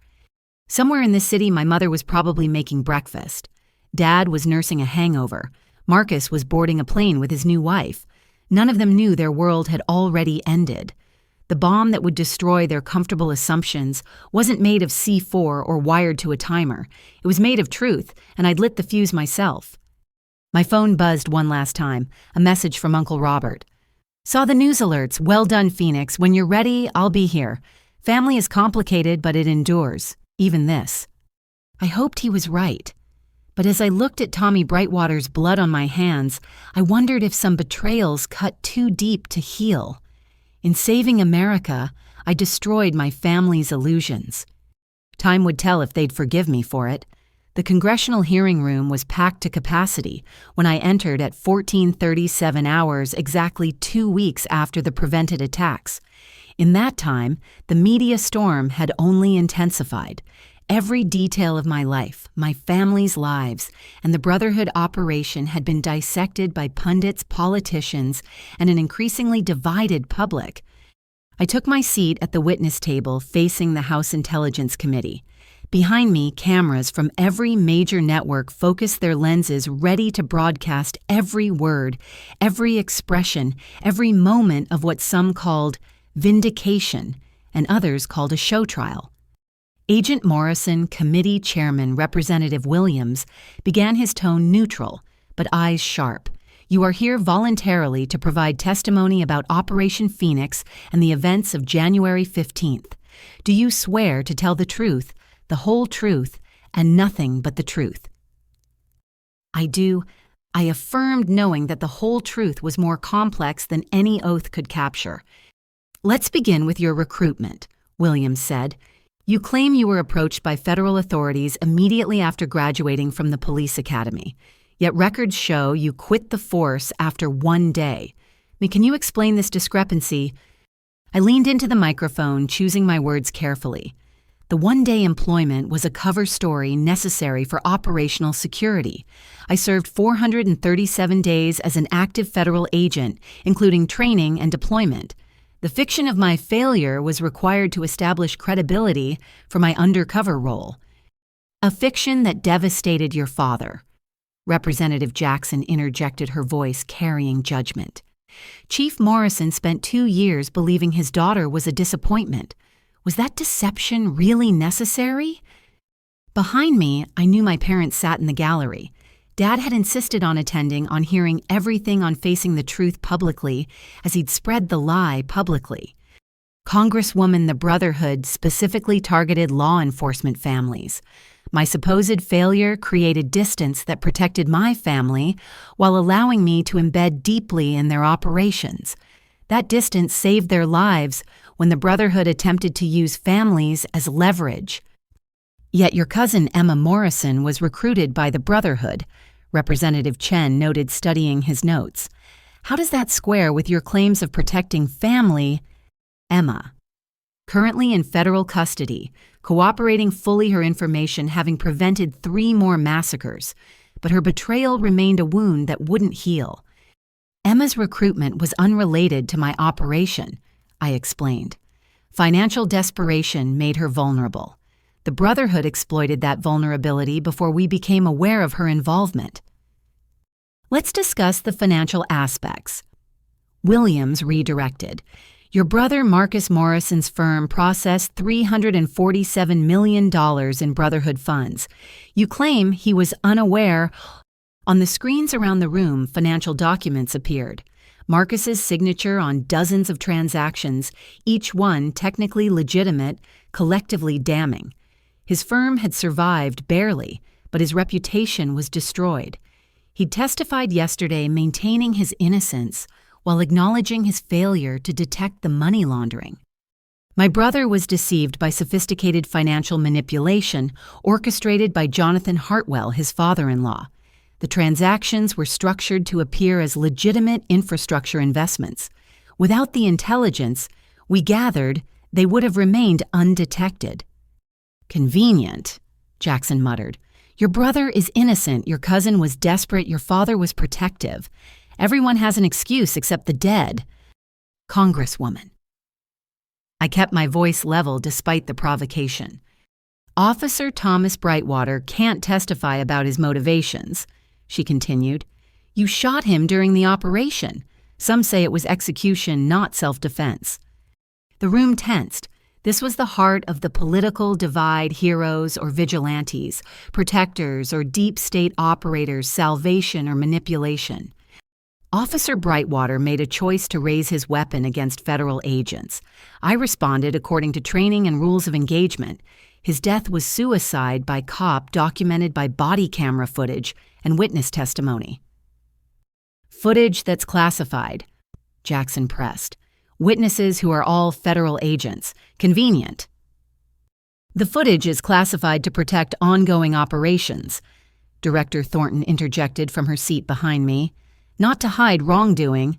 Somewhere in the city, my mother was probably making breakfast. Dad was nursing a hangover. Marcus was boarding a plane with his new wife. None of them knew their world had already ended. The bomb that would destroy their comfortable assumptions wasn't made of C4 or wired to a timer. It was made of truth, and I'd lit the fuse myself. My phone buzzed one last time, a message from Uncle Robert. Saw the news alerts. Well done, Phoenix. When you're ready, I'll be here. Family is complicated, but it endures. Even this. I hoped he was right. But as I looked at Tommy Brightwater's blood on my hands, I wondered if some betrayals cut too deep to heal. In saving America, I destroyed my family's illusions. Time would tell if they'd forgive me for it. The congressional hearing room was packed to capacity when I entered at 14:37 hours, exactly 2 weeks after the prevented attacks. In that time, the media storm had only intensified. Every detail of my life, my family's lives, and the Brotherhood operation had been dissected by pundits, politicians, and an increasingly divided public. I took my seat at the witness table facing the House Intelligence Committee. Behind me, cameras from every major network focused their lenses ready to broadcast every word, every expression, every moment of what some called vindication and others called a show trial. Agent Morrison, Committee Chairman Representative Williams, began his tone neutral, but eyes sharp. You are here voluntarily to provide testimony about Operation Phoenix and the events of January 15th. Do you swear to tell the truth, the whole truth, and nothing but the truth? I do. I affirmed, knowing that the whole truth was more complex than any oath could capture. Let's begin with your recruitment, Williams said. You claim you were approached by federal authorities immediately after graduating from the police academy. Yet records show you quit the force after 1 day. Can you explain this discrepancy? I leaned into the microphone, choosing my words carefully. The 1-day employment was a cover story necessary for operational security. I served 437 days as an active federal agent, including training and deployment. The fiction of my failure was required to establish credibility for my undercover role. A fiction that devastated your father. Representative Jackson interjected, her voice carrying judgment. Chief Morrison spent 2 years believing his daughter was a disappointment. Was that deception really necessary? Behind me, I knew my parents sat in the gallery. Dad had insisted on attending, on hearing everything, on facing the truth publicly, as he'd spread the lie publicly. Congresswoman, the Brotherhood specifically targeted law enforcement families. My supposed failure created distance that protected my family while allowing me to embed deeply in their operations. That distance saved their lives when the Brotherhood attempted to use families as leverage. Yet your cousin Emma Morrison was recruited by the Brotherhood, Representative Chen noted, studying his notes. How does that square with your claims of protecting family? Emma, currently in federal custody, cooperating fully, her information having prevented 3 more massacres, but her betrayal remained a wound that wouldn't heal. Emma's recruitment was unrelated to my operation, I explained. Financial desperation made her vulnerable. The Brotherhood exploited that vulnerability before we became aware of her involvement. Let's discuss the financial aspects. Williams redirected. Your brother Marcus Morrison's firm processed $347 million in Brotherhood funds. You claim he was unaware. On the screens around the room, financial documents appeared. Marcus's signature on dozens of transactions, each one technically legitimate, collectively damning. His firm had survived barely, but his reputation was destroyed. He testified yesterday, maintaining his innocence while acknowledging his failure to detect the money laundering. My brother was deceived by sophisticated financial manipulation orchestrated by Jonathan Hartwell, his father-in-law. The transactions were structured to appear as legitimate infrastructure investments. Without the intelligence, we gathered, they would have remained undetected. Convenient, Jackson muttered. Your brother is innocent, your cousin was desperate, your father was protective. Everyone has an excuse except the dead. Congresswoman. I kept my voice level despite the provocation. Officer Thomas Brightwater can't testify about his motivations, she continued. You shot him during the operation. Some say it was execution, not self-defense. The room tensed. This was the heart of the political divide: heroes or vigilantes, protectors or deep state operators, salvation or manipulation. Officer Brightwater made a choice to raise his weapon against federal agents. I responded according to training and rules of engagement. His death was suicide by cop, documented by body camera footage and witness testimony. Footage that's classified, Jackson pressed. Witnesses who are all federal agents. Convenient. The footage is classified to protect ongoing operations, Director Thornton interjected from her seat behind me. Not to hide wrongdoing.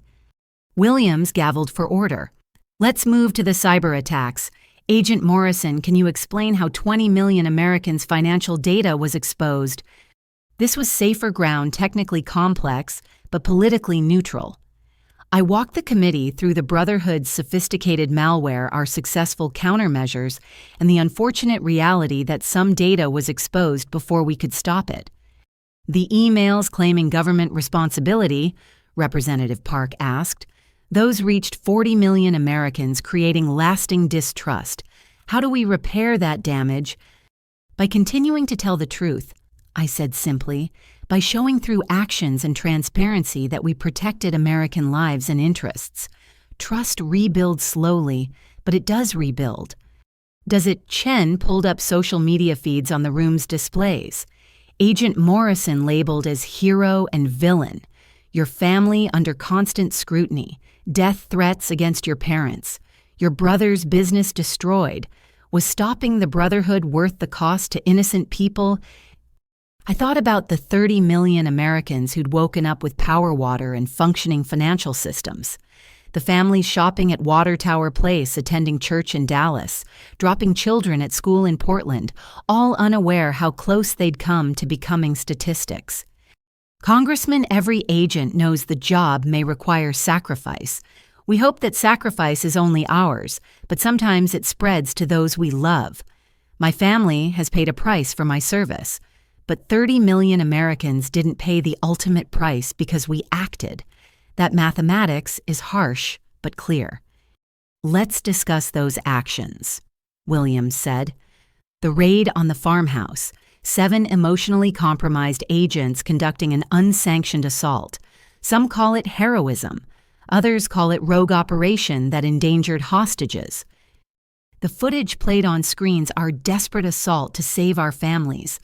Williams gavelled for order. Let's move to the cyber attacks. Agent Morrison, can you explain how 20 million Americans' financial data was exposed? This was safer ground, technically complex, but politically neutral. I walked the committee through the Brotherhood's sophisticated malware, our successful countermeasures, and the unfortunate reality that some data was exposed before we could stop it. The emails claiming government responsibility, Representative Park asked, those reached 40 million Americans, creating lasting distrust. How do we repair that damage? By continuing to tell the truth, I said simply, by showing through actions and transparency that we protected American lives and interests. Trust rebuilds slowly, but it does rebuild. Does it? Chen pulled up social media feeds on the room's displays. Agent Morrison labeled as hero and villain. Your family under constant scrutiny. Death threats against your parents. Your brother's business destroyed. Was stopping the Brotherhood worth the cost to innocent people? I thought about the 30 million Americans who'd woken up with power, water, and functioning financial systems. The families shopping at Water Tower Place, attending church in Dallas, dropping children at school in Portland, all unaware how close they'd come to becoming statistics. Congressman, every agent knows the job may require sacrifice. We hope that sacrifice is only ours, but sometimes it spreads to those we love. My family has paid a price for my service, but 30 million Americans didn't pay the ultimate price because we acted. That mathematics is harsh but clear. Let's discuss those actions, Williams said. The raid on the farmhouse, 7 emotionally compromised agents conducting an unsanctioned assault. Some call it heroism. Others call it rogue operation that endangered hostages. The footage played on screens our desperate assault to save our families.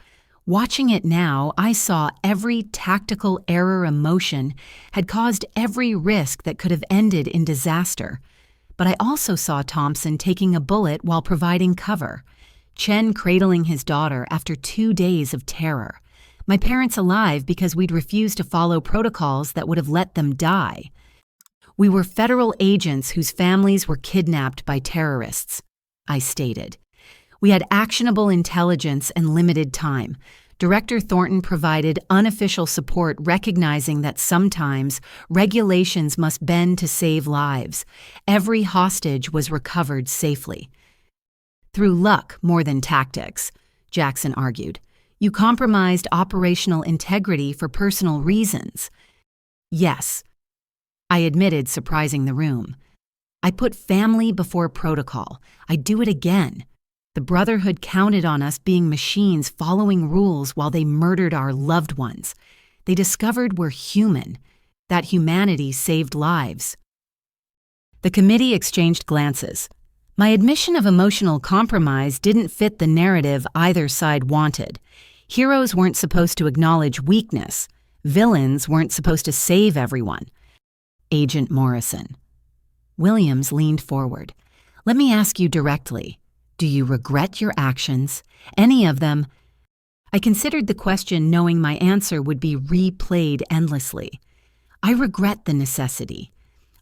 Watching it now, I saw every tactical error emotion had caused every risk that could have ended in disaster. But I also saw Thompson taking a bullet while providing cover. Chen cradling his daughter after 2 days of terror. My parents alive because we'd refused to follow protocols that would have let them die. We were federal agents whose families were kidnapped by terrorists, I stated. We had actionable intelligence and limited time. Director Thornton provided unofficial support, recognizing that sometimes regulations must bend to save lives. Every hostage was recovered safely. Through luck more than tactics, Jackson argued. You compromised operational integrity for personal reasons. Yes, I admitted, surprising the room. I put family before protocol. I'd do it again. The Brotherhood counted on us being machines following rules while they murdered our loved ones. They discovered we're human. That humanity saved lives. The committee exchanged glances. My admission of emotional compromise didn't fit the narrative either side wanted. Heroes weren't supposed to acknowledge weakness. Villains weren't supposed to save everyone. Agent Morrison. Williams leaned forward. Let me ask you directly. Do you regret your actions? Any of them? I considered the question, knowing my answer would be replayed endlessly. I regret the necessity.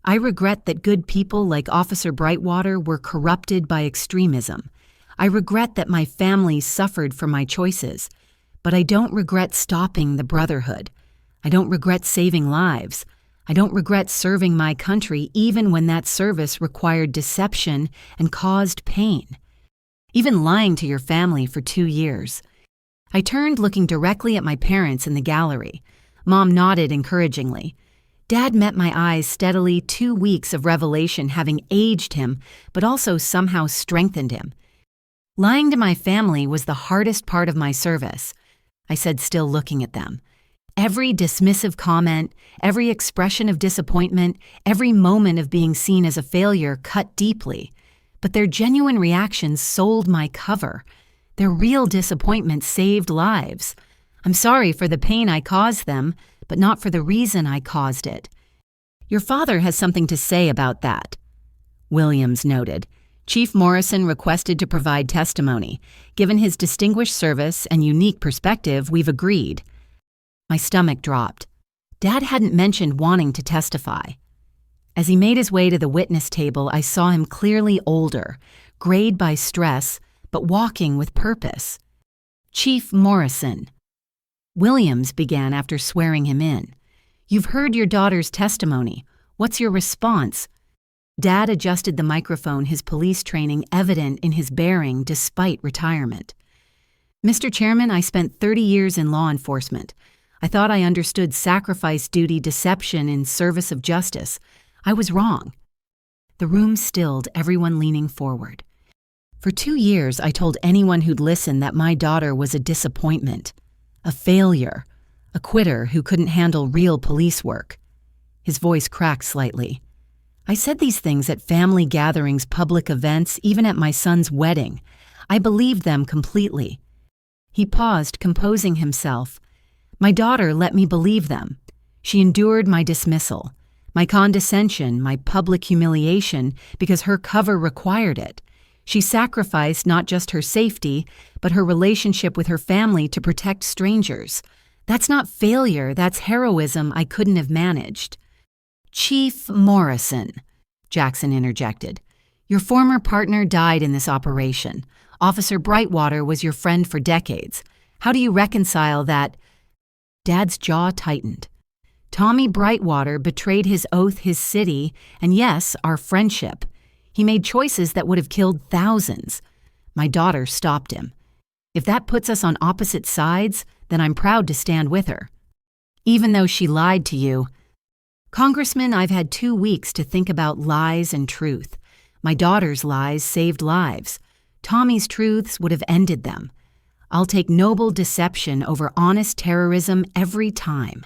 I regret that good people like Officer Brightwater were corrupted by extremism. I regret that my family suffered for my choices. But I don't regret stopping the Brotherhood. I don't regret saving lives. I don't regret serving my country even when that service required deception and caused pain. Even lying to your family for 2 years. I turned, looking directly at my parents in the gallery. Mom nodded encouragingly. Dad met my eyes steadily, 2 weeks of revelation having aged him, but also somehow strengthened him. Lying to my family was the hardest part of my service, I said, still looking at them. Every dismissive comment, every expression of disappointment, every moment of being seen as a failure cut deeply. But their genuine reactions sold my cover. Their real disappointment saved lives. I'm sorry for the pain I caused them, but not for the reason I caused it. Your father has something to say about that, Williams noted. Chief Morrison requested to provide testimony. Given his distinguished service and unique perspective, we've agreed. My stomach dropped. Dad hadn't mentioned wanting to testify. As he made his way to the witness table, I saw him clearly older, grayed by stress, but walking with purpose. Chief Morrison. Williams began after swearing him in. You've heard your daughter's testimony. What's your response?" Dad adjusted the microphone, his police training evident in his bearing despite retirement. "Mr. Chairman, I spent 30 years in law enforcement. I thought I understood sacrifice, duty, deception in service of justice. I was wrong." The room stilled, everyone leaning forward. "For 2 years, I told anyone who'd listen that my daughter was a disappointment, a failure, a quitter who couldn't handle real police work." His voice cracked slightly. "I said these things at family gatherings, public events, even at my son's wedding. I believed them completely." He paused, composing himself. "My daughter let me believe them. She endured my dismissal, my condescension, my public humiliation because her cover required it. She sacrificed not just her safety, but her relationship with her family to protect strangers. That's not failure, that's heroism I couldn't have managed." "Chief Morrison," Jackson interjected, "your former partner died in this operation. Officer Brightwater was your friend for decades. How do you reconcile that?" Dad's jaw tightened. "Tommy Brightwater betrayed his oath, his city, and yes, our friendship. He made choices that would have killed thousands. My daughter stopped him. If that puts us on opposite sides, then I'm proud to stand with her. Even though she lied to you." "Congressman, I've had 2 weeks to think about lies and truth. My daughter's lies saved lives. Tommy's truths would have ended them. I'll take noble deception over honest terrorism every time."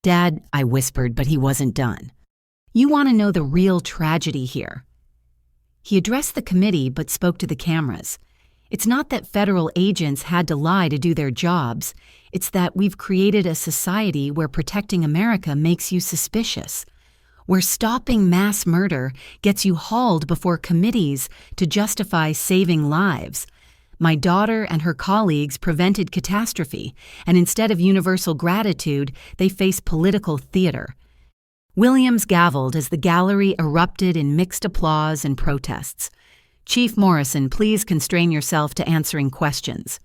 "Dad," I whispered, but he wasn't done. "You want to know the real tragedy here." He addressed the committee but spoke to the cameras. "It's not that federal agents had to lie to do their jobs. It's that we've created a society where protecting America makes you suspicious, where stopping mass murder gets you hauled before committees to justify saving lives. My daughter and her colleagues prevented catastrophe, and instead of universal gratitude, they face political theater." Williams gavelled as the gallery erupted in mixed applause and protests. "Chief Morrison, please constrain yourself to answering questions."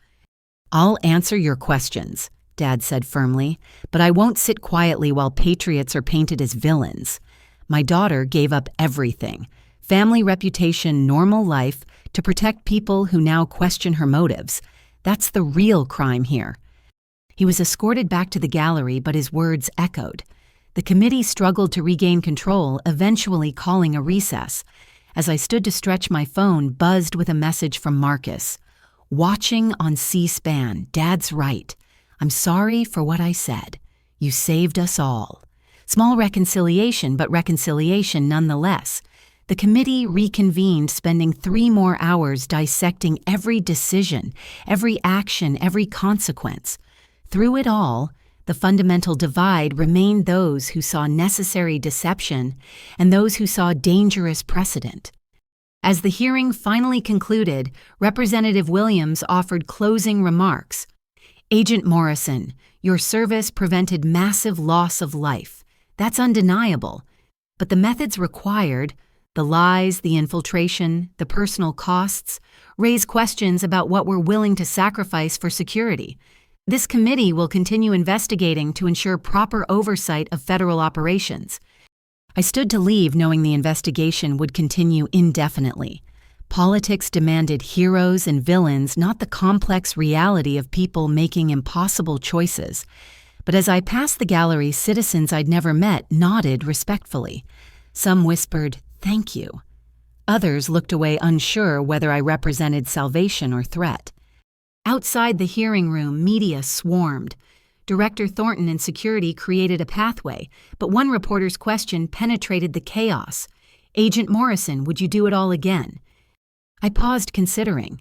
"I'll answer your questions," Dad said firmly, "but I won't sit quietly while patriots are painted as villains. My daughter gave up everything, family reputation, normal life, to protect people who now question her motives. That's the real crime here." He was escorted back to the gallery, but his words echoed. The committee struggled to regain control, eventually calling a recess. As I stood to stretch, my phone buzzed with a message from Marcus. "Watching on C-SPAN, Dad's right. I'm sorry for what I said. You saved us all." Small reconciliation, but reconciliation nonetheless. The committee reconvened, spending 3 more hours dissecting every decision, every action, every consequence. Through it all, the fundamental divide remained those who saw necessary deception and those who saw dangerous precedent. As the hearing finally concluded, Representative Williams offered closing remarks. "Agent Morrison, your service prevented massive loss of life. That's undeniable. But the methods required, the lies, the infiltration, the personal costs, raise questions about what we're willing to sacrifice for security. This committee will continue investigating to ensure proper oversight of federal operations." I stood to leave knowing the investigation would continue indefinitely. Politics demanded heroes and villains, not the complex reality of people making impossible choices. But as I passed the gallery, citizens I'd never met nodded respectfully. Some whispered, "Thank you." Others looked away unsure whether I represented salvation or threat. Outside the hearing room, media swarmed. Director Thornton and security created a pathway, but one reporter's question penetrated the chaos. "Agent Morrison, would you do it all again?" I paused, considering.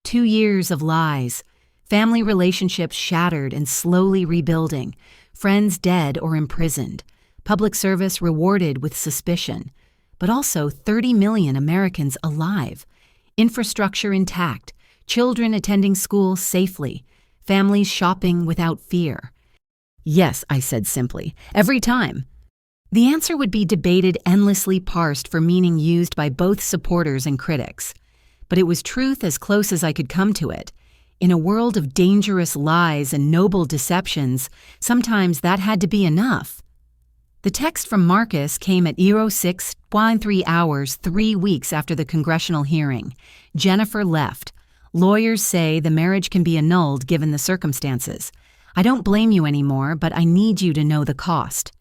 2 years of lies, family relationships shattered and slowly rebuilding, friends dead or imprisoned, public service rewarded with suspicion, but also 30 million Americans alive, infrastructure intact, children attending school safely, families shopping without fear. "Yes," I said simply, "every time." The answer would be debated, endlessly parsed for meaning used by both supporters and critics. But it was truth as close as I could come to it. In a world of dangerous lies and noble deceptions, sometimes that had to be enough. The text from Marcus came at 06:13 hours 3 weeks after the congressional hearing. Jennifer left. Lawyers say the marriage can be annulled given the circumstances. I don't blame you anymore, but I need you to know the cost.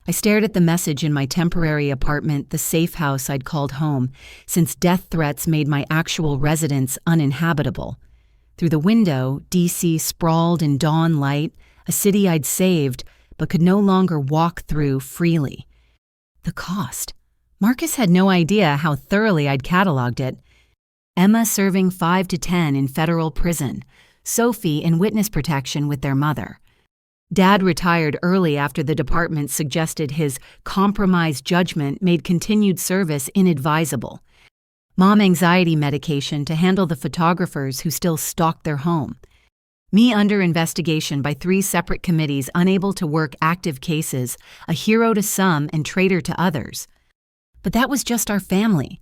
I stared at the message in my temporary apartment, the safe house I'd called home, since death threats made my actual residence uninhabitable. Through the window, D.C. sprawled in dawn light, a city I'd saved, but could no longer walk through freely. The cost. Marcus had no idea how thoroughly I'd cataloged it. Emma serving 5 to 10 in federal prison, Sophie in witness protection with their mother. Dad retired early after the department suggested his compromised judgment made continued service inadvisable. Mom anxiety medication to handle the photographers who still stalked their home. Me under investigation by 3 separate committees unable to work active cases, a hero to some and traitor to others. But that was just our family.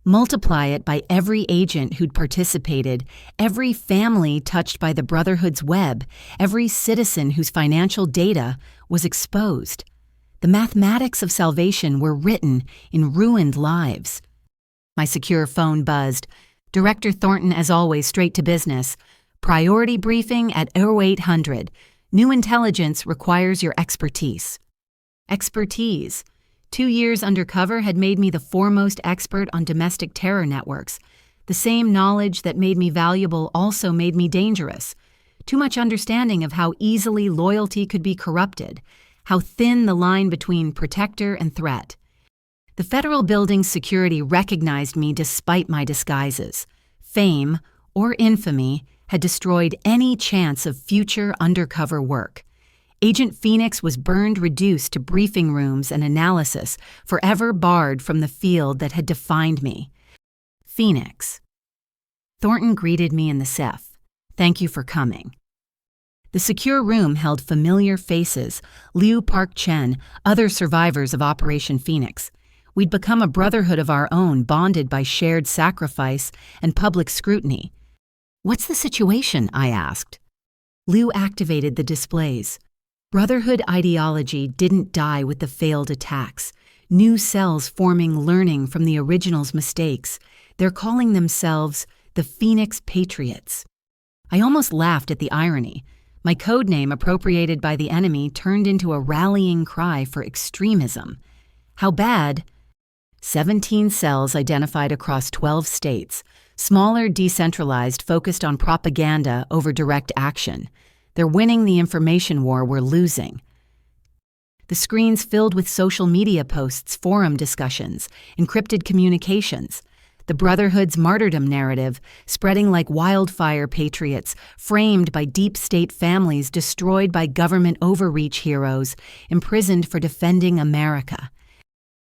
Multiply it by every agent who'd participated, every family touched by the Brotherhood's web, every citizen whose financial data was exposed. The mathematics of salvation were written in ruined lives. My secure phone buzzed. Director Thornton, as always, straight to business. Priority briefing at 0800. New intelligence requires your expertise. Expertise. 2 years undercover had made me the foremost expert on domestic terror networks. The same knowledge that made me valuable also made me dangerous. Too much understanding of how easily loyalty could be corrupted, how thin the line between protector and threat. The federal building's security recognized me despite my disguises. Fame, or infamy, had destroyed any chance of future undercover work. Agent Phoenix was reduced to briefing rooms and analysis, forever barred from the field that had defined me. Phoenix. Thornton greeted me in the SEF. Thank you for coming. The secure room held familiar faces, Liu Park Chen, other survivors of Operation Phoenix. We'd become a brotherhood of our own, bonded by shared sacrifice and public scrutiny. What's the situation? I asked. Liu activated the displays. Brotherhood ideology didn't die with the failed attacks. New cells forming, learning from the original's mistakes. They're calling themselves the Phoenix Patriots. I almost laughed at the irony. My code name, appropriated by the enemy, turned into a rallying cry for extremism. How bad? 17 cells identified across 12 states. Smaller, decentralized, focused on propaganda over direct action. They're winning the information war we're losing. The screens filled with social media posts, forum discussions, encrypted communications. The Brotherhood's martyrdom narrative, spreading like wildfire patriots, framed by deep state families destroyed by government overreach heroes, imprisoned for defending America.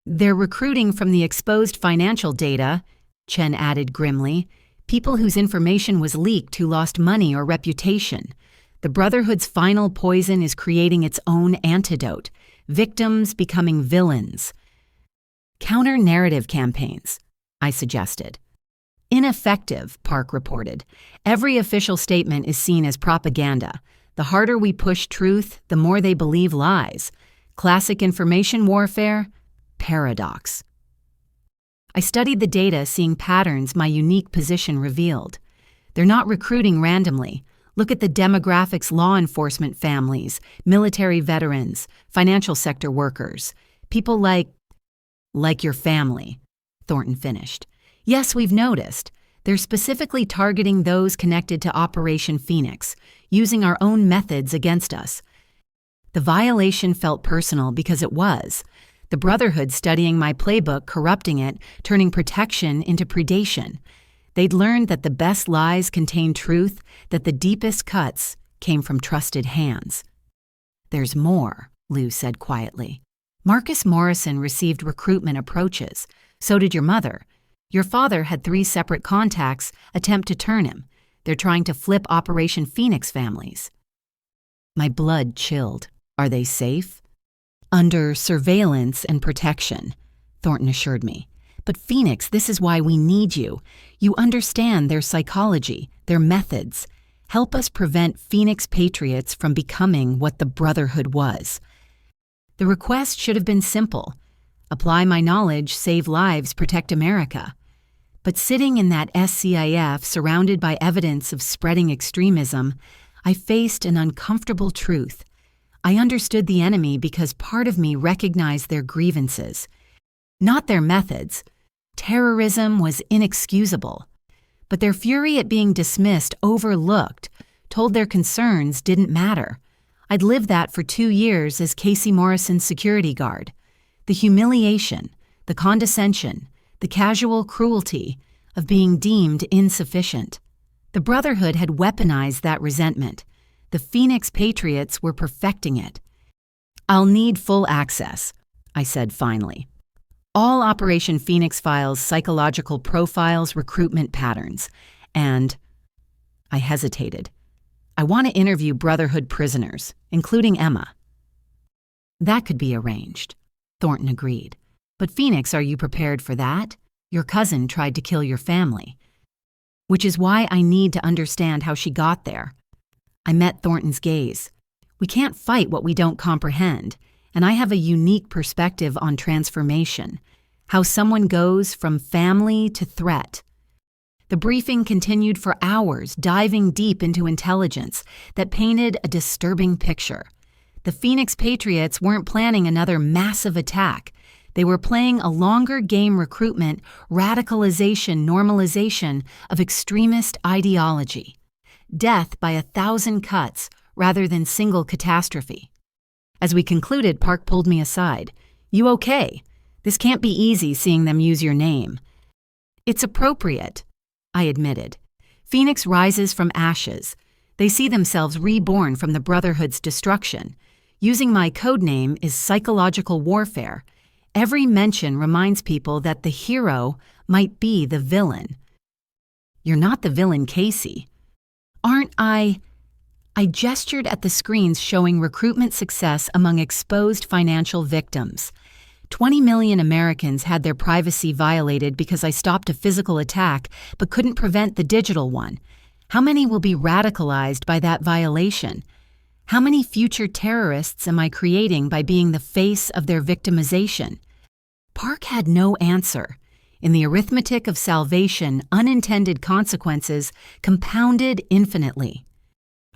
They're recruiting from the exposed financial data, Chen added grimly, people whose information was leaked who lost money or reputation. The Brotherhood's final poison is creating its own antidote, victims becoming villains. Counter-narrative campaigns, I suggested. Ineffective, Park reported. Every official statement is seen as propaganda. The harder we push truth, the more they believe lies. Classic information warfare? Paradox. I studied the data, seeing patterns my unique position revealed. They're not recruiting randomly. Look at the demographics: law enforcement families, military veterans, financial sector workers, people like your family, Thornton finished. Yes, we've noticed. They're specifically targeting those connected to Operation Phoenix, using our own methods against us. The violation felt personal because it was. The Brotherhood studying my playbook, corrupting it, turning protection into predation. They'd learned that the best lies contain truth, that the deepest cuts came from trusted hands. There's more, Liu said quietly. Marcus Morrison received recruitment approaches. So did your mother. Your father had 3 separate contacts attempt to turn him. They're trying to flip Operation Phoenix families. My blood chilled. Are they safe? Under surveillance and protection, Thornton assured me. But Phoenix, this is why we need you. You understand their psychology, their methods. Help us prevent Phoenix Patriots from becoming what the Brotherhood was. The request should have been simple: apply my knowledge, save lives, protect America. But sitting in that SCIF, surrounded by evidence of spreading extremism, I faced an uncomfortable truth. I understood the enemy because part of me recognized their grievances, not their methods. Terrorism was inexcusable, but their fury at being dismissed, overlooked, told their concerns didn't matter. I'd lived that for 2 years as Casey Morrison's security guard. The humiliation, the condescension, the casual cruelty of being deemed insufficient. The Brotherhood had weaponized that resentment. The Phoenix Patriots were perfecting it. "I'll need full access," I said finally. "All Operation Phoenix files, psychological profiles, recruitment patterns, and—" I hesitated. "I want to interview Brotherhood prisoners, including Emma." "That could be arranged," Thornton agreed. "But Phoenix, are you prepared for that? Your cousin tried to kill your family. Which is why I need to understand how she got there." I met Thornton's gaze. "We can't fight what we don't comprehend, and I have a unique perspective on transformation, how someone goes from family to threat." The briefing continued for hours, diving deep into intelligence that painted a disturbing picture. The Phoenix Patriots weren't planning another massive attack. They were playing a longer game: recruitment, radicalization, normalization of extremist ideology. Death by 1,000 cuts rather than single catastrophe. As we concluded, Park pulled me aside. "You okay? This can't be easy seeing them use your name." "It's appropriate," I admitted. "Phoenix rises from ashes. They see themselves reborn from the Brotherhood's destruction. Using my code name is psychological warfare. Every mention reminds people that the hero might be the villain." "You're not the villain, Casey." "Aren't I?" I gestured at the screens showing recruitment success among exposed financial victims. 20 million Americans had their privacy violated because I stopped a physical attack but couldn't prevent the digital one. How many will be radicalized by that violation? How many future terrorists am I creating by being the face of their victimization? Park had no answer. In the arithmetic of salvation, unintended consequences compounded infinitely.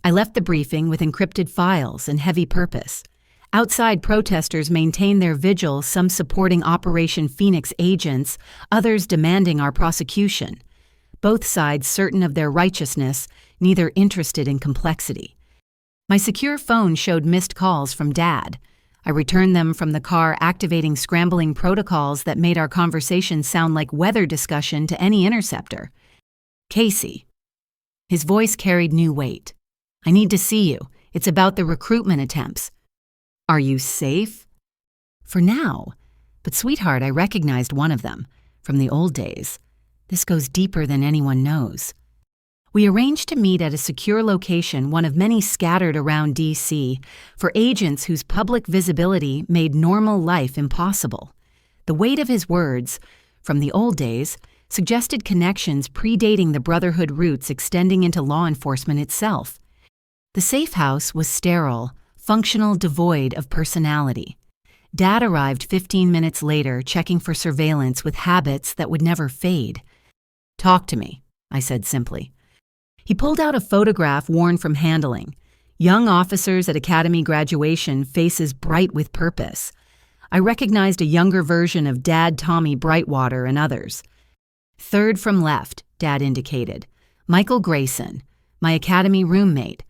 I left the briefing with encrypted files and heavy purpose. Outside, protesters maintained their vigil, some supporting Operation Phoenix agents, others demanding our prosecution. Both sides certain of their righteousness, neither interested in complexity. My secure phone showed missed calls from Dad. I returned them from the car, activating scrambling protocols that made our conversation sound like weather discussion to any interceptor. "Casey." His voice carried new weight. "I need to see you. It's about the recruitment attempts." "Are you safe?" "For now. But sweetheart, I recognized one of them. From the old days. This goes deeper than anyone knows." We arranged to meet at a secure location, one of many scattered around D.C., for agents whose public visibility made normal life impossible. The weight of his words, "from the old days," suggested connections predating the Brotherhood roots extending into law enforcement itself. The safe house was sterile, functional, devoid of personality. Dad arrived 15 minutes later, checking for surveillance with habits that would never fade. "Talk to me," I said simply. He pulled out a photograph worn from handling. Young officers at academy graduation, faces bright with purpose. I recognized a younger version of Dad Tommy Brightwater and others. "Third from left," Dad indicated. "Michael Grayson, my academy roommate.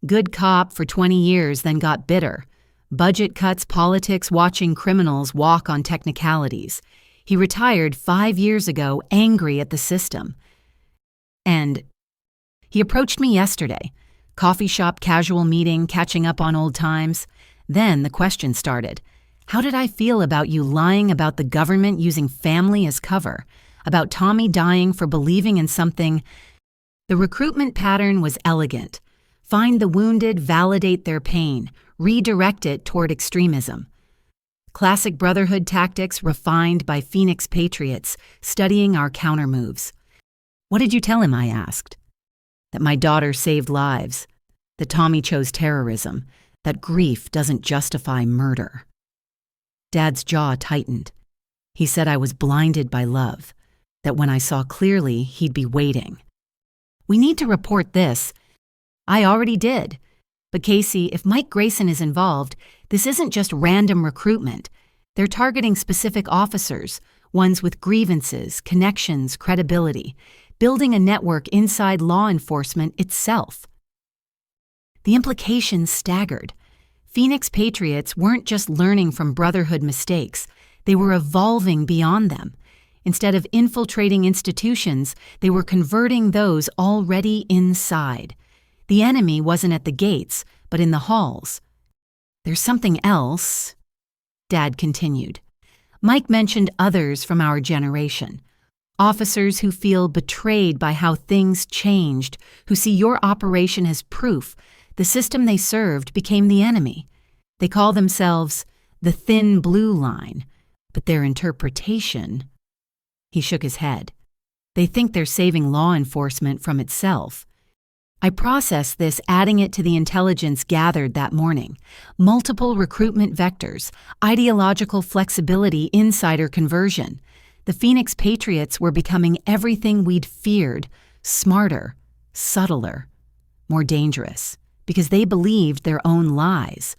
Good cop for 20 years, then got bitter. Budget cuts, politics, watching criminals walk on technicalities. He retired 5 years ago, angry at the system. And he approached me yesterday. Coffee shop, casual meeting, catching up on old times. Then the question started. How did I feel about you lying about the government using family as cover? About Tommy dying for believing in something? The recruitment pattern was elegant. Find the wounded, validate their pain, redirect it toward extremism. Classic Brotherhood tactics refined by Phoenix Patriots, studying our countermoves. What did you tell him, I asked. That my daughter saved lives, that Tommy chose terrorism, that grief doesn't justify murder. Dad's jaw tightened. He said I was blinded by love, that when I saw clearly, he'd be waiting. We need to report this. I already did. But Casey, if Mike Grayson is involved, this isn't just random recruitment. They're targeting specific officers, ones with grievances, connections, credibility, building a network inside law enforcement itself. The implications staggered. Phoenix Patriots weren't just learning from Brotherhood mistakes, they were evolving beyond them. Instead of infiltrating institutions, they were converting those already inside. The enemy wasn't at the gates, but in the halls. There's something else, Dad continued. Mike mentioned others from our generation. Officers who feel betrayed by how things changed, who see your operation as proof the system they served became the enemy. They call themselves the thin blue line, but their interpretation... He shook his head. They think they're saving law enforcement from itself. I processed this, adding it to the intelligence gathered that morning. Multiple recruitment vectors, ideological flexibility, insider conversion. The Phoenix Patriots were becoming everything we'd feared, smarter, subtler, more dangerous, because they believed their own lies.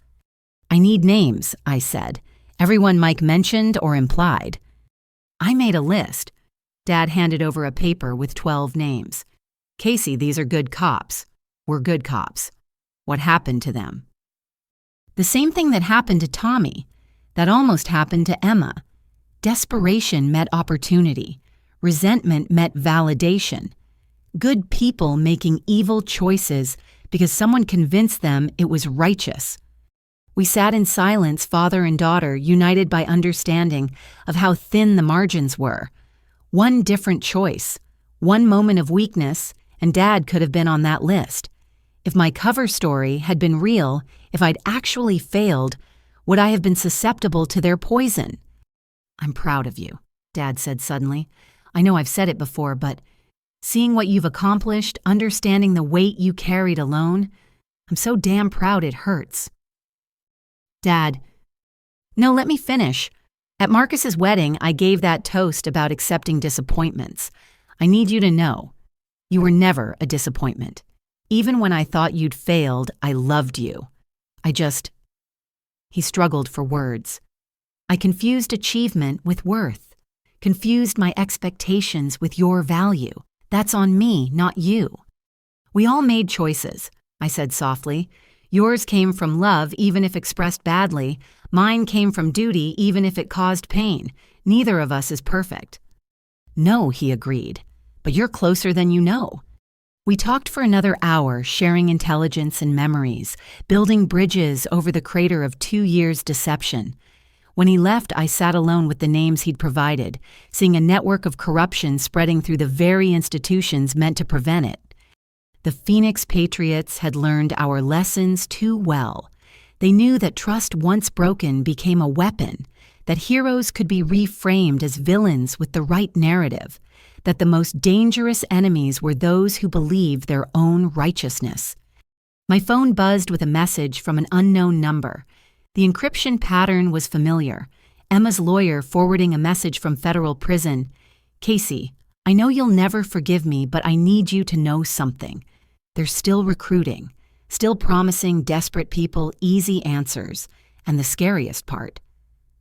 I need names, I said. Everyone Mike mentioned or implied. I made a list. Dad handed over a paper with 12 names. Casey, these are good cops. We're good cops. What happened to them? The same thing that happened to Tommy, that almost happened to Emma. Desperation met opportunity. Resentment met validation. Good people making evil choices because someone convinced them it was righteous. We sat in silence, father and daughter, united by understanding of how thin the margins were. One different choice, one moment of weakness, and Dad could have been on that list. If my cover story had been real, if I'd actually failed, would I have been susceptible to their poison? I'm proud of you, Dad said suddenly. I know I've said it before, but seeing what you've accomplished, understanding the weight you carried alone, I'm so damn proud it hurts. Dad, no, let me finish. At Marcus's wedding, I gave that toast about accepting disappointments. I need you to know, you were never a disappointment. Even when I thought you'd failed, I loved you. He struggled for words. I confused achievement with worth, confused my expectations with your value. That's on me, not you. We all made choices, I said softly. Yours came from love, even if expressed badly. Mine came from duty, even if it caused pain. Neither of us is perfect. No, he agreed, but you're closer than you know. We talked for another hour, sharing intelligence and memories, building bridges over the crater of 2 years' deception. When he left, I sat alone with the names he'd provided, seeing a network of corruption spreading through the very institutions meant to prevent it. The Phoenix Patriots had learned our lessons too well. They knew that trust once broken became a weapon, that heroes could be reframed as villains with the right narrative, that the most dangerous enemies were those who believed their own righteousness. My phone buzzed with a message from an unknown number. The encryption pattern was familiar. Emma's lawyer forwarding a message from federal prison. Casey, I know you'll never forgive me, but I need you to know something. They're still recruiting, still promising desperate people easy answers. And the scariest part,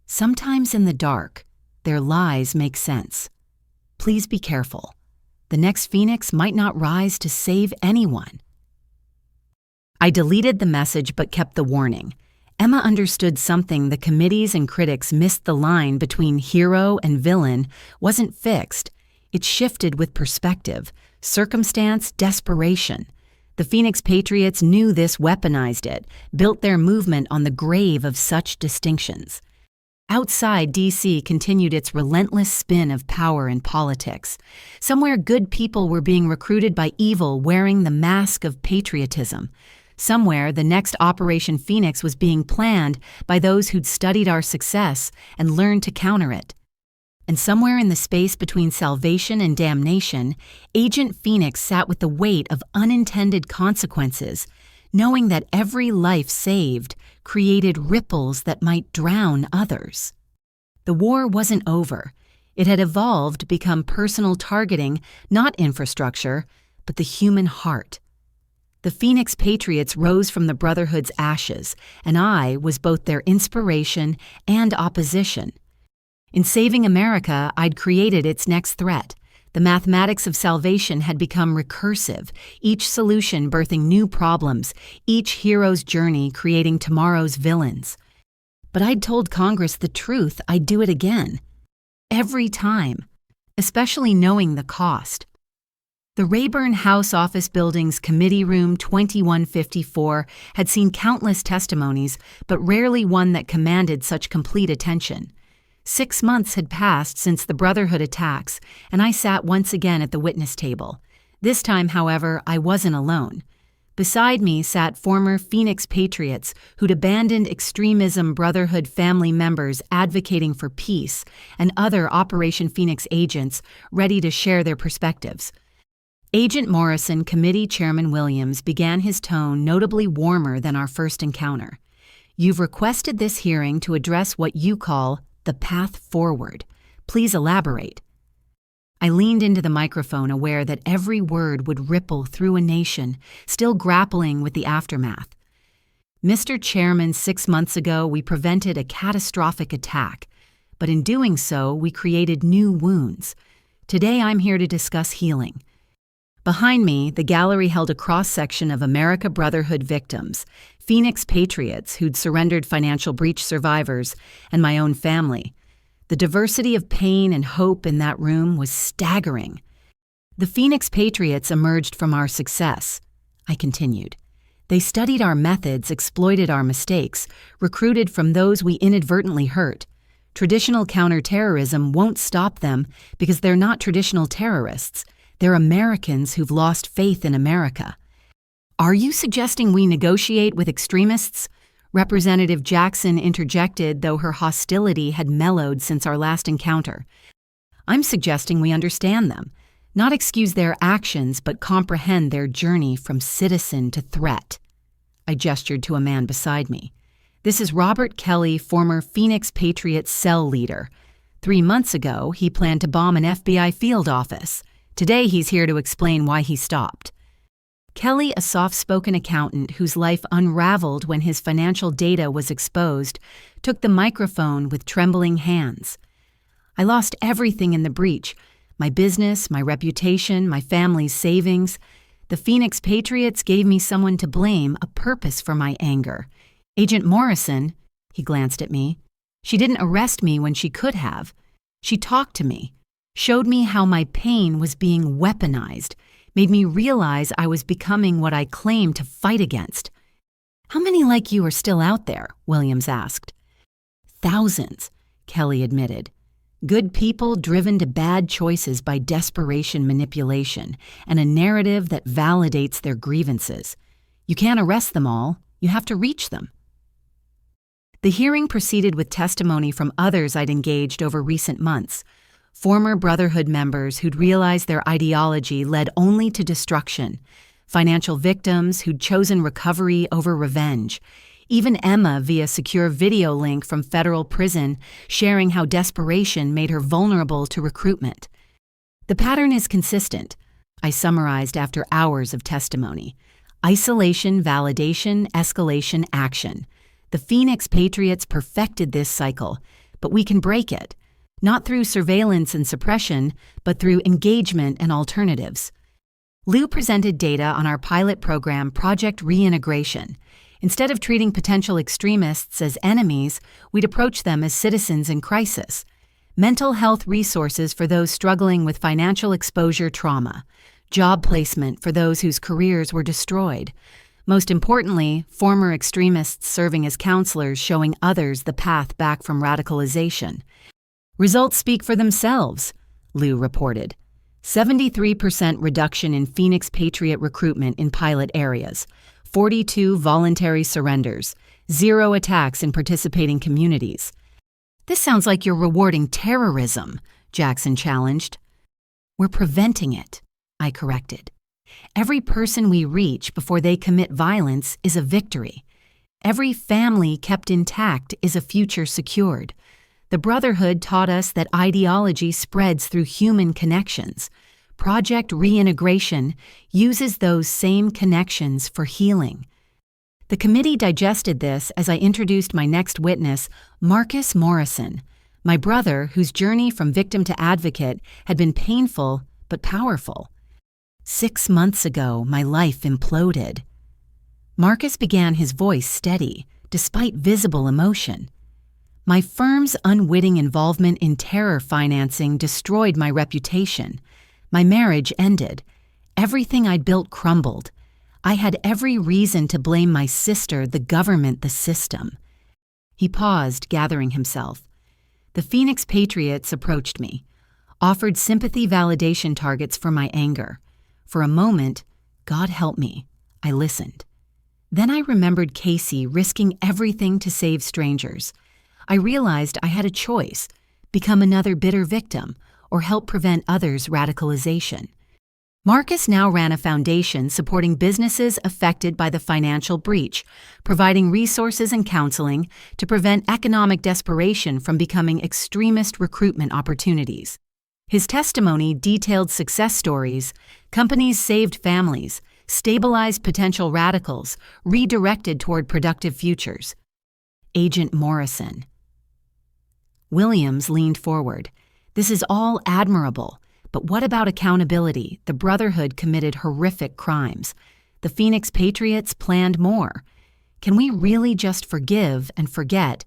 sometimes in the dark, their lies make sense. Please be careful. The next Phoenix might not rise to save anyone. I deleted the message but kept the warning. Emma understood something the committees and critics missed. The line between hero and villain wasn't fixed. It shifted with perspective, circumstance, desperation. The Phoenix Patriots knew this, weaponized it, built their movement on the grave of such distinctions. Outside, D.C. continued its relentless spin of power and politics. Somewhere good people were being recruited by evil wearing the mask of patriotism. Somewhere, the next Operation Phoenix was being planned by those who'd studied our success and learned to counter it. And somewhere in the space between salvation and damnation, Agent Phoenix sat with the weight of unintended consequences, knowing that every life saved created ripples that might drown others. The war wasn't over. It had evolved to become personal targeting, not infrastructure, but the human heart. The Phoenix Patriots rose from the Brotherhood's ashes, and I was both their inspiration and opposition. In saving America, I'd created its next threat. The mathematics of salvation had become recursive, each solution birthing new problems, each hero's journey creating tomorrow's villains. But I'd told Congress the truth, I'd do it again. Every time, especially knowing the cost. The Rayburn House Office Building's Committee Room 2154 had seen countless testimonies, but rarely one that commanded such complete attention. 6 months had passed since the Brotherhood attacks, and I sat once again at the witness table. This time, however, I wasn't alone. Beside me sat former Phoenix Patriots who'd abandoned extremism Brotherhood family members advocating for peace, and other Operation Phoenix agents ready to share their perspectives. Agent Morrison, Committee Chairman Williams, began his tone notably warmer than our first encounter. "You've requested this hearing to address what you call the path forward. Please elaborate." I leaned into the microphone, aware that every word would ripple through a nation still grappling with the aftermath. "Mr. Chairman, 6 months ago we prevented a catastrophic attack, but in doing so we created new wounds. Today I'm here to discuss healing." Behind me, the gallery held a cross-section of America Brotherhood victims, Phoenix Patriots who'd surrendered financial breach survivors, and my own family. The diversity of pain and hope in that room was staggering. "The Phoenix Patriots emerged from our success," I continued. "They studied our methods, exploited our mistakes, recruited from those we inadvertently hurt. Traditional counterterrorism won't stop them because they're not traditional terrorists. They're Americans who've lost faith in America." "Are you suggesting we negotiate with extremists?" Representative Jackson interjected, though her hostility had mellowed since our last encounter. "I'm suggesting we understand them, not excuse their actions, but comprehend their journey from citizen to threat." I gestured to a man beside me. "This is Robert Kelly, former Phoenix Patriot cell leader. 3 months ago, he planned to bomb an FBI field office. Today, he's here to explain why he stopped." Kelly, a soft-spoken accountant whose life unraveled when his financial data was exposed, took the microphone with trembling hands. "I lost everything in the breach: my business, my reputation, my family's savings. The Phoenix Patriots gave me someone to blame, a purpose for my anger. Agent Morrison," he glanced at me, "she didn't arrest me when she could have. She talked to me, showed me how my pain was being weaponized, made me realize I was becoming what I claimed to fight against." "How many like you are still out there?" Williams asked. "Thousands," Kelly admitted. "Good people driven to bad choices by desperation manipulation and a narrative that validates their grievances. You can't arrest them all, you have to reach them." The hearing proceeded with testimony from others I'd engaged over recent months. Former Brotherhood members who'd realized their ideology led only to destruction, financial victims who'd chosen recovery over revenge, even Emma via secure video link from federal prison sharing how desperation made her vulnerable to recruitment. "The pattern is consistent," I summarized after hours of testimony. "Isolation, validation, escalation, action. The Phoenix Patriots perfected this cycle, but we can break it. Not through surveillance and suppression, but through engagement and alternatives." Lou presented data on our pilot program, Project Reintegration. Instead of treating potential extremists as enemies, we'd approach them as citizens in crisis. Mental health resources for those struggling with financial exposure trauma. Job placement for those whose careers were destroyed. Most importantly, former extremists serving as counselors showing others the path back from radicalization. "Results speak for themselves," Lou reported. 73% reduction in Phoenix Patriot recruitment in pilot areas, 42 voluntary surrenders, 0 attacks in participating communities. "This sounds like you're rewarding terrorism," Jackson challenged. "We're preventing it," I corrected. "Every person we reach before they commit violence is a victory. Every family kept intact is a future secured. The Brotherhood taught us that ideology spreads through human connections. Project Reintegration uses those same connections for healing. The committee digested this as I introduced my next witness, Marcus Morrison, my brother whose journey from victim to advocate had been painful but powerful. 6 months ago, my life imploded. Marcus began, his voice steady, despite visible emotion. My firm's unwitting involvement in terror financing destroyed my reputation. My marriage ended. Everything I'd built crumbled. I had every reason to blame my sister, the government, the system. He paused, gathering himself. The Phoenix Patriots approached me, offered sympathy validation targets for my anger. For a moment, God help me, I listened. Then I remembered Casey risking everything to save strangers. I realized I had a choice: become another bitter victim or help prevent others' radicalization. Marcus now ran a foundation supporting businesses affected by the financial breach, providing resources and counseling to prevent economic desperation from becoming extremist recruitment opportunities. His testimony detailed success stories: companies saved families, stabilized potential radicals, redirected toward productive futures. Agent Morrison. Williams leaned forward. This is all admirable, but what about accountability? The Brotherhood committed horrific crimes. The Phoenix Patriots planned more. Can we really just forgive and forget?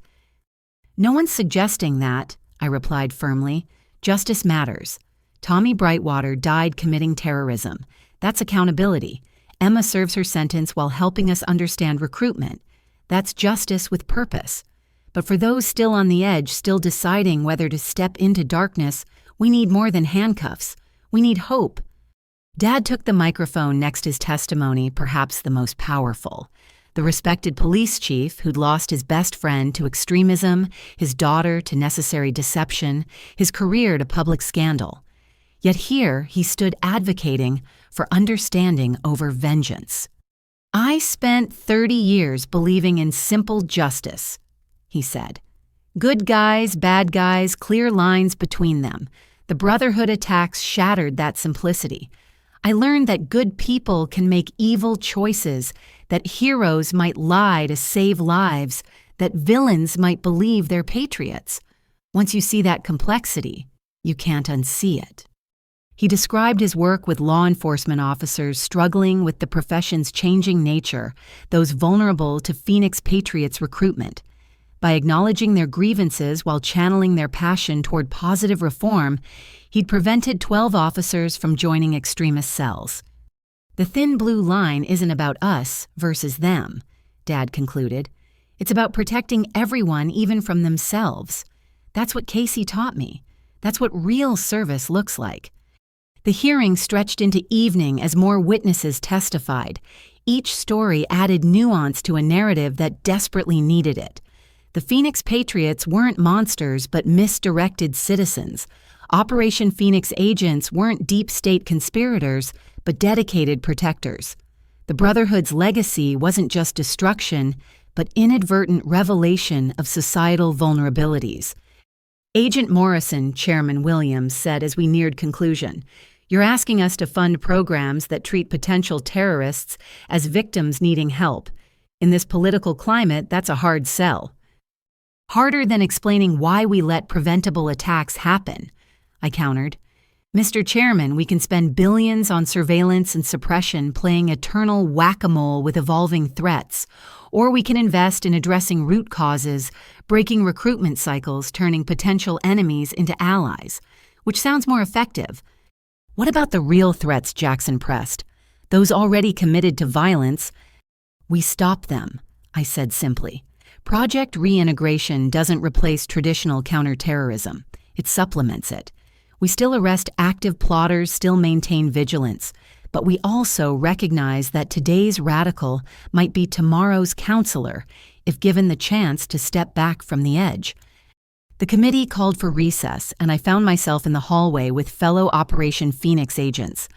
No one's suggesting that, I replied firmly. Justice matters. Tommy Brightwater died committing terrorism. That's accountability. Emma serves her sentence while helping us understand recruitment. That's justice with purpose. But for those still on the edge, still deciding whether to step into darkness, we need more than handcuffs. We need hope. Dad took the microphone next his testimony, perhaps the most powerful. The respected police chief who'd lost his best friend to extremism, his daughter to necessary deception, his career to public scandal. Yet here he stood advocating for understanding over vengeance. I spent 30 years believing in simple justice, he said. Good guys, bad guys, clear lines between them. The Brotherhood attacks shattered that simplicity. I learned that good people can make evil choices, that heroes might lie to save lives, that villains might believe they're patriots. Once you see that complexity, you can't unsee it. He described his work with law enforcement officers struggling with the profession's changing nature, those vulnerable to Phoenix Patriots recruitment. By acknowledging their grievances while channeling their passion toward positive reform, he'd prevented 12 officers from joining extremist cells. The thin blue line isn't about us versus them, Dad concluded. It's about protecting everyone, even from themselves. That's what Casey taught me. That's what real service looks like. The hearing stretched into evening as more witnesses testified. Each story added nuance to a narrative that desperately needed it. The Phoenix Patriots weren't monsters but misdirected citizens. Operation Phoenix agents weren't deep state conspirators but dedicated protectors. The Brotherhood's legacy wasn't just destruction but inadvertent revelation of societal vulnerabilities. Agent Morrison, Chairman Williams, said as we neared conclusion, "You're asking us to fund programs that treat potential terrorists as victims needing help. In this political climate, that's a hard sell." Harder than explaining why we let preventable attacks happen, I countered. Mr. Chairman, we can spend billions on surveillance and suppression playing eternal whack-a-mole with evolving threats, or we can invest in addressing root causes, breaking recruitment cycles, turning potential enemies into allies. Which sounds more effective? What about the real threats, Jackson pressed? Those already committed to violence? We stop them, I said simply. Project Reintegration doesn't replace traditional counterterrorism. It supplements it. We still arrest active plotters, still maintain vigilance, but we also recognize that today's radical might be tomorrow's counselor if given the chance to step back from the edge. The committee called for recess, and I found myself in the hallway with fellow Operation Phoenix agents.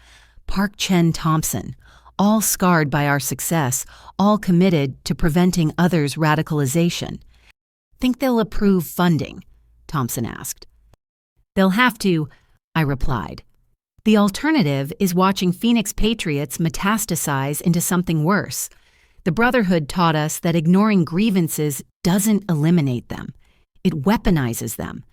Park Chen Thompson, all scarred by our success, all committed to preventing others' radicalization. Think they'll approve funding? Thompson asked. They'll have to, I replied. The alternative is watching Phoenix patriots metastasize into something worse. The Brotherhood taught us that ignoring grievances doesn't eliminate them. It weaponizes them.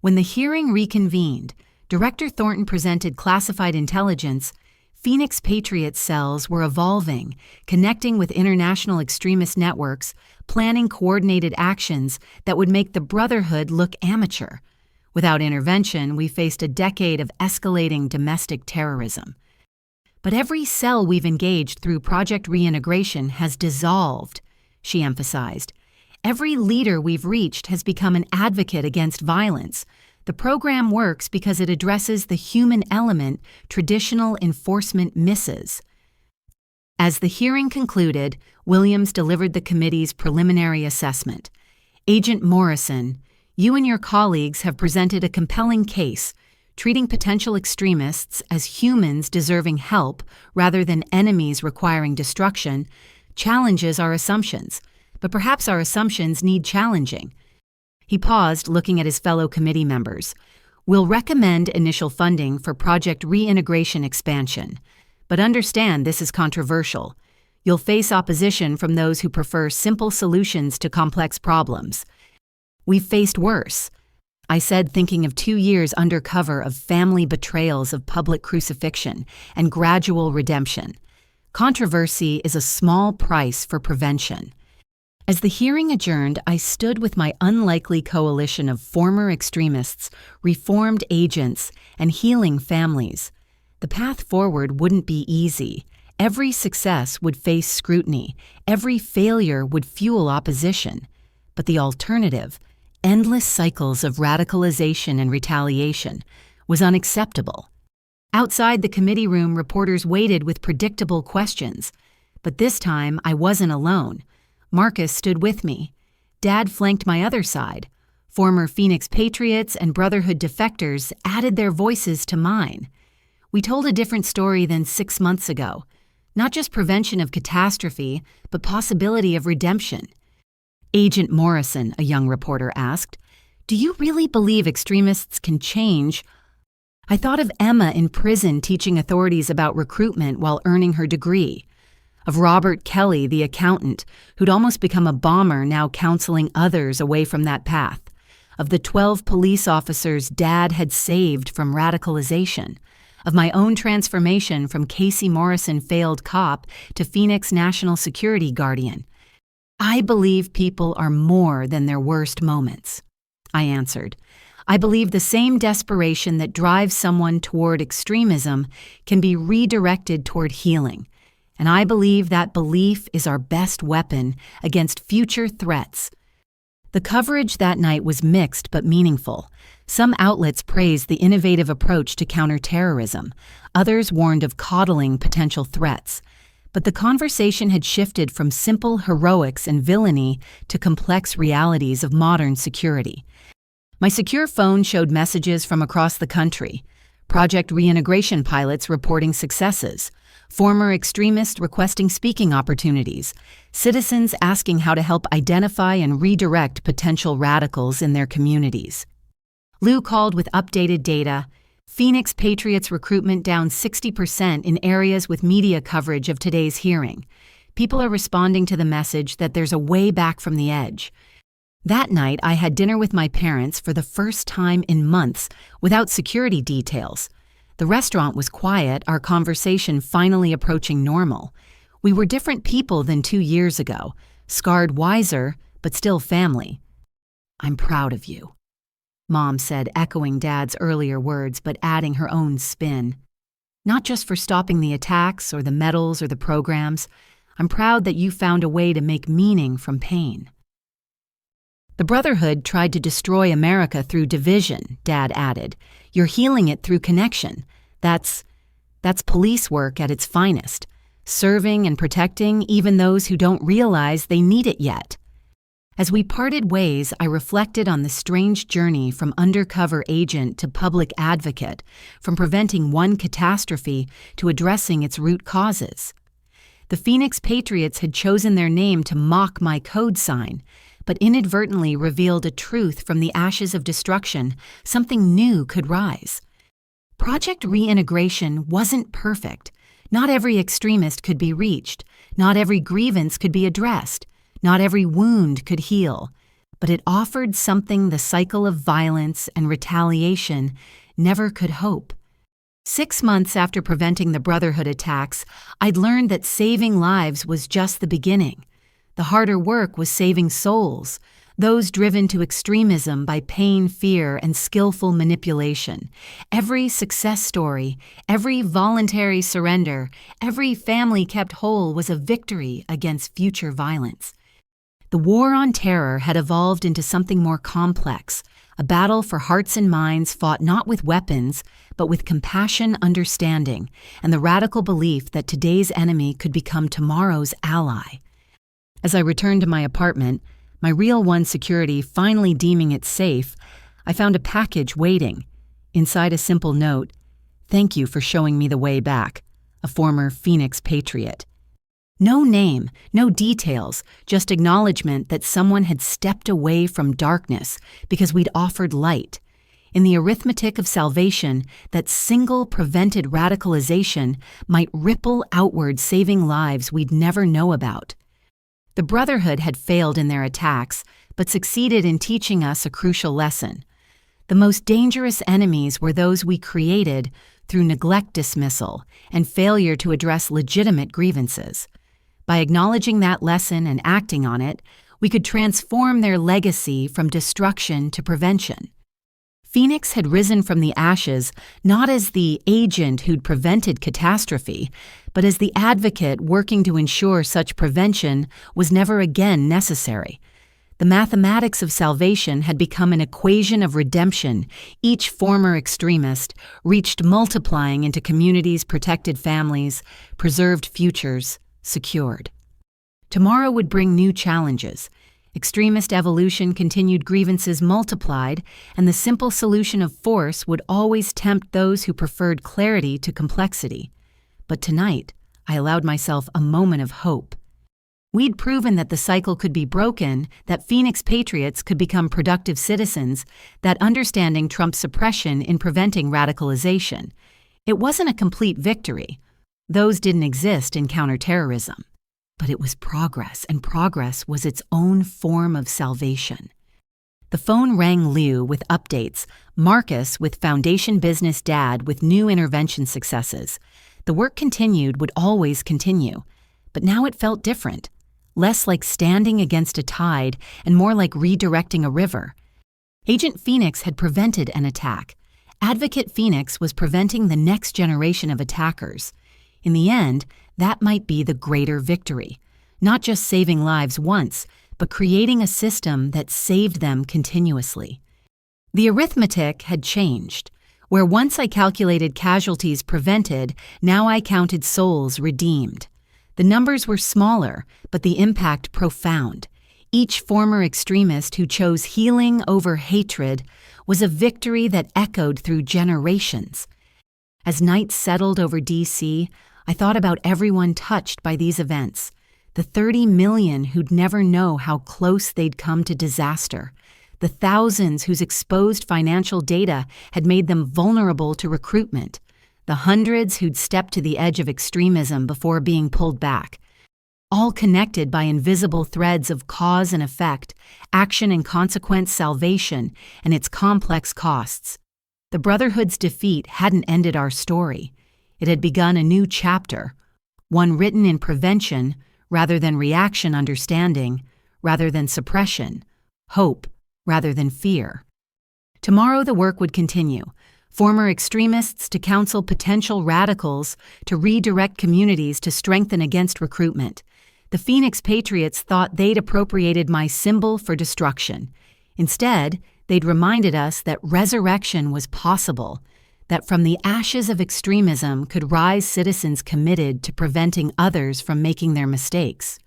When the hearing reconvened, Director Thornton presented classified intelligence. Phoenix Patriot cells were evolving, connecting with international extremist networks, planning coordinated actions that would make the Brotherhood look amateur. Without intervention, we faced a decade of escalating domestic terrorism. But every cell we've engaged through Project Reintegration has dissolved, she emphasized. Every leader we've reached has become an advocate against violence. The program works because it addresses the human element traditional enforcement misses. As the hearing concluded, Williams delivered the committee's preliminary assessment. Agent Morrison, you and your colleagues have presented a compelling case, treating potential extremists as humans deserving help rather than enemies requiring destruction, challenges our assumptions, but perhaps our assumptions need challenging. He paused, looking at his fellow committee members. We'll recommend initial funding for Project Reintegration expansion, but understand this is controversial. You'll face opposition from those who prefer simple solutions to complex problems. We've faced worse, I said, thinking of 2 years undercover of family betrayals of public crucifixion and gradual redemption. Controversy is a small price for prevention. As the hearing adjourned, I stood with my unlikely coalition of former extremists, reformed agents, and healing families. The path forward wouldn't be easy. Every success would face scrutiny. Every failure would fuel opposition. But the alternative, endless cycles of radicalization and retaliation, was unacceptable. Outside the committee room, reporters waited with predictable questions. But this time, I wasn't alone. Marcus stood with me. Dad flanked my other side. Former Phoenix Patriots and Brotherhood defectors added their voices to mine. We told a different story than 6 months ago. Not just prevention of catastrophe, but possibility of redemption. Agent Morrison, a young reporter asked, do you really believe extremists can change? I thought of Emma in prison teaching authorities about recruitment while earning her degree. Of Robert Kelly, the accountant, who'd almost become a bomber, now counseling others away from that path. Of the 12 police officers Dad had saved from radicalization. Of my own transformation from Casey Morrison failed cop to Phoenix National Security Guardian. I believe people are more than their worst moments, I answered. I believe the same desperation that drives someone toward extremism can be redirected toward healing. And I believe that belief is our best weapon against future threats. The coverage that night was mixed but meaningful. Some outlets praised the innovative approach to counterterrorism. Others warned of coddling potential threats. But the conversation had shifted from simple heroics and villainy to complex realities of modern security. My secure phone showed messages from across the country. Project Reintegration pilots reporting successes. Former extremists requesting speaking opportunities. Citizens asking how to help identify and redirect potential radicals in their communities. Lou called with updated data. Phoenix Patriots recruitment down 60% in areas with media coverage of today's hearing. People are responding to the message that there's a way back from the edge. That night, I had dinner with my parents for the first time in months without security details. The restaurant was quiet, our conversation finally approaching normal. We were different people than 2 years ago, scarred wiser, but still family. I'm proud of you, Mom said, echoing Dad's earlier words but adding her own spin. Not just for stopping the attacks or the medals or the programs. I'm proud that you found a way to make meaning from pain. The Brotherhood tried to destroy America through division, Dad added. You're healing it through connection. That's police work at its finest. Serving and protecting even those who don't realize they need it yet. As we parted ways, I reflected on the strange journey from undercover agent to public advocate, from preventing one catastrophe to addressing its root causes. The Phoenix Patriots had chosen their name to mock my code sign, but inadvertently revealed a truth from the ashes of destruction. Something new could rise. Project Reintegration wasn't perfect. Not every extremist could be reached. Not every grievance could be addressed. Not every wound could heal. But it offered something the cycle of violence and retaliation never could hope. 6 months after preventing the Brotherhood attacks, I'd learned that saving lives was just the beginning. The harder work was saving souls, those driven to extremism by pain, fear, and skillful manipulation. Every success story, every voluntary surrender, every family kept whole was a victory against future violence. The war on terror had evolved into something more complex, a battle for hearts and minds fought not with weapons, but with compassion, understanding, and the radical belief that today's enemy could become tomorrow's ally. As I returned to my apartment, my Real One security finally deeming it safe, I found a package waiting. Inside a simple note, "Thank you for showing me the way back," a former Phoenix patriot. No name, no details, just acknowledgement that someone had stepped away from darkness because we'd offered light. In the arithmetic of salvation, that single prevented radicalization might ripple outward, saving lives we'd never know about. The Brotherhood had failed in their attacks, but succeeded in teaching us a crucial lesson. The most dangerous enemies were those we created through neglect, dismissal, and failure to address legitimate grievances. By acknowledging that lesson and acting on it, we could transform their legacy from destruction to prevention. Phoenix had risen from the ashes not as the agent who'd prevented catastrophe, but as the advocate working to ensure such prevention was never again necessary. The mathematics of salvation had become an equation of redemption. Each former extremist reached multiplying into communities, protected families, preserved futures, secured. Tomorrow would bring new challenges. Extremist evolution continued, grievances multiplied, and the simple solution of force would always tempt those who preferred clarity to complexity. But tonight, I allowed myself a moment of hope. We'd proven that the cycle could be broken, that Phoenix patriots could become productive citizens, that understanding trumped suppression in preventing radicalization. It wasn't a complete victory. Those didn't exist in counterterrorism. But it was progress, and progress was its own form of salvation. The phone rang Liu with updates, Marcus with Foundation Business Dad with new intervention successes. The work continued, would always continue. But now it felt different. Less like standing against a tide and more like redirecting a river. Agent Phoenix had prevented an attack. Advocate Phoenix was preventing the next generation of attackers. In the end, that might be the greater victory. Not just saving lives once, but creating a system that saved them continuously. The arithmetic had changed. Where once I calculated casualties prevented, now I counted souls redeemed. The numbers were smaller, but the impact profound. Each former extremist who chose healing over hatred was a victory that echoed through generations. As night settled over D.C., I thought about everyone touched by these events, the 30 million who'd never know how close they'd come to disaster, the thousands whose exposed financial data had made them vulnerable to recruitment, the hundreds who'd stepped to the edge of extremism before being pulled back, all connected by invisible threads of cause and effect, action and consequence, salvation, and its complex costs. The Brotherhood's defeat hadn't ended our story. It had begun a new chapter, one written in prevention rather than reaction, understanding rather than suppression, hope rather than fear. Tomorrow the work would continue, former extremists to counsel potential radicals, to redirect communities to strengthen against recruitment. The Phoenix Patriots thought they'd appropriated my symbol for destruction. Instead, they'd reminded us that resurrection was possible, that from the ashes of extremism could rise citizens committed to preventing others from making their mistakes.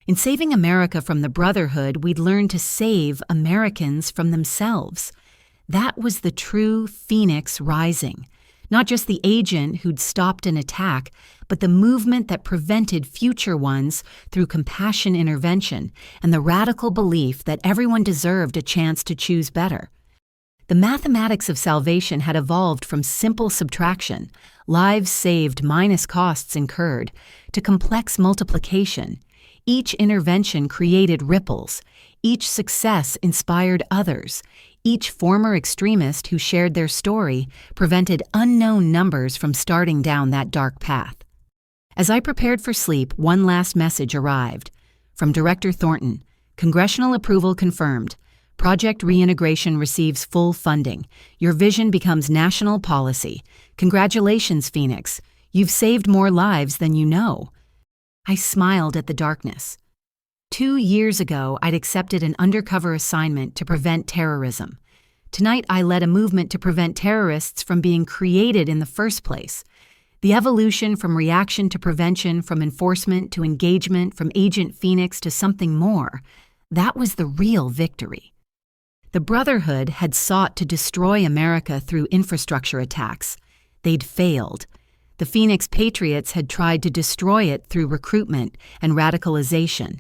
In saving America from the Brotherhood, we'd learned to save Americans from themselves. That was the true Phoenix rising, Not just the agent who'd stopped an attack, but the movement that prevented future ones through compassion intervention and the radical belief that everyone deserved a chance to choose better. The mathematics of salvation had evolved from simple subtraction, lives saved minus costs incurred, to complex multiplication. Each intervention created ripples. Each success inspired others. Each former extremist who shared their story prevented unknown numbers from starting down that dark path. As I prepared for sleep, one last message arrived. From Director Thornton, congressional approval confirmed. Project Reintegration receives full funding. Your vision becomes national policy. Congratulations, Phoenix. You've saved more lives than you know. I smiled at the darkness. 2 years ago, I'd accepted an undercover assignment to prevent terrorism. Tonight, I led a movement to prevent terrorists from being created in the first place. The evolution from reaction to prevention, from enforcement to engagement, from Agent Phoenix to something more, that was the real victory. The Brotherhood had sought to destroy America through infrastructure attacks. They'd failed. The Phoenix Patriots had tried to destroy it through recruitment and radicalization.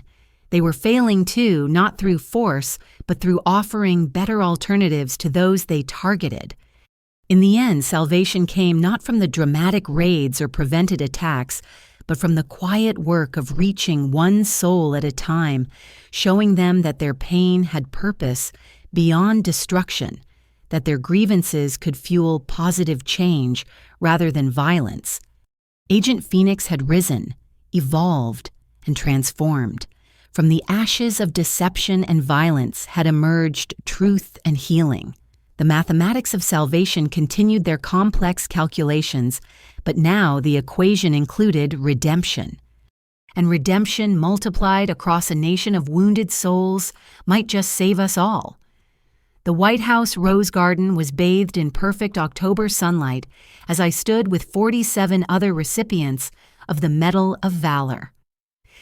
They were failing too, not through force, but through offering better alternatives to those they targeted. In the end, salvation came not from the dramatic raids or prevented attacks, but from the quiet work of reaching one soul at a time, showing them that their pain had purpose beyond destruction, that their grievances could fuel positive change rather than violence. Agent Phoenix had risen, evolved, and transformed. From the ashes of deception and violence had emerged truth and healing. The mathematics of salvation continued their complex calculations, but now the equation included redemption. And redemption multiplied across a nation of wounded souls might just save us all. The White House Rose Garden was bathed in perfect October sunlight as I stood with 47 other recipients of the Medal of Valor.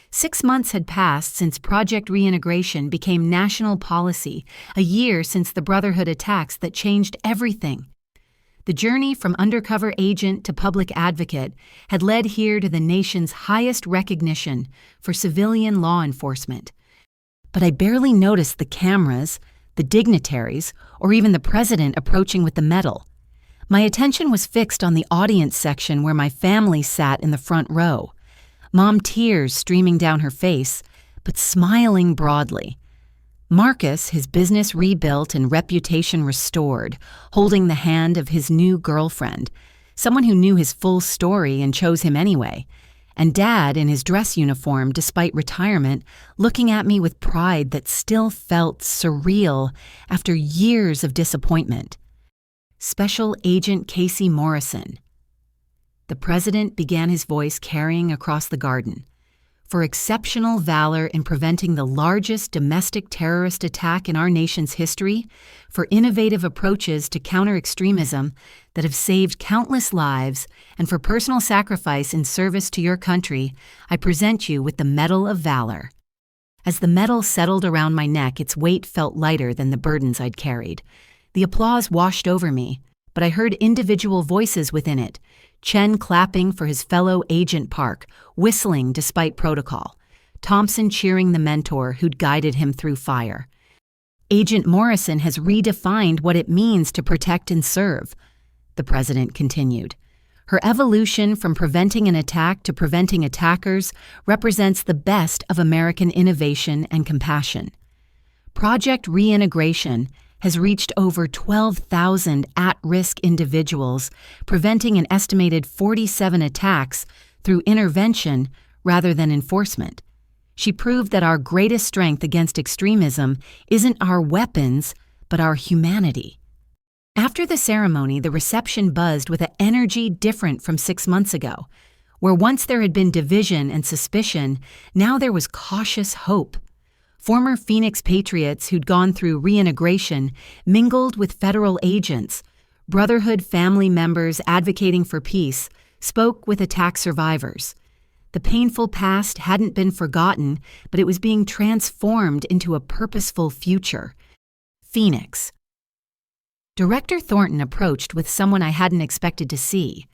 6 months had passed since Project Reintegration became national policy, a year since the Brotherhood attacks that changed everything. The journey from undercover agent to public advocate had led here to the nation's highest recognition for civilian law enforcement. But I barely noticed the cameras, the dignitaries, or even the president approaching with the medal. My attention was fixed on the audience section where my family sat in the front row. Mom, tears streaming down her face, but smiling broadly. Marcus, his business rebuilt and reputation restored, holding the hand of his new girlfriend, someone who knew his full story and chose him anyway. And Dad, in his dress uniform despite retirement, looking at me with pride that still felt surreal after years of disappointment. Special Agent Casey Morrison. The president began his voice carrying across the garden. For exceptional valor in preventing the largest domestic terrorist attack in our nation's history, for innovative approaches to counter-extremism that have saved countless lives, and for personal sacrifice in service to your country, I present you with the Medal of Valor. As the medal settled around my neck, its weight felt lighter than the burdens I'd carried. The applause washed over me, but I heard individual voices within it, Chen clapping for his fellow Agent Park, whistling despite protocol, Thompson cheering the mentor who'd guided him through fire. Agent Morrison has redefined what it means to protect and serve, the president continued. Her evolution from preventing an attack to preventing attackers represents the best of American innovation and compassion. Project Reintegration has reached over 12,000 at-risk individuals, preventing an estimated 47 attacks through intervention rather than enforcement. She proved that our greatest strength against extremism isn't our weapons, but our humanity. After the ceremony, the reception buzzed with an energy different from 6 months ago. Where once there had been division and suspicion, now there was cautious hope. Former Phoenix Patriots who'd gone through reintegration mingled with federal agents. Brotherhood family members advocating for peace spoke with attack survivors. The painful past hadn't been forgotten, but it was being transformed into a purposeful future. Phoenix, Director Thornton approached with someone I hadn't expected to see.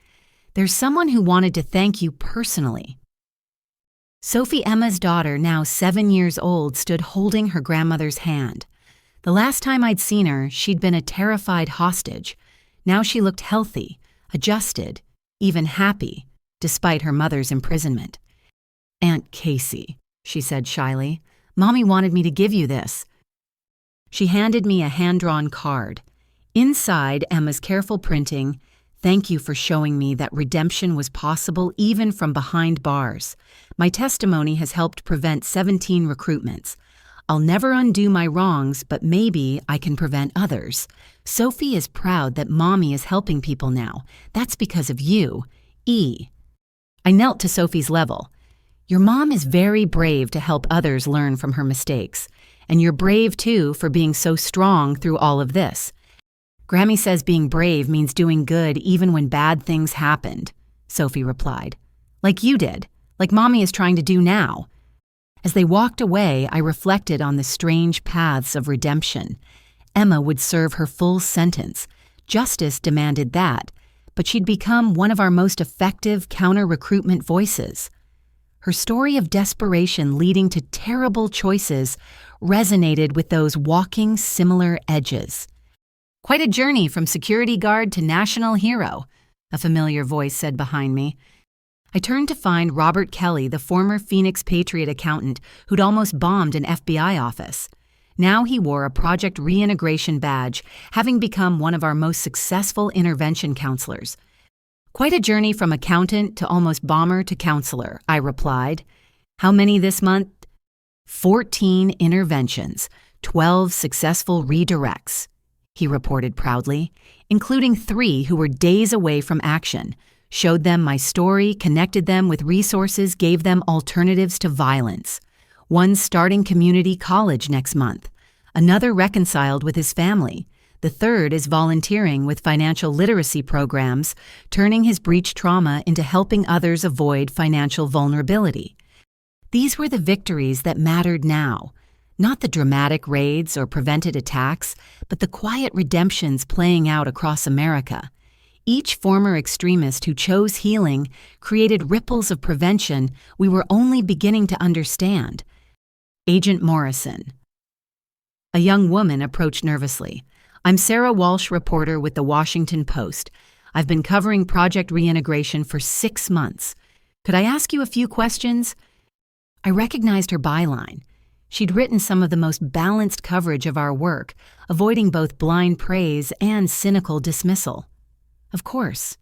There's someone who wanted to thank you personally. Sophie Emma's daughter, now 7 years old, stood holding her grandmother's hand. The last time I'd seen her, she'd been a terrified hostage. Now she looked healthy, adjusted, even happy, despite her mother's imprisonment. "Aunt Casey," she said shyly, "Mommy wanted me to give you this." She handed me a hand-drawn card. Inside, Emma's careful printing, "Thank you for showing me that redemption was possible even from behind bars. My testimony has helped prevent 17 recruitments. I'll never undo my wrongs, but maybe I can prevent others. Sophie is proud that Mommy is helping people now. That's because of you. E." I knelt to Sophie's level. "Your mom is very brave to help others learn from her mistakes. And you're brave, too, for being so strong through all of this. Grammy says being brave means doing good even when bad things happened," Sophie replied. "Like you did, like Mommy is trying to do now." As they walked away, I reflected on the strange paths of redemption. Emma would serve her full sentence. Justice demanded that, but she'd become one of our most effective counter-recruitment voices. Her story of desperation leading to terrible choices resonated with those walking similar edges. "Quite a journey from security guard to national hero," a familiar voice said behind me. I turned to find Robert Kelly, the former Phoenix Patriot accountant who'd almost bombed an FBI office. Now he wore a Project Reintegration badge, having become one of our most successful intervention counselors. "Quite a journey from accountant to almost bomber to counselor," I replied. "How many this month?" 14 interventions, 12 successful redirects, he reported proudly, including 3 who were days away from action. Showed them my story, connected them with resources, gave them alternatives to violence. One starting community college next month. Another reconciled with his family. The third is volunteering with financial literacy programs, turning his breach trauma into helping others avoid financial vulnerability. These were the victories that mattered now, not the dramatic raids or prevented attacks, but the quiet redemptions playing out across America. Each former extremist who chose healing created ripples of prevention we were only beginning to understand. Agent Morrison. A young woman approached nervously. "I'm Sarah Walsh, reporter with the Washington Post. I've been covering Project Reintegration for 6 months. Could I ask you a few questions?" I recognized her byline. She'd written some of the most balanced coverage of our work, avoiding both blind praise and cynical dismissal. "Of course."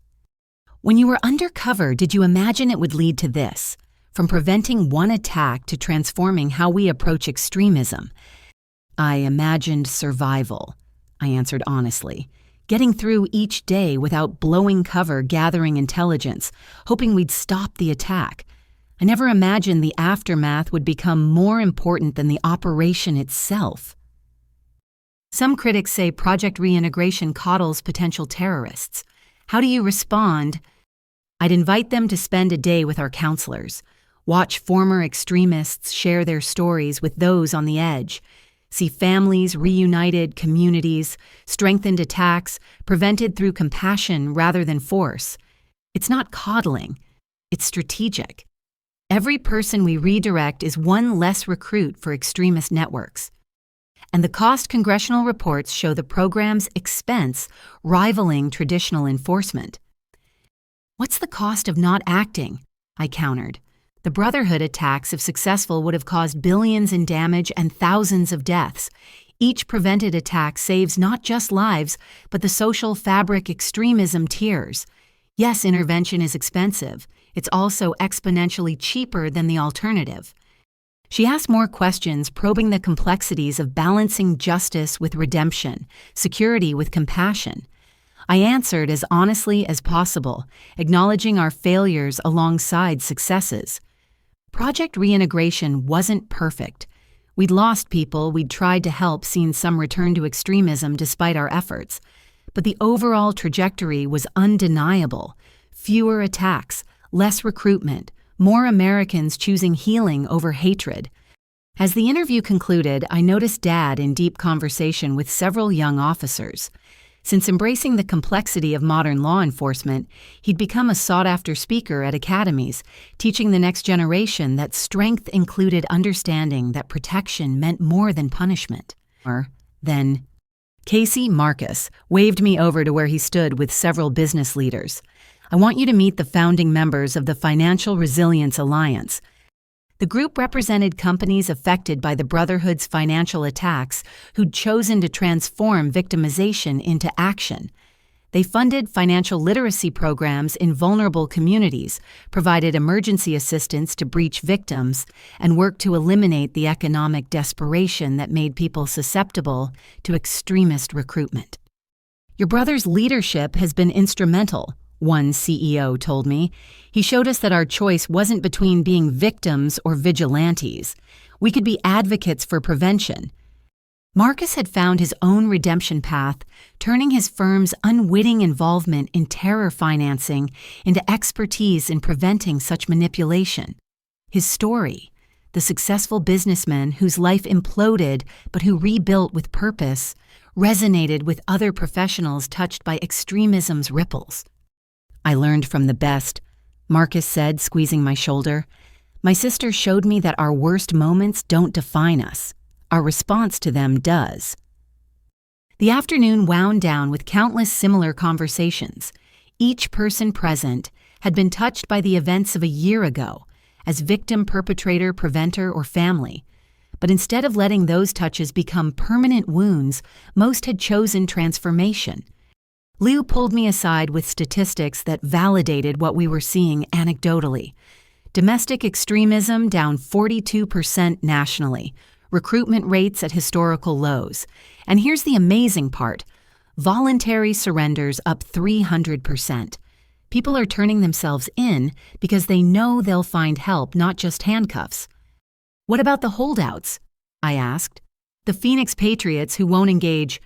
"When you were undercover, did you imagine it would lead to this? From preventing one attack to transforming how we approach extremism?" "I imagined survival," I answered honestly. "Getting through each day without blowing cover, gathering intelligence, hoping we'd stop the attack. I never imagined the aftermath would become more important than the operation itself." Some critics say Project Reintegration coddles potential terrorists. How do you respond? I'd invite them to spend a day with our counselors, watch former extremists share their stories with those on the edge, see families reunited, communities, strengthened attacks, prevented through compassion rather than force. It's not coddling, it's strategic. Every person we redirect is one less recruit for extremist networks. And the cost congressional reports show the program's expense rivaling traditional enforcement. "What's the cost of not acting?" I countered. "The Brotherhood attacks, if successful, would have caused billions in damage and thousands of deaths. Each prevented attack saves not just lives, but the social fabric extremism tears. Yes, intervention is expensive. It's also exponentially cheaper than the alternative." She asked more questions, probing the complexities of balancing justice with redemption, security with compassion. I answered as honestly as possible, acknowledging our failures alongside successes. Project Reintegration wasn't perfect. We'd lost people we'd tried to help, seen some return to extremism despite our efforts. But the overall trajectory was undeniable. Fewer attacks, less recruitment, more Americans choosing healing over hatred. As the interview concluded, I noticed Dad in deep conversation with several young officers. Since embracing the complexity of modern law enforcement, he'd become a sought-after speaker at academies, teaching the next generation that strength included understanding that protection meant more than punishment. Then, Casey Marcus waved me over to where he stood with several business leaders. "I want you to meet the founding members of the Financial Resilience Alliance." The group represented companies affected by the Brotherhood's financial attacks who'd chosen to transform victimization into action. They funded financial literacy programs in vulnerable communities, provided emergency assistance to breach victims, and worked to eliminate the economic desperation that made people susceptible to extremist recruitment. "Your brother's leadership has been instrumental," one CEO told me. "He showed us that our choice wasn't between being victims or vigilantes. We could be advocates for prevention." Marcus had found his own redemption path, turning his firm's unwitting involvement in terror financing into expertise in preventing such manipulation. His story, the successful businessman whose life imploded but who rebuilt with purpose, resonated with other professionals touched by extremism's ripples. "I learned from the best," Marcus said, squeezing my shoulder. "My sister showed me that our worst moments don't define us. Our response to them does." The afternoon wound down with countless similar conversations. Each person present had been touched by the events of a year ago, as victim, perpetrator, preventer, or family. But instead of letting those touches become permanent wounds, most had chosen transformation. Lou pulled me aside with statistics that validated what we were seeing anecdotally. Domestic extremism down 42% nationally, recruitment rates at historical lows. And here's the amazing part: voluntary surrenders up 300%. People are turning themselves in because they know they'll find help, not just handcuffs. "What about the holdouts?" I asked. "The Phoenix Patriots who won't engage?"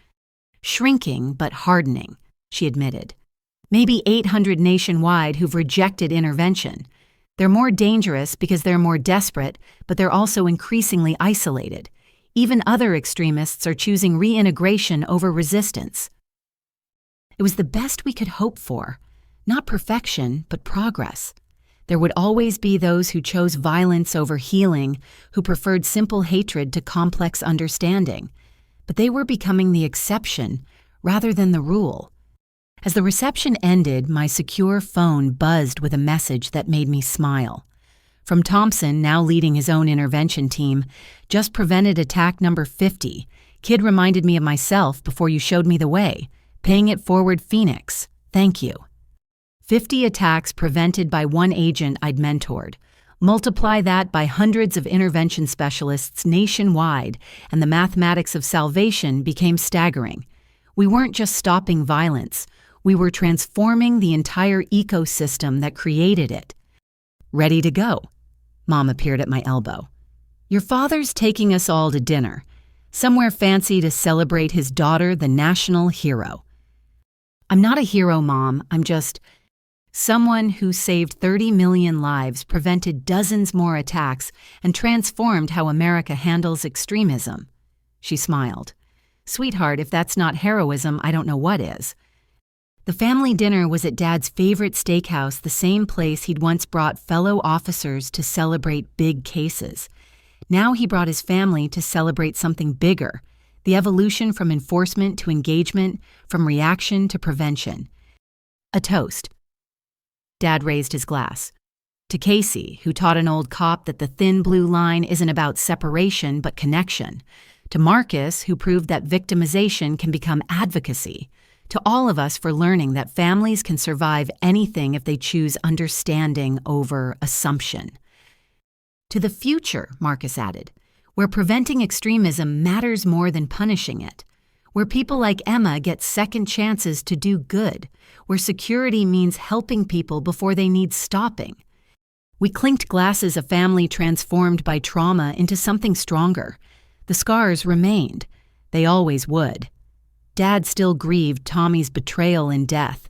"Shrinking but hardening," she admitted. "Maybe 800 nationwide who've rejected intervention. They're more dangerous because they're more desperate, but they're also increasingly isolated. Even other extremists are choosing reintegration over resistance." It was the best we could hope for. Not perfection, but progress. There would always be those who chose violence over healing, who preferred simple hatred to complex understanding. But they were becoming the exception rather than the rule. As the reception ended, my secure phone buzzed with a message that made me smile. From Thompson, now leading his own intervention team. "Just prevented attack number 50. Kid reminded me of myself before you showed me the way. Paying it forward, Phoenix. Thank you." 50 attacks prevented by one agent I'd mentored. Multiply that by hundreds of intervention specialists nationwide, and the mathematics of salvation became staggering. We weren't just stopping violence. We were transforming the entire ecosystem that created it. "Ready to go?" Mom appeared at my elbow. "Your father's taking us all to dinner. Somewhere fancy to celebrate his daughter, the national hero." "I'm not a hero, Mom. I'm just someone who saved 30 million lives, prevented dozens more attacks, and transformed how America handles extremism." She smiled. "Sweetheart, if that's not heroism, I don't know what is." The family dinner was at Dad's favorite steakhouse, the same place he'd once brought fellow officers to celebrate big cases. Now he brought his family to celebrate something bigger, the evolution from enforcement to engagement, from reaction to prevention. A toast. Dad raised his glass. To Casey, who taught an old cop that the thin blue line isn't about separation but connection. To Marcus, who proved that victimization can become advocacy. To all of us for learning that families can survive anything if they choose understanding over assumption. To the future, Marcus added, where preventing extremism matters more than punishing it, where people like Emma get second chances to do good, where security means helping people before they need stopping. We clinked glasses, a family transformed by trauma into something stronger. The scars remained. They always would. Dad still grieved Tommy's betrayal and death.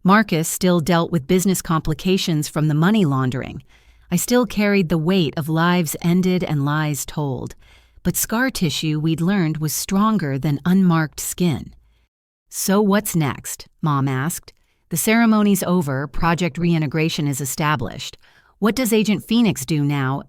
Marcus still dealt with business complications from the money laundering. I still carried the weight of lives ended and lies told. But scar tissue we'd learned was stronger than unmarked skin. "So what's next?" Mom asked. "The ceremony's over, project reintegration is established. What does Agent Phoenix do now?"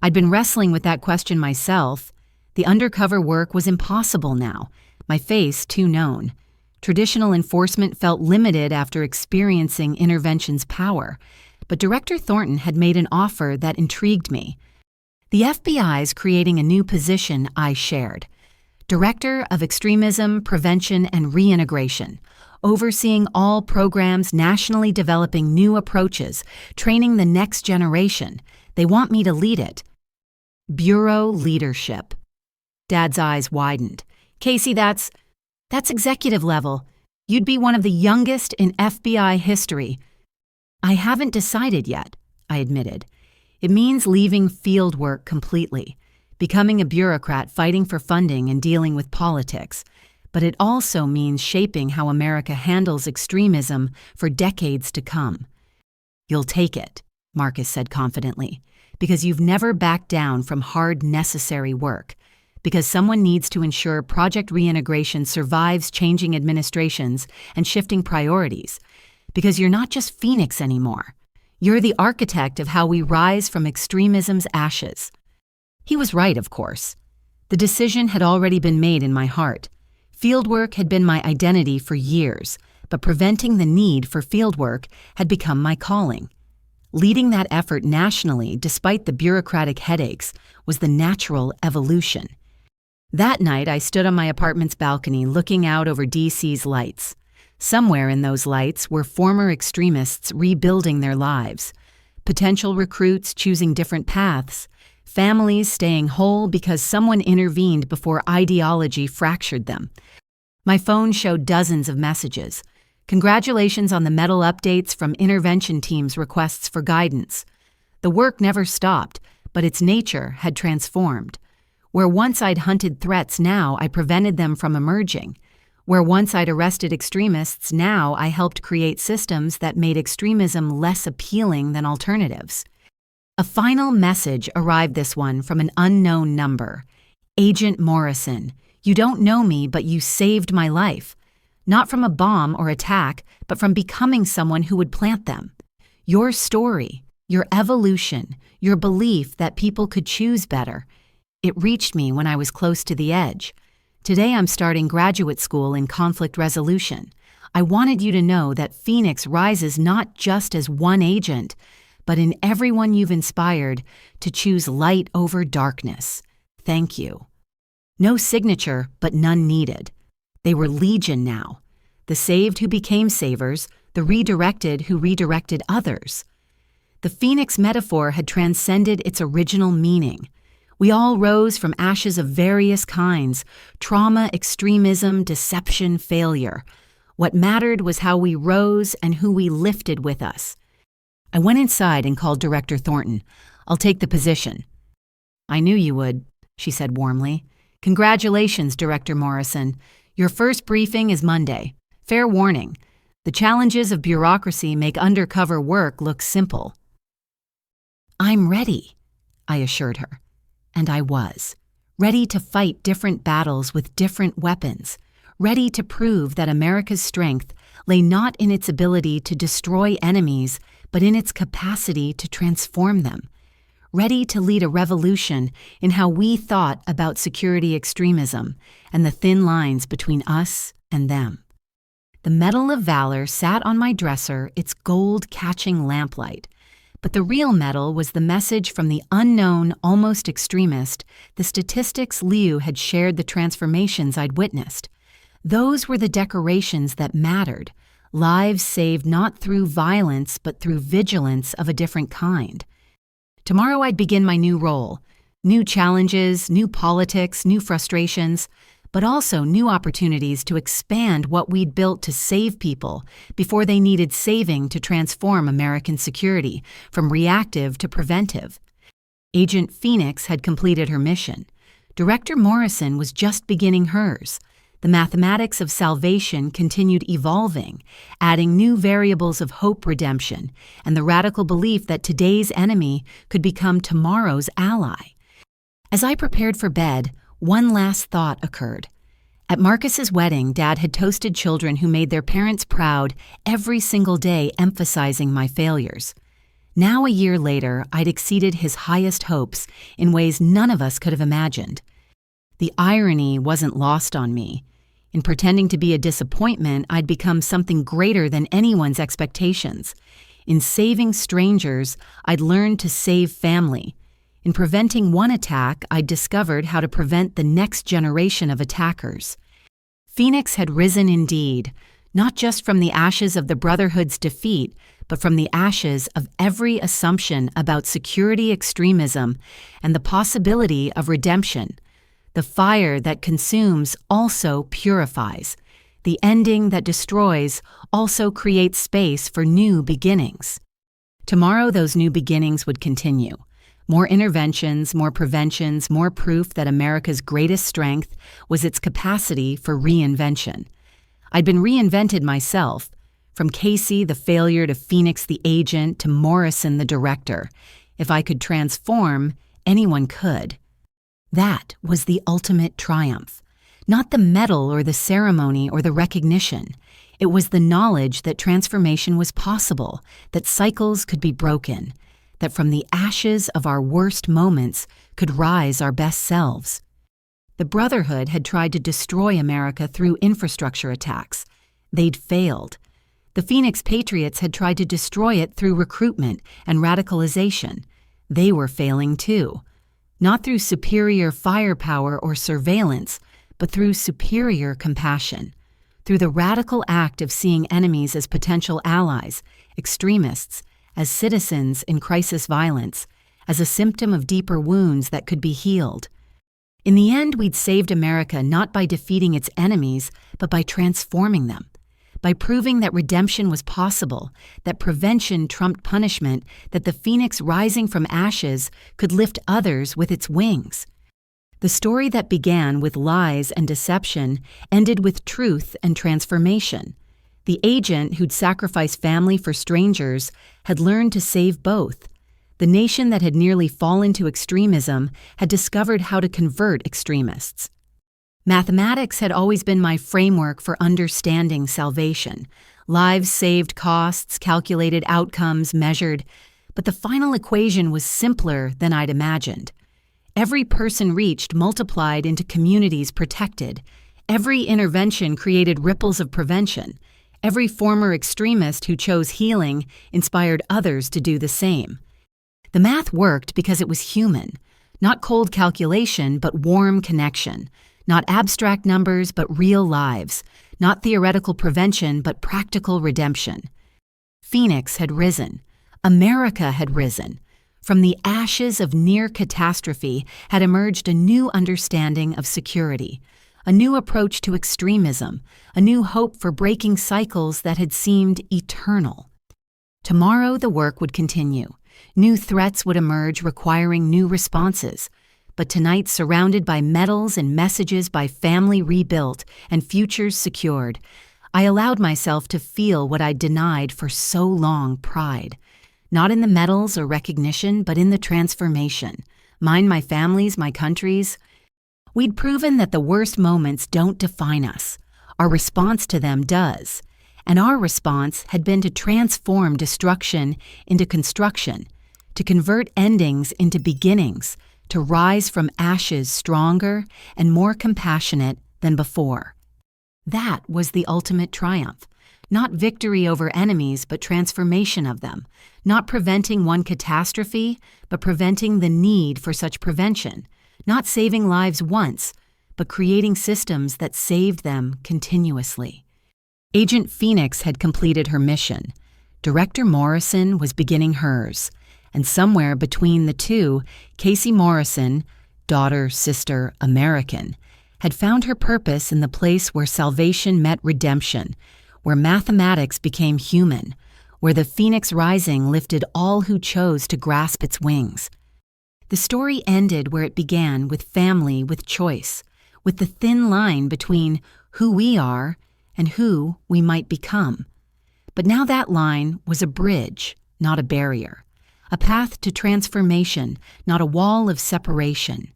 I'd been wrestling with that question myself. The undercover work was impossible now, my face too known. Traditional enforcement felt limited after experiencing intervention's power, but Director Thornton had made an offer that intrigued me. The FBI's creating a new position I shared. Director of Extremism, Prevention, and Reintegration, overseeing all programs nationally developing new approaches, training the next generation. They want me to lead it. Bureau leadership. Dad's eyes widened. "Casey, that's executive level. You'd be one of the youngest in FBI history." "I haven't decided yet," I admitted. "It means leaving field work completely, becoming a bureaucrat fighting for funding and dealing with politics. But it also means shaping how America handles extremism for decades to come." "You'll take it," Marcus said confidently, "because you've never backed down from hard, necessary work. Because someone needs to ensure Project Reintegration survives changing administrations and shifting priorities. Because you're not just Phoenix anymore. You're the architect of how we rise from extremism's ashes." He was right, of course. The decision had already been made in my heart. Fieldwork had been my identity for years, but preventing the need for fieldwork had become my calling. Leading that effort nationally, despite the bureaucratic headaches, was the natural evolution. That night, I stood on my apartment's balcony looking out over DC's lights. Somewhere in those lights were former extremists rebuilding their lives, potential recruits choosing different paths, families staying whole because someone intervened before ideology fractured them. My phone showed dozens of messages. Congratulations on the medal updates from intervention teams' requests for guidance. The work never stopped, but its nature had transformed. Where once I'd hunted threats, now I prevented them from emerging. Where once I'd arrested extremists, now I helped create systems that made extremism less appealing than alternatives. A final message arrived, this one from an unknown number. "Agent Morrison, you don't know me, but you saved my life. Not from a bomb or attack, but from becoming someone who would plant them. Your story, your evolution, your belief that people could choose better. It reached me when I was close to the edge. Today I'm starting graduate school in conflict resolution. I wanted you to know that Phoenix rises not just as one agent, but in everyone you've inspired to choose light over darkness. Thank you." No signature, but none needed. They were legion now. The saved who became savers, the redirected who redirected others. The Phoenix metaphor had transcended its original meaning. We all rose from ashes of various kinds: trauma, extremism, deception, failure. What mattered was how we rose and who we lifted with us. I went inside and called Director Thornton. "I'll take the position." "I knew you would," she said warmly. "Congratulations, Director Morrison. Your first briefing is Monday. Fair warning. The challenges of bureaucracy make undercover work look simple." "I'm ready," I assured her. And I was. Ready to fight different battles with different weapons. Ready to prove that America's strength lay not in its ability to destroy enemies, but in its capacity to transform them. Ready to lead a revolution in how we thought about security extremism and the thin lines between us and them. The Medal of Valor sat on my dresser, its gold-catching lamplight. But the real medal was the message from the unknown, almost extremist, the statistics Liu had shared, the transformations I'd witnessed. Those were the decorations that mattered, lives saved not through violence but through vigilance of a different kind. Tomorrow I'd begin my new role. New challenges, new politics, new frustrations, but also new opportunities to expand what we'd built to save people before they needed saving to transform American security from reactive to preventive. Agent Phoenix had completed her mission. Director Morrison was just beginning hers. The mathematics of salvation continued evolving, adding new variables of hope redemption and the radical belief that today's enemy could become tomorrow's ally. As I prepared for bed, one last thought occurred. At Marcus's wedding, Dad had toasted children who made their parents proud every single day, emphasizing my failures. Now, a year later, I'd exceeded his highest hopes in ways none of us could have imagined. The irony wasn't lost on me. In pretending to be a disappointment, I'd become something greater than anyone's expectations. In saving strangers, I'd learned to save family. In preventing one attack, I'd discovered how to prevent the next generation of attackers. Phoenix had risen indeed, not just from the ashes of the Brotherhood's defeat, but from the ashes of every assumption about security extremism and the possibility of redemption. The fire that consumes also purifies. The ending that destroys also creates space for new beginnings. Tomorrow, those new beginnings would continue. More interventions, more preventions, more proof that America's greatest strength was its capacity for reinvention. I'd been reinvented myself, from Casey the failure to Phoenix the agent to Morrison the director. If I could transform, anyone could. That was the ultimate triumph. Not the medal or the ceremony or the recognition. It was the knowledge that transformation was possible, that cycles could be broken, that from the ashes of our worst moments could rise our best selves. The Brotherhood had tried to destroy America through infrastructure attacks. They'd failed. The Phoenix Patriots had tried to destroy it through recruitment and radicalization. They were failing too. Not through superior firepower or surveillance, but through superior compassion, through the radical act of seeing enemies as potential allies, extremists, as citizens in crisis violence, as a symptom of deeper wounds that could be healed. In the end, we'd saved America not by defeating its enemies, but by transforming them, by proving that redemption was possible, that prevention trumped punishment, that the phoenix rising from ashes could lift others with its wings. The story that began with lies and deception ended with truth and transformation. The agent who'd sacrificed family for strangers had learned to save both. The nation that had nearly fallen to extremism had discovered how to convert extremists. Mathematics had always been my framework for understanding salvation. Lives saved, costs, calculated outcomes, measured. But the final equation was simpler than I'd imagined. Every person reached multiplied into communities protected. Every intervention created ripples of prevention. Every former extremist who chose healing inspired others to do the same. The math worked because it was human. Not cold calculation, but warm connection. Not abstract numbers, but real lives. Not theoretical prevention, but practical redemption. Phoenix had risen. America had risen. From the ashes of near catastrophe had emerged a new understanding of security, a new approach to extremism, a new hope for breaking cycles that had seemed eternal. Tomorrow the work would continue. New threats would emerge requiring new responses. But tonight, surrounded by medals and messages by family rebuilt and futures secured, I allowed myself to feel what I'd denied for so long: pride. Not in the medals or recognition, but in the transformation. Mine, my family's, my country's. We'd proven that the worst moments don't define us. Our response to them does. And our response had been to transform destruction into construction, to convert endings into beginnings, to rise from ashes stronger and more compassionate than before. That was the ultimate triumph. Not victory over enemies, but transformation of them. Not preventing one catastrophe, but preventing the need for such prevention. Not saving lives once, but creating systems that saved them continuously. Agent Phoenix had completed her mission. Director Morrison was beginning hers. And somewhere between the two, Casey Morrison, daughter, sister, American, had found her purpose in the place where salvation met redemption, where mathematics became human, where the phoenix rising lifted all who chose to grasp its wings. The story ended where it began, with family, with choice, with the thin line between who we are and who we might become. But now that line was a bridge, not a barrier. A path to transformation, not a wall of separation.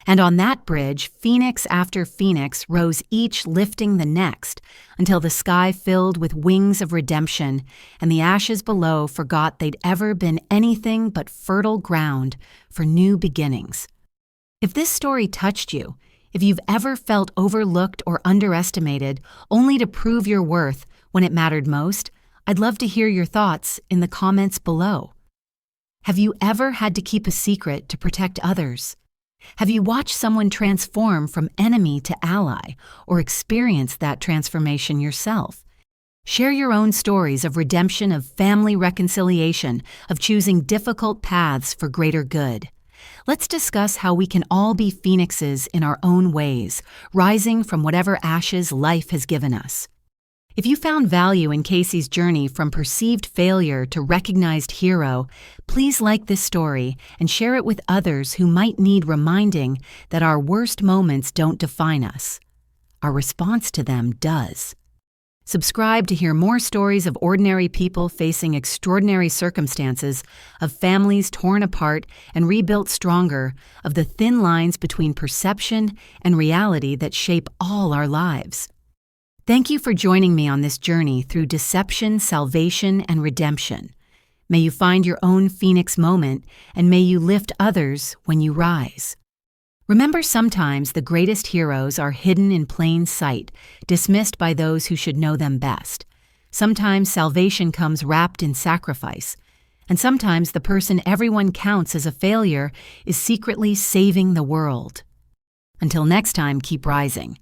And on that bridge, phoenix after phoenix rose, each lifting the next, until the sky filled with wings of redemption, and the ashes below forgot they'd ever been anything but fertile ground for new beginnings. If this story touched you, if you've ever felt overlooked or underestimated only to prove your worth when it mattered most, I'd love to hear your thoughts in the comments below. Have you ever had to keep a secret to protect others? Have you watched someone transform from enemy to ally, or experienced that transformation yourself? Share your own stories of redemption, of family reconciliation, of choosing difficult paths for greater good. Let's discuss how we can all be phoenixes in our own ways, rising from whatever ashes life has given us. If you found value in Casey's journey from perceived failure to recognized hero, please like this story and share it with others who might need reminding that our worst moments don't define us. Our response to them does. Subscribe to hear more stories of ordinary people facing extraordinary circumstances, of families torn apart and rebuilt stronger, of the thin lines between perception and reality that shape all our lives. Thank you for joining me on this journey through deception, salvation, and redemption. May you find your own phoenix moment, and may you lift others when you rise. Remember, sometimes the greatest heroes are hidden in plain sight, dismissed by those who should know them best. Sometimes salvation comes wrapped in sacrifice, and sometimes the person everyone counts as a failure is secretly saving the world. Until next time, keep rising.